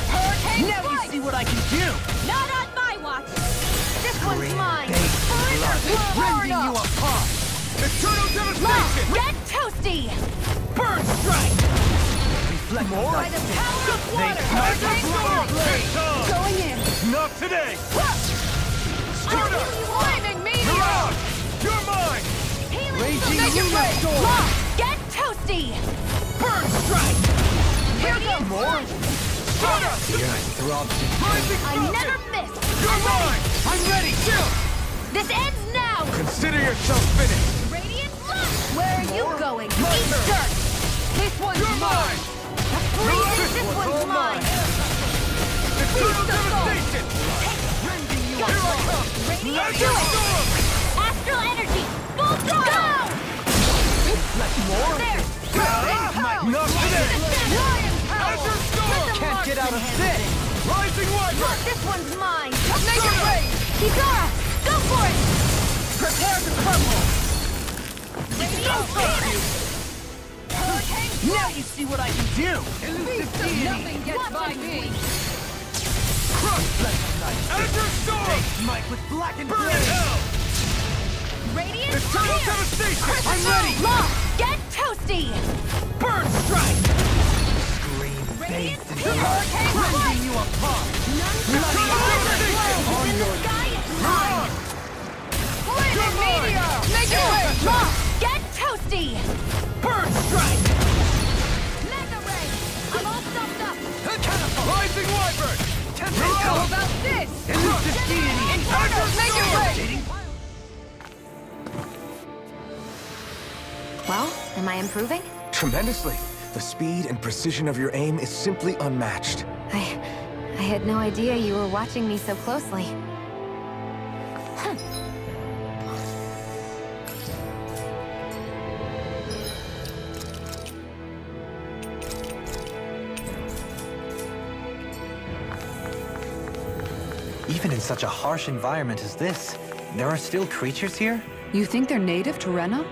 Hurricane Now you see what I can do! Not on my watch! This one's mine! Rending you apart! Eternal devastation! Look, get toasty! Burn strike! Reflect more? By the power of water! Blade! Going in! Not today! Flaming meteor! Mirage! You're mine! Raging Lunostorm! Look, get toasty! Burn strike! Here goes! More? I never miss! You're mine! I'm ready! This ends now! Consider yourself finished! Radiant light! Where are you going? Eat dirt! This one's You're mine! This one's mine! Eternal devastation! Rending you Here I come! Radiant storm! Astral energy! Full throttle! Reflect more? There! Not today! Lion power! Azure Storm! Can't get out of this! Rising Wyvern! Look, this one's mine! Make it rain! Kizara! Go for it! Prepare to crumble! Now you see what I can do! Elusive deity! Nothing gets by me! Azure Storm! Smite with blackened Burn in blade! hell! Radiant Eternal spear! devastation! I'm ready! Look, get toasty! Burn strike! Radiant spear! Hurricane Rending you apart! Eternal devastation! in the sky is mine! You're mine! Meteor! Make it rain! Look, get toasty! Burn strike! Mega ray! I'm all stuffed up! Rising Wyvern! How about this? Elusive deity! Make it rain! Well, am I improving? Tremendously. The speed and precision of your aim is simply unmatched. I had no idea you were watching me so closely. Huh. Even in such a harsh environment as this, there are still creatures here? You think they're native to Rena?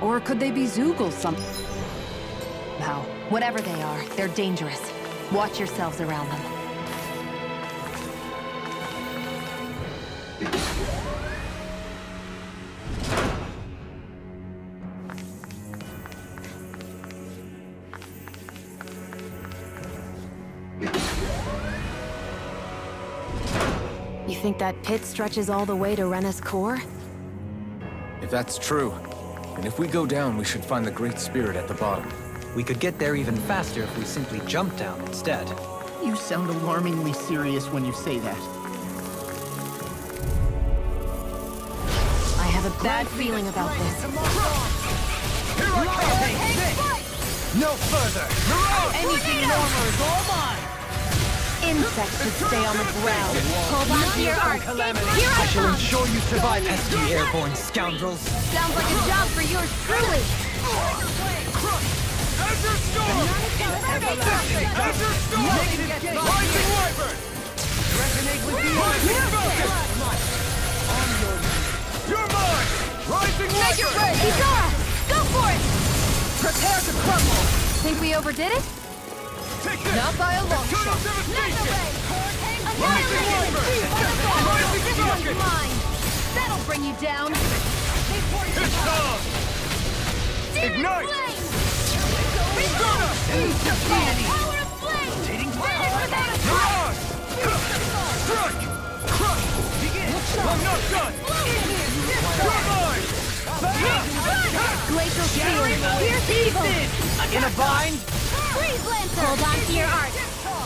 Or could they be Zeugles somehow? Whatever they are, they're dangerous. Watch yourselves around them. You think that pit stretches all the way to Rena's core? If that's true, and if we go down, we should find the Great Spirit at the bottom. We could get there even faster if we simply jump down instead. You sound alarmingly serious when you say that. I have a bad feeling about this. Here I come! No further! Anything normal is all mine! Insects should stay on the ground. Hold on to your art. Here I Shall come! ensure you survive, pesky airborne scoundrels. Sounds like a job for yours truly! Azure Storm! Azure Storm! Rising Wyvern! Resonate with the Rising Falcon! You're mine! Rising Make it Wyvern! rain! Kizara! Go for it! Prepare to crumble! Think we overdid it? Take this! Not by a long Eternal shot. devastation! Annihilate! Rising This one's Falcon! mine! That'll bring you down! It's on! Ignite! Flame! Elusive Deity! Power of flame! Mirage! Strike! Crush! I'm not done! You're mine! Glacial Spear! Pierce evil! In a bind? Freeze Lancer! Hold on to your art!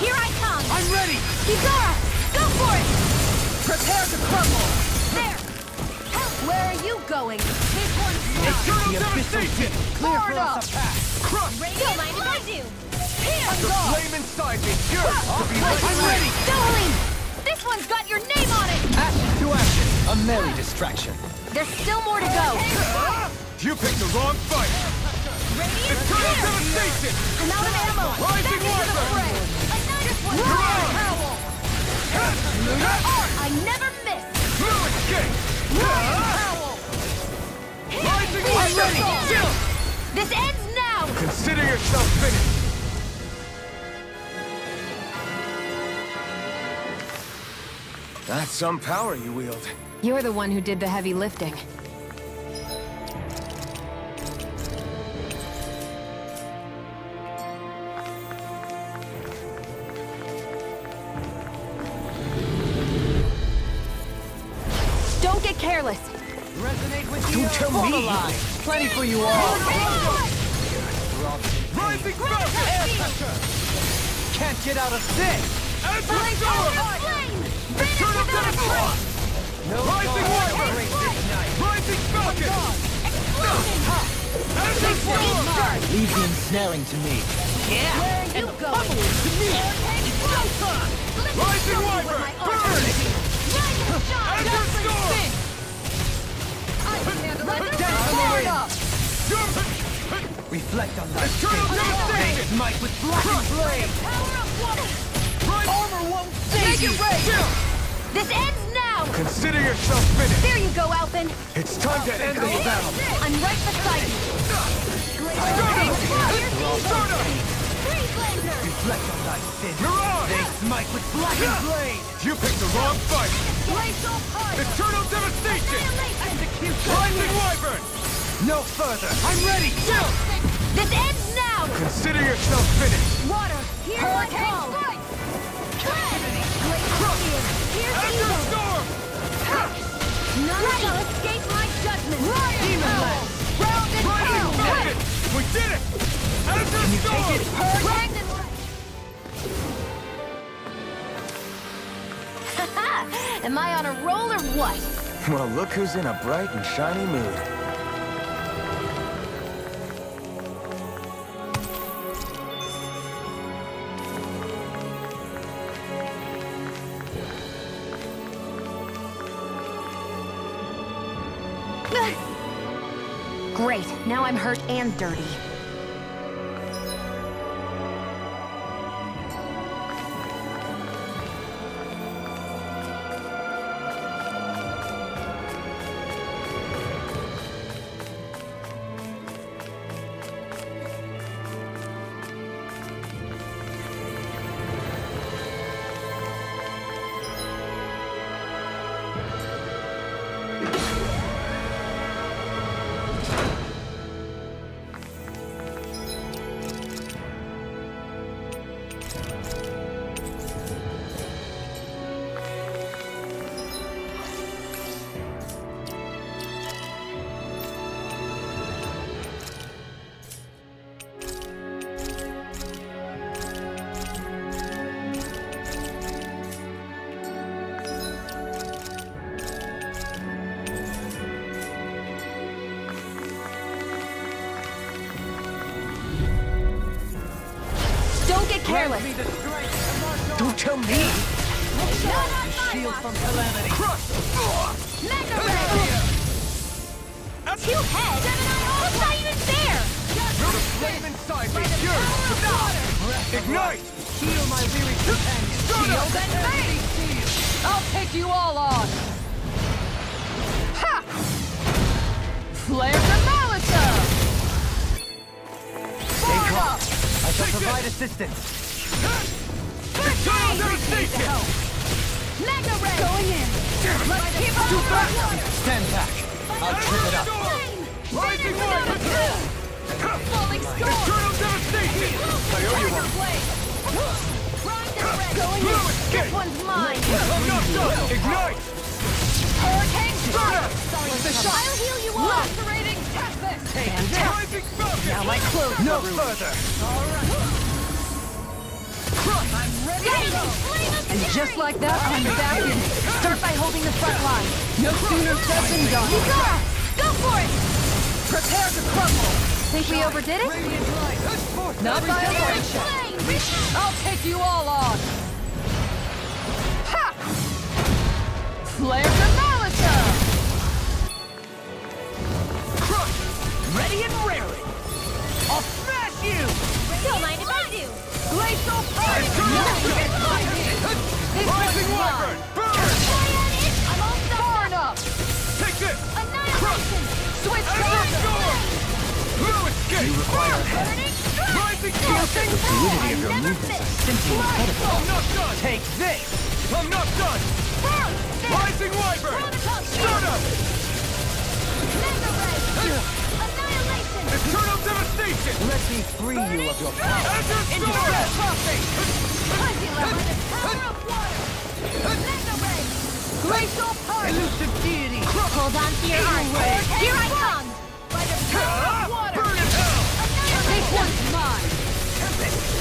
Here I come! I'm ready! Kizara! Go for it! Prepare to crumble! There! Where are you going? This one's Eternal devastation! Clear for us a path! Crush! Don't mind if I do! The flame inside me yearns to be lit. I'm ready! Dolan! This one's got your name on it! Ashes to ashes. A merry distraction. There's still more to go. You picked the wrong fight. Eternal devastation! I'm out of ammo. Rising Wyvern! This one's mine. I never miss. Blue escape! Rising I'm ready. Wyvern! This ends now. Consider yourself finished. That's some power you wield. You're the one who did the heavy lifting. Don't get careless. Resonate with Don't tell me. Plenty for you all. Rising Falcon! Can't get out of this. Eternal devastation! No Rising Wyvern! Rising Falcon! Azure Storm! Leave the ensnaring to me. Yeah. And pummeling to me! Rising Wyvern! Burn! Azure Storm! Reflect on that. Eternal devastation! Might with blackened blade. Armor won't save you! This ends now. Consider yourself finished! There you go, Alphen. It's time to end the battle! I'm right beside you. Reflect on thy sin. You're on! They smite with blackened blade. You picked the wrong fight! Eternal devastation! Rising Wyvern! No further. I'm ready. This ends now. Consider yourself finished! Water, here's my call. Azure Storm! None shall escape my judgment. Demon Land! Round and Rising pound. Falcon! We did it! Azure Storm! Am I on a roll or what? Well, look who's in a bright and shiny mood. Great, now I'm hurt and dirty. Don't get careless. Don't tell me! Shield from calamity. Mega Ray! Two heads? What's not even there? The flame inside me yearns! Ignite! Heal my weary companion. Shield and face! I'll take you all on! Ha! Flare the Malisa! Stay calm. I shall provide assistance. Eternal devastation! Mega Ray! Going in! Let's keep Too on fast! going! Stand back. I'll trip it up. Rising Wyvern! Falling storm! Eternal devastation! I owe you one. Going in! This one's mine! I'm not done! Ignite! Hurricane Strata! I'll heal you all! Lacerating Tempest! Rising Falcon! Now my clothes no further. I'm ready to go! And just like that, I'm back in. Start by holding the front line. No sooner said than done. Yuzora! Go for it! Prepare to crumble! Think we overdid it? Not by a Fire long shot. flame! I'll take you all on! Ha! Flare the Malisa! Crush! Ready and raring! I'll smash you! Don't mind if I do! Glacial Fire! Rising Wyvern! Burn! I'm all stuck! Far enough! Take this! Annihilation! Switch Azure Storm! No escape! You require Burning strike! Rising the Flushing! fluidity of your movements is simply incredible. I'm not done! Take this! I'm not done! Rising Wyvern! Start up! Mega Ray! Annihilation! Eternal Devastation! Let me free you of your power! Azure Into Storm! red crossing! Pugula by the power of water! Mega Ray! Glacial Fire! Elusive deity! Hold on to your arms! Here I come! By the power of water! Burn in hell! This one's mine!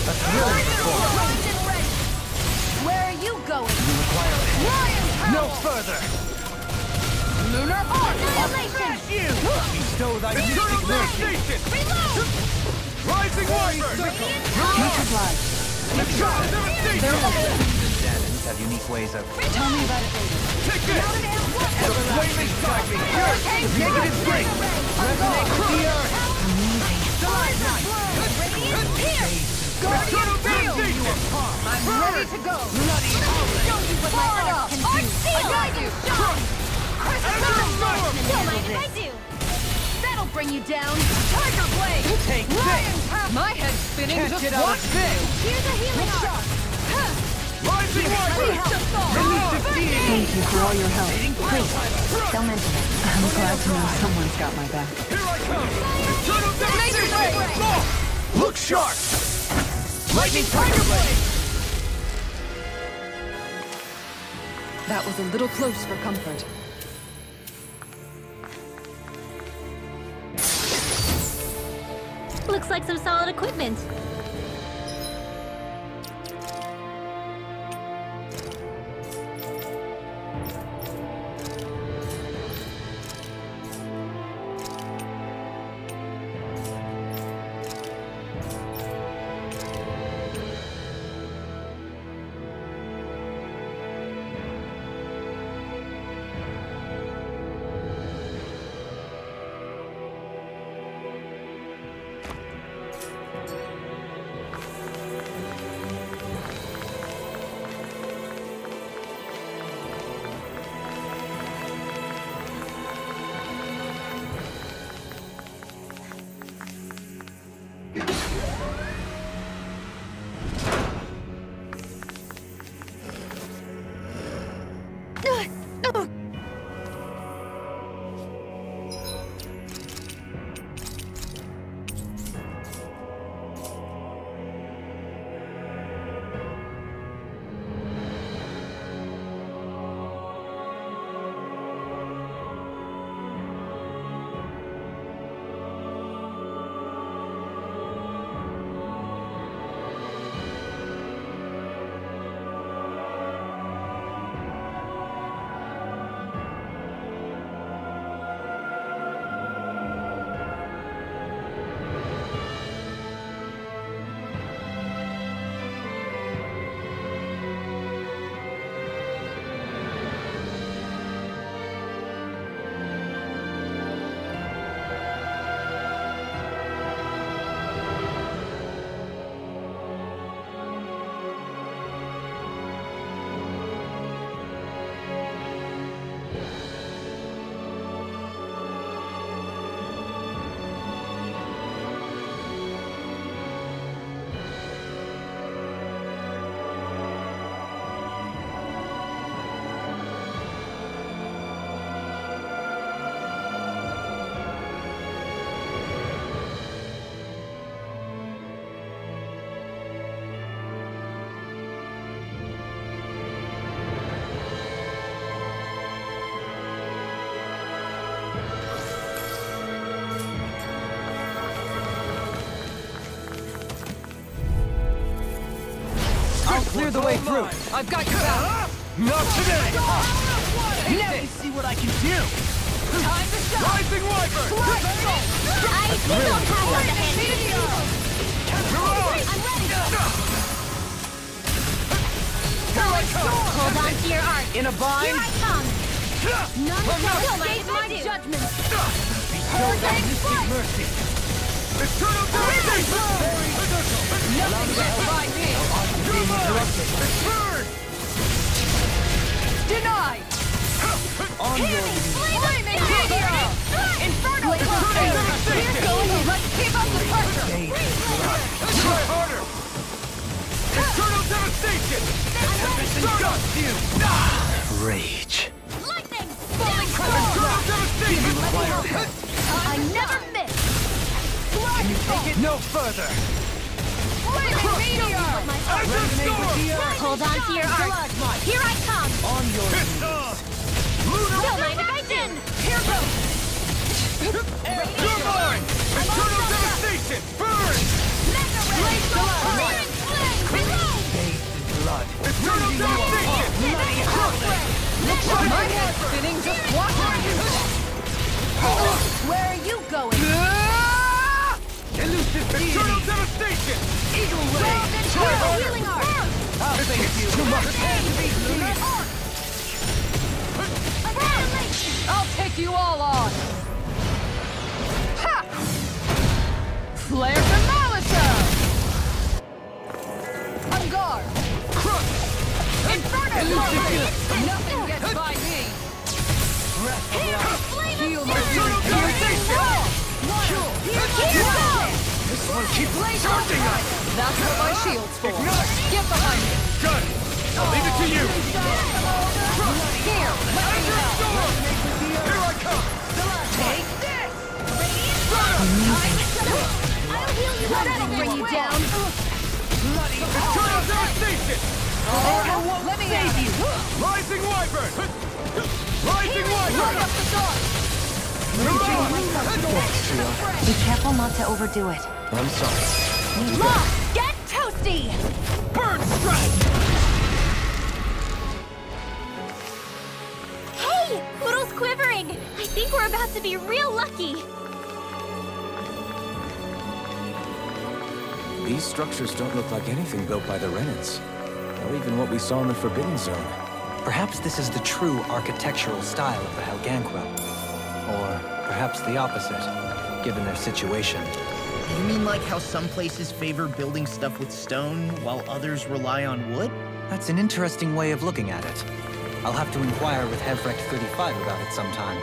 Primed and ready! Where are you going? You require a hand. Lion No Howl! further! Lunar Arc! Annihilation! You! Bestow thy Eternal mystic mercy! Devastation! Reload! Rising Wyvern! Future Blood! Eternal Devastation! Danans have unique ways of... Tell me about it later. Take this! The flaming striking! Hurricane Negative break! Resonate with the earth! Stalagmite! Guardian Field! I'm ready to go! Bloody Show you what my arc can do! I guide you! Don't mind if I do! That'll bring you down! Tiger Blade! Take Lion this! Tap! My head's spinning Can't just get out one of this! Here's a healing arc! Rising Wyvern! Elusive deity! Thank you for all your help. Please, don't mention it. I'm glad to know someone's got my back. Here I come! Eternal Devastation! Look sharp! Lightning Tiger Blade! That was a little close for comfort. Looks like some solid equipment. Clear the way through. I've got your back. Not today! Now you see what I can do! Time to shine. Rising Wyvern! I still don't have what the hand is. You're on! I'm ready! Hold on to your art! In a bind? Here I come! None shall escape my judgment! Bestow thy mystic mercy! Eternal devastation! Nothing gets by me! Burn! Denied! On your knees! Flaming meteor! Inferno! We're going! Let's keep up the pressure! Try harder! Eternal devastation! Engulf you! Rage. Lightning! Eternal devastation! I never miss! Can you take it no further? Flaming meteor! Hold on to your art! Here I come! On your knees! Don't mind if I didn't! Here goes! You're mine! Eternal devastation! Burn! Mega ray! Reload! Bathed in blood! Eternal devastation! My head's spinning, just watch where you... Where are you going? Elusive Eternal deity! devastation! Eagle ray! Healing art! I'll face you! Too much pain to be seen! I'll take you all on! Ha! Flare to Malachel! On guard! Crush! Inferno! Nothing gets by me! Heal my This one keeps charging us! That's what my shield's for! Get behind me! Good! I'll leave it to you! Here! Let me help! Here I come! Take this! I'll heal you! That'll bring you down! Eternal devastation! Armor won't save you! Rising Wyvern! Rising Wyvern! Light up the dark! Be careful not to overdo it. I'm sorry. Lost! Get toasty! Bird strike! Hey! Poodle's quivering! I think we're about to be real lucky! These structures don't look like anything built by the Renans, or even what we saw in the Forbidden Zone. Perhaps this is the true architectural style of the Helganqua. Or perhaps the opposite, given their situation. You mean like how some places favor building stuff with stone, while others rely on wood? That's an interesting way of looking at it. I'll have to inquire with Hevrecht 35 about it sometime.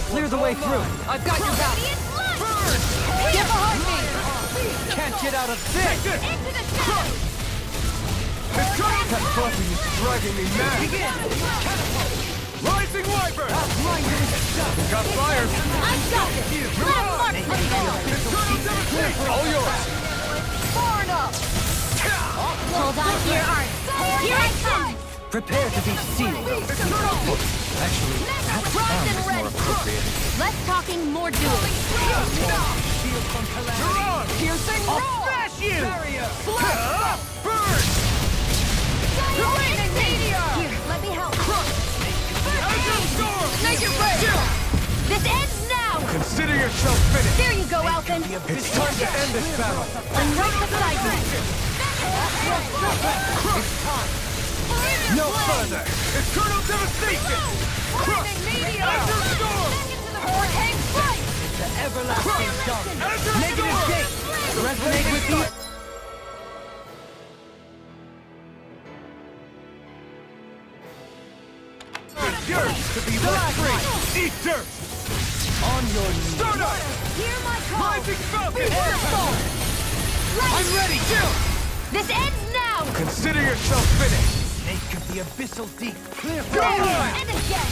Clear the way through. I've got your back. Burn! Get behind me! Can't get out of this! Into the shadows! That buzzing is driving me mad! Begin! Rising Wyvern! Got fire! I got it! Last mark! Eternal devastation! All yours! Far enough! Hold on to your arms! Here I come! Prepare to be sealed. Actually, that sound is more appropriate. Less talking, more doing. Piercing I'll roar! smash you! Barrier! Burn! Lightning meteor! Here, let me help. Make it break! This ends now! Consider yourself finished! There you go, Alphen! It's time to end this battle! Unlock the side me! It's time! No further! Eternal devastation! Lightning meteor! Azure Storm! Hurricane strike! The everlasting dark! Azure Negative Storm! gate! Resonate with you! The dirt to be let free! Eat dirt! On your knees! Stardust! Hear my call! Rising Falcon! I'm ready! Chill! This ends now! Consider yourself finished! Snake of the abyssal deep! Clear Go for on! And again!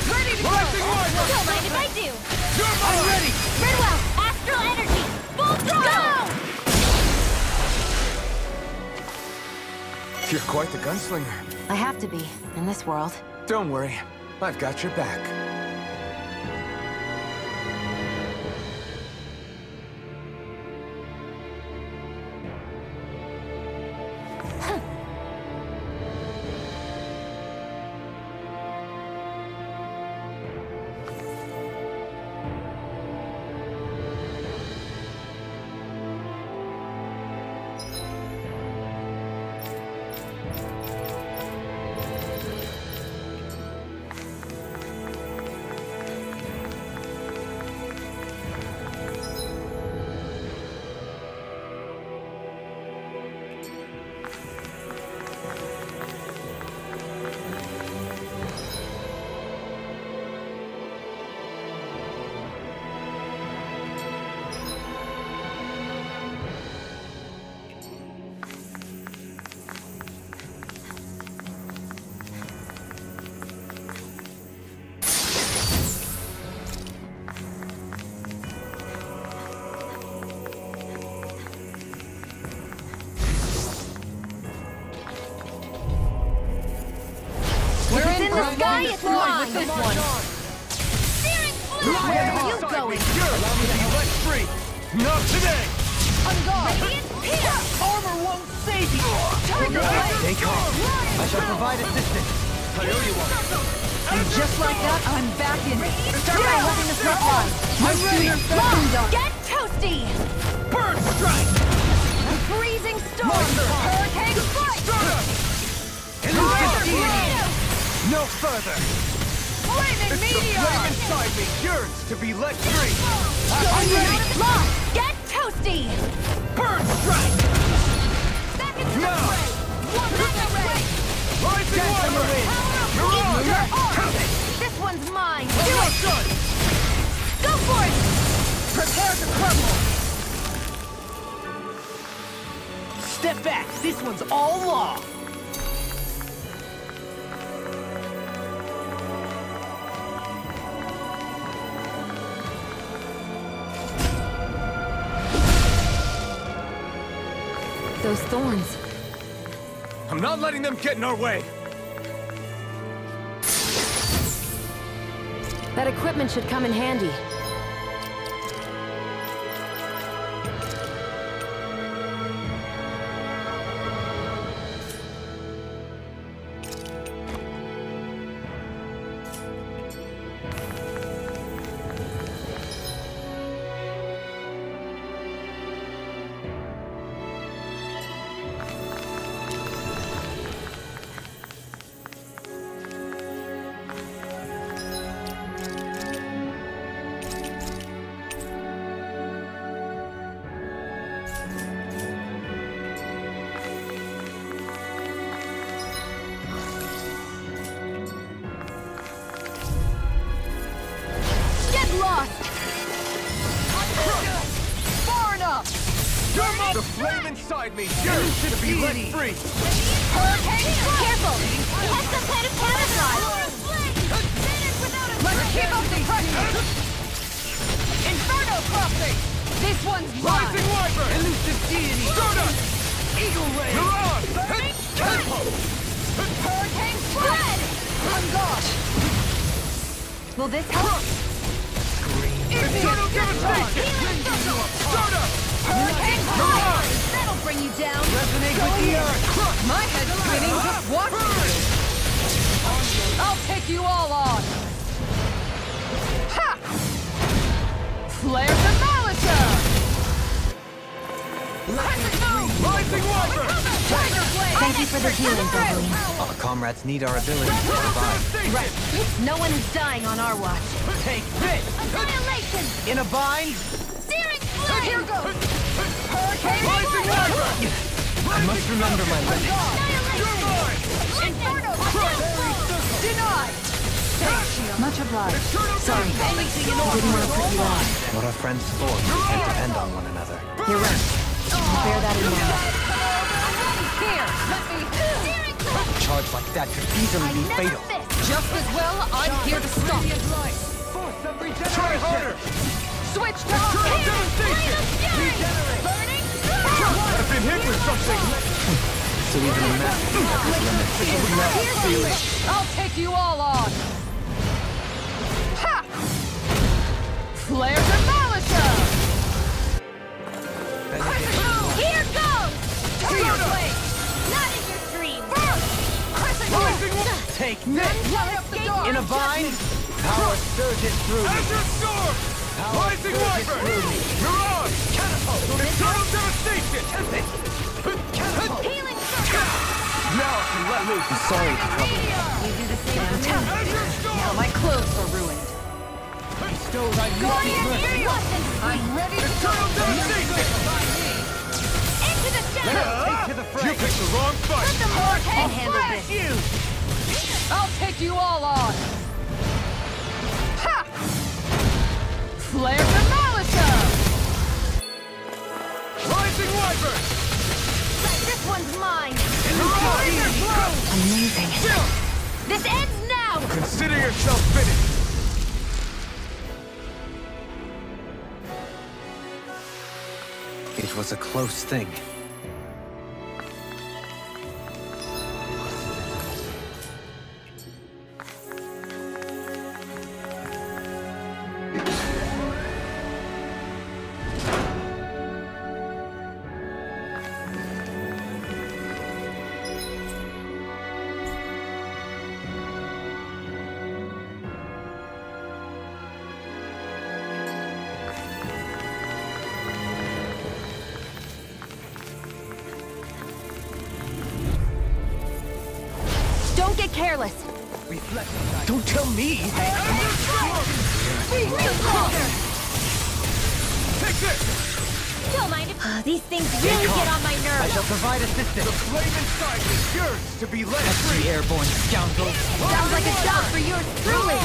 Ready to go! Rising Wyvern! Don't mind if I do! You're mine! I'm ready! Redwell! Astral energy! Full throttle! You're quite the gunslinger. I have to be, in this world. Don't worry, I've got your back. Sky is mine! This one! Steering fluid! Where are you going? Allow me to be let free! Not today! On guard! Radiant Peter! Armor won't save you! Target away! Stay calm. I shall provide assistance. And just like that, I'm back in it. Start by holding the front line. I'm ready. Get toasty! Bird strike! Freezing storm! Hurricane strike! No further! Flaming It's the meteor! flame inside me yearns to be let free! I'm ready! Lock! Get toasty! Bird strike! Back into the Now! fray! One mega ray! Rising Wyvern! Eat your arm! This one's mine! Do Well it! done! Go for it! Prepare to crumble! Step back! This one's all law! Those thorns. I'm not letting them get in our way! That equipment should come in handy. The flame inside me yearns to be let free! Careful! He has some kind of camouflage! Let's keep up the pressure! Inferno crossing! This one's mine! Rising Wyvern! Elusive deity! Stardust! Eagle ray! Miran! Hurricane spread! On guard! Will this help? Eternal devastation! Stardust! Hurricane fire! That'll bring you down! Resonate with the earth! My head's spinning just watching you! I'll take you all on! Ha! Flare the Malacha! Rising Wyvern! Thank you for the healing, Doubling. Our comrades need our ability to survive. Right. No one is dying on our watch. Take this! Annihilation! In a bind? Searing flame! Here goes! Hurricane Rising Wyvern! I must remember my limits. Inferno! Denied! Much obliged. Sorry. Anything in Didn't want to put you on. What are friends for? We can't depend on one another. You're right. I'll bear that in mind. Here, let me... A charge like that could easily be fatal. Just as well, I'm here to stop it. Try harder! Switch to devastation! Burning! I've been hit with something! So even a master has limits. I'll take you all on! Ha! Flare the Malacha! Here goes! Turn your blade! Not in your dreams! Take this! In a bind? Power surges through me. Azure Storm! Rising Wyvern! Miran! Catapult! Eternal devastation! Healing circle! Now I can let loose! I'm sorry to trouble you. You do the same to me. Azure Storm! Now my clothes are ruined. Bestow thy Guardian mercy! I'm ready to Eternal devastation! into the shadows! Take to the fray! You picked the wrong fight! Let the Hurricane handle this! You! I'll take you all on! Ha! Flare the Malacha! Rising Wyvern! This one's mine! Amazing. This ends now! Consider yourself finished! It was a close thing. Don't get careless! Don't tell me! Be real closer! Take this! Don't mind if these things really get on my I nerves. shall provide assistance. The flame inside me yearns to be let free! Airborne scoundrel. Sounds like a job for yours truly!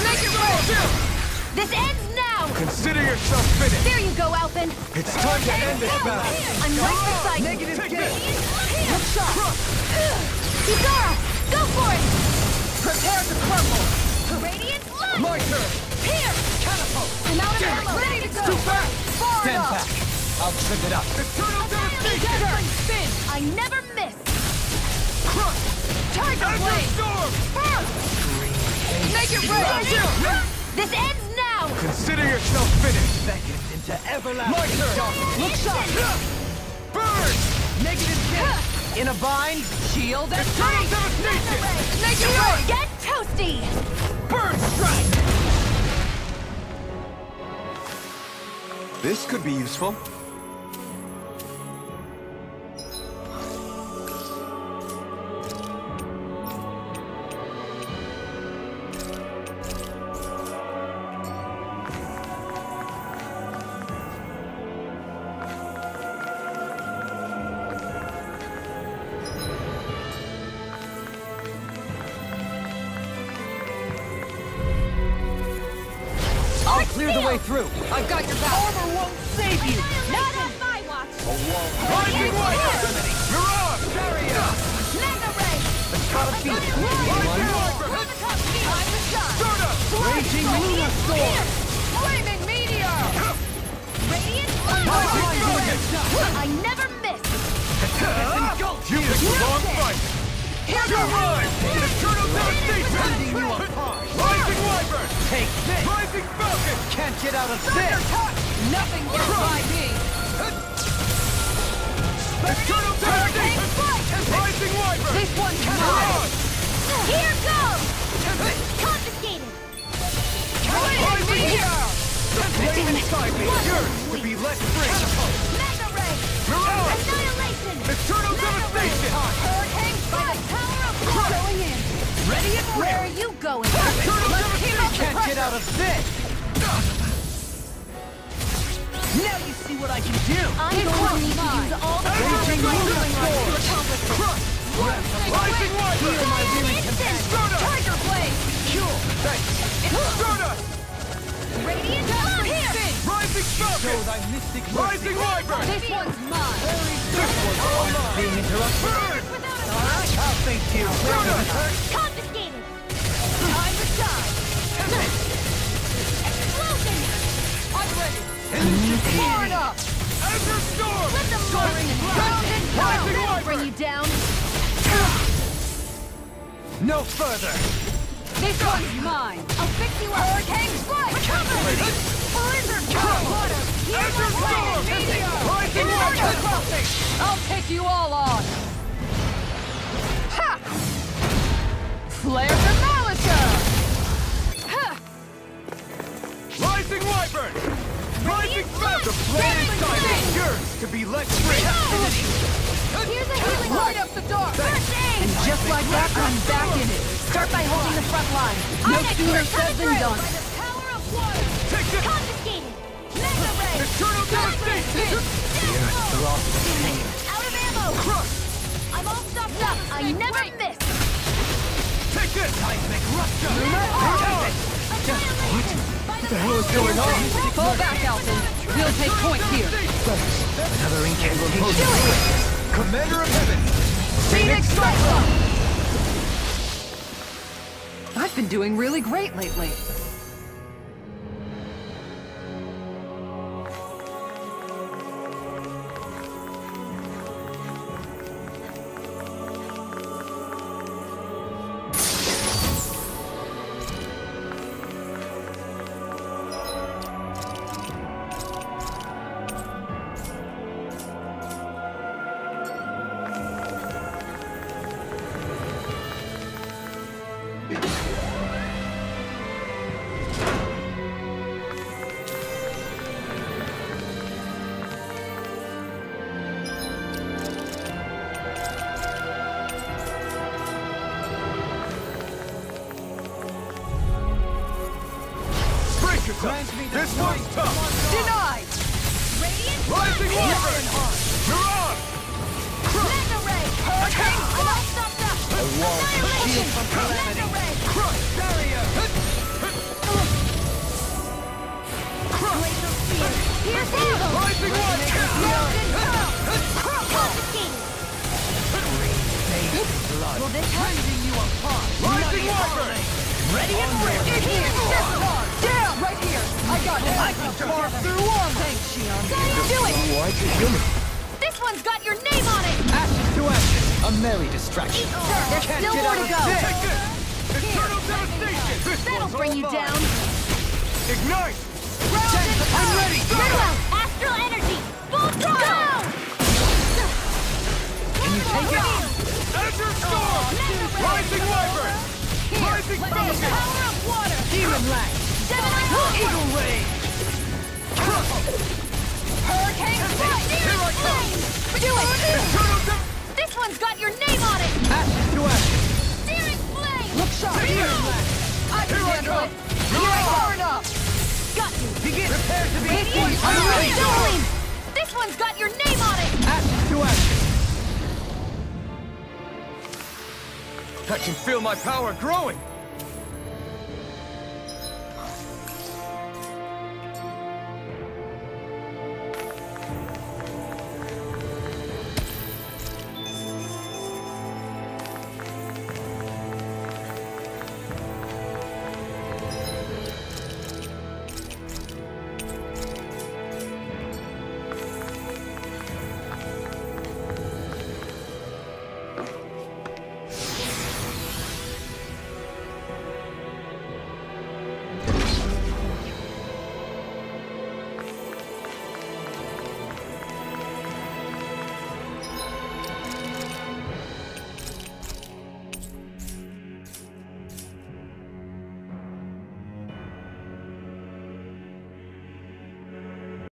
Make it roll! This ends now! Consider yourself finished! There you go, Alphen! It's time to end this battle! I'm right beside you! Negative gain! Look sharp! Kisara! Go for it! Prepare to crumble! Radiant light! My turn! Here! Catapult! I'm out of ammo! Ready to go! Too fast! Far Stand enough! back. I'll trip it up. Eternal devastation! Turn! Spin! I never miss! Crush! Tiger Azure blade! Storm! Make it ready! This ends now! Consider yourself finished! Beckons into everlasting My turn! darkness. Look sharp! Burn! Negative kick! In a bind? Shield and Eternal free! devastation! Make it right! Get toasty! Burn strike! This could be useful. I'll clear the way through. I've got your back! Armor won't save you! Not on my watch! Rising Wyvern! Mirage! Barrier! Mega Ray! Gotta be Rising Wyvern! Behind the shot! Raging Luna Storm! Flaming Meteor! Radiant I never miss! You picked the wrong fight! Here's Your rise! Eternal Devastation! Rising Wyvern! Take this! Rising Falcon! Can't get out of this! Nothing gets by me! Eternal Devastation! Rising Wyvern! This one's mine! Here goes! Confiscated! Rising Meteor! The flame inside me yearns to be let free! Mega Ray! Mirage! Annihilation! Eternal Devastation! Hurricane Strike! Power of water! Going in! Ready and where are you going? Let's keep up the Can't get pressure! out of this! Now you see what I can do! I'm going to need to use all the power Raging of Luna my Storm! to accomplish this. Rising Wyvern! Heal my weary companion! Tiger Blade! Cool! Thanks! Stardust! Radiant Power here! Rising Falcon! Show thy mystic Rising Wyvern! This one's mine! This one's all mine! Being interrupted! Alright, I'll thank you! Confiscated! Time to shine! Explosion! I'm ready! Far enough! Azure Storm! Let them burn! Round and pound! Rising That'll Wyvern! bring you down! No further! This one's mine! I'll fix you up! Hurricane Strike! Blizzard Power! Water! Azure Storm! Rising Wyvern! I'll take you all on! Ha! Flare the Malika! Ha! Rising Wyvern! Rising Falcon! The flame inside me yearns to be let free! Here's a healing light up the door! First aid! And just like that, I'm back in it! Start by holding the front line! No sooner said than done! By the power of water! Take this! Confiscated! Mega Ray! Eternal Devastation! Out of ammo! Crush! I'm all stopped up! I never miss! Take this! Seismic Rupture! What the hell is going on? Fall back, Alton! We'll take point here! Another incantation! Do it! Commander of Heaven! Phoenix Cyclone! I've been doing really great lately. This one's tough! Denied! Radiant Rising Wyvern! Mirage! Mega Ray! Hurricane! I'm all stopped up! A wall Annihilation! shield from calamity! Mega Ray! Crush! Barrier! Laser Spear! Here's evil! Rising Wyvern! Confiscated! Will this help? You apart! Rising Wyvern! Ready and ready! In here! This one! Down! Right here! I got it! I can carve through armor! Thanks, Xion. Do it! Why'd you heal me? This one's got your name on it! Ashes to ashes! A merry distraction! There's still more to go! Take this! Eternal Devastation! This That'll one's bring all you mine. down! Ignite! Round and I'm pound! ready! Farewell! Astral energy! Full throttle! Can you take it? Azure Storm! Rising Wyvern! Rising Let Falcon! the power of water! Demon Lash! Gemini Eagle Ray! Hurricane Strike! Here I come! Flame! Do it! Eternal Dev... This one's got your name on it! Ashes to ashes! Searing Flame! Look sharp! Demon Lash! I can handle it! You're far enough! Got you! Begin! Prepare to be... Radiant Unleashed! This one's got your name on it! Ashes to ashes! I can feel my power growing!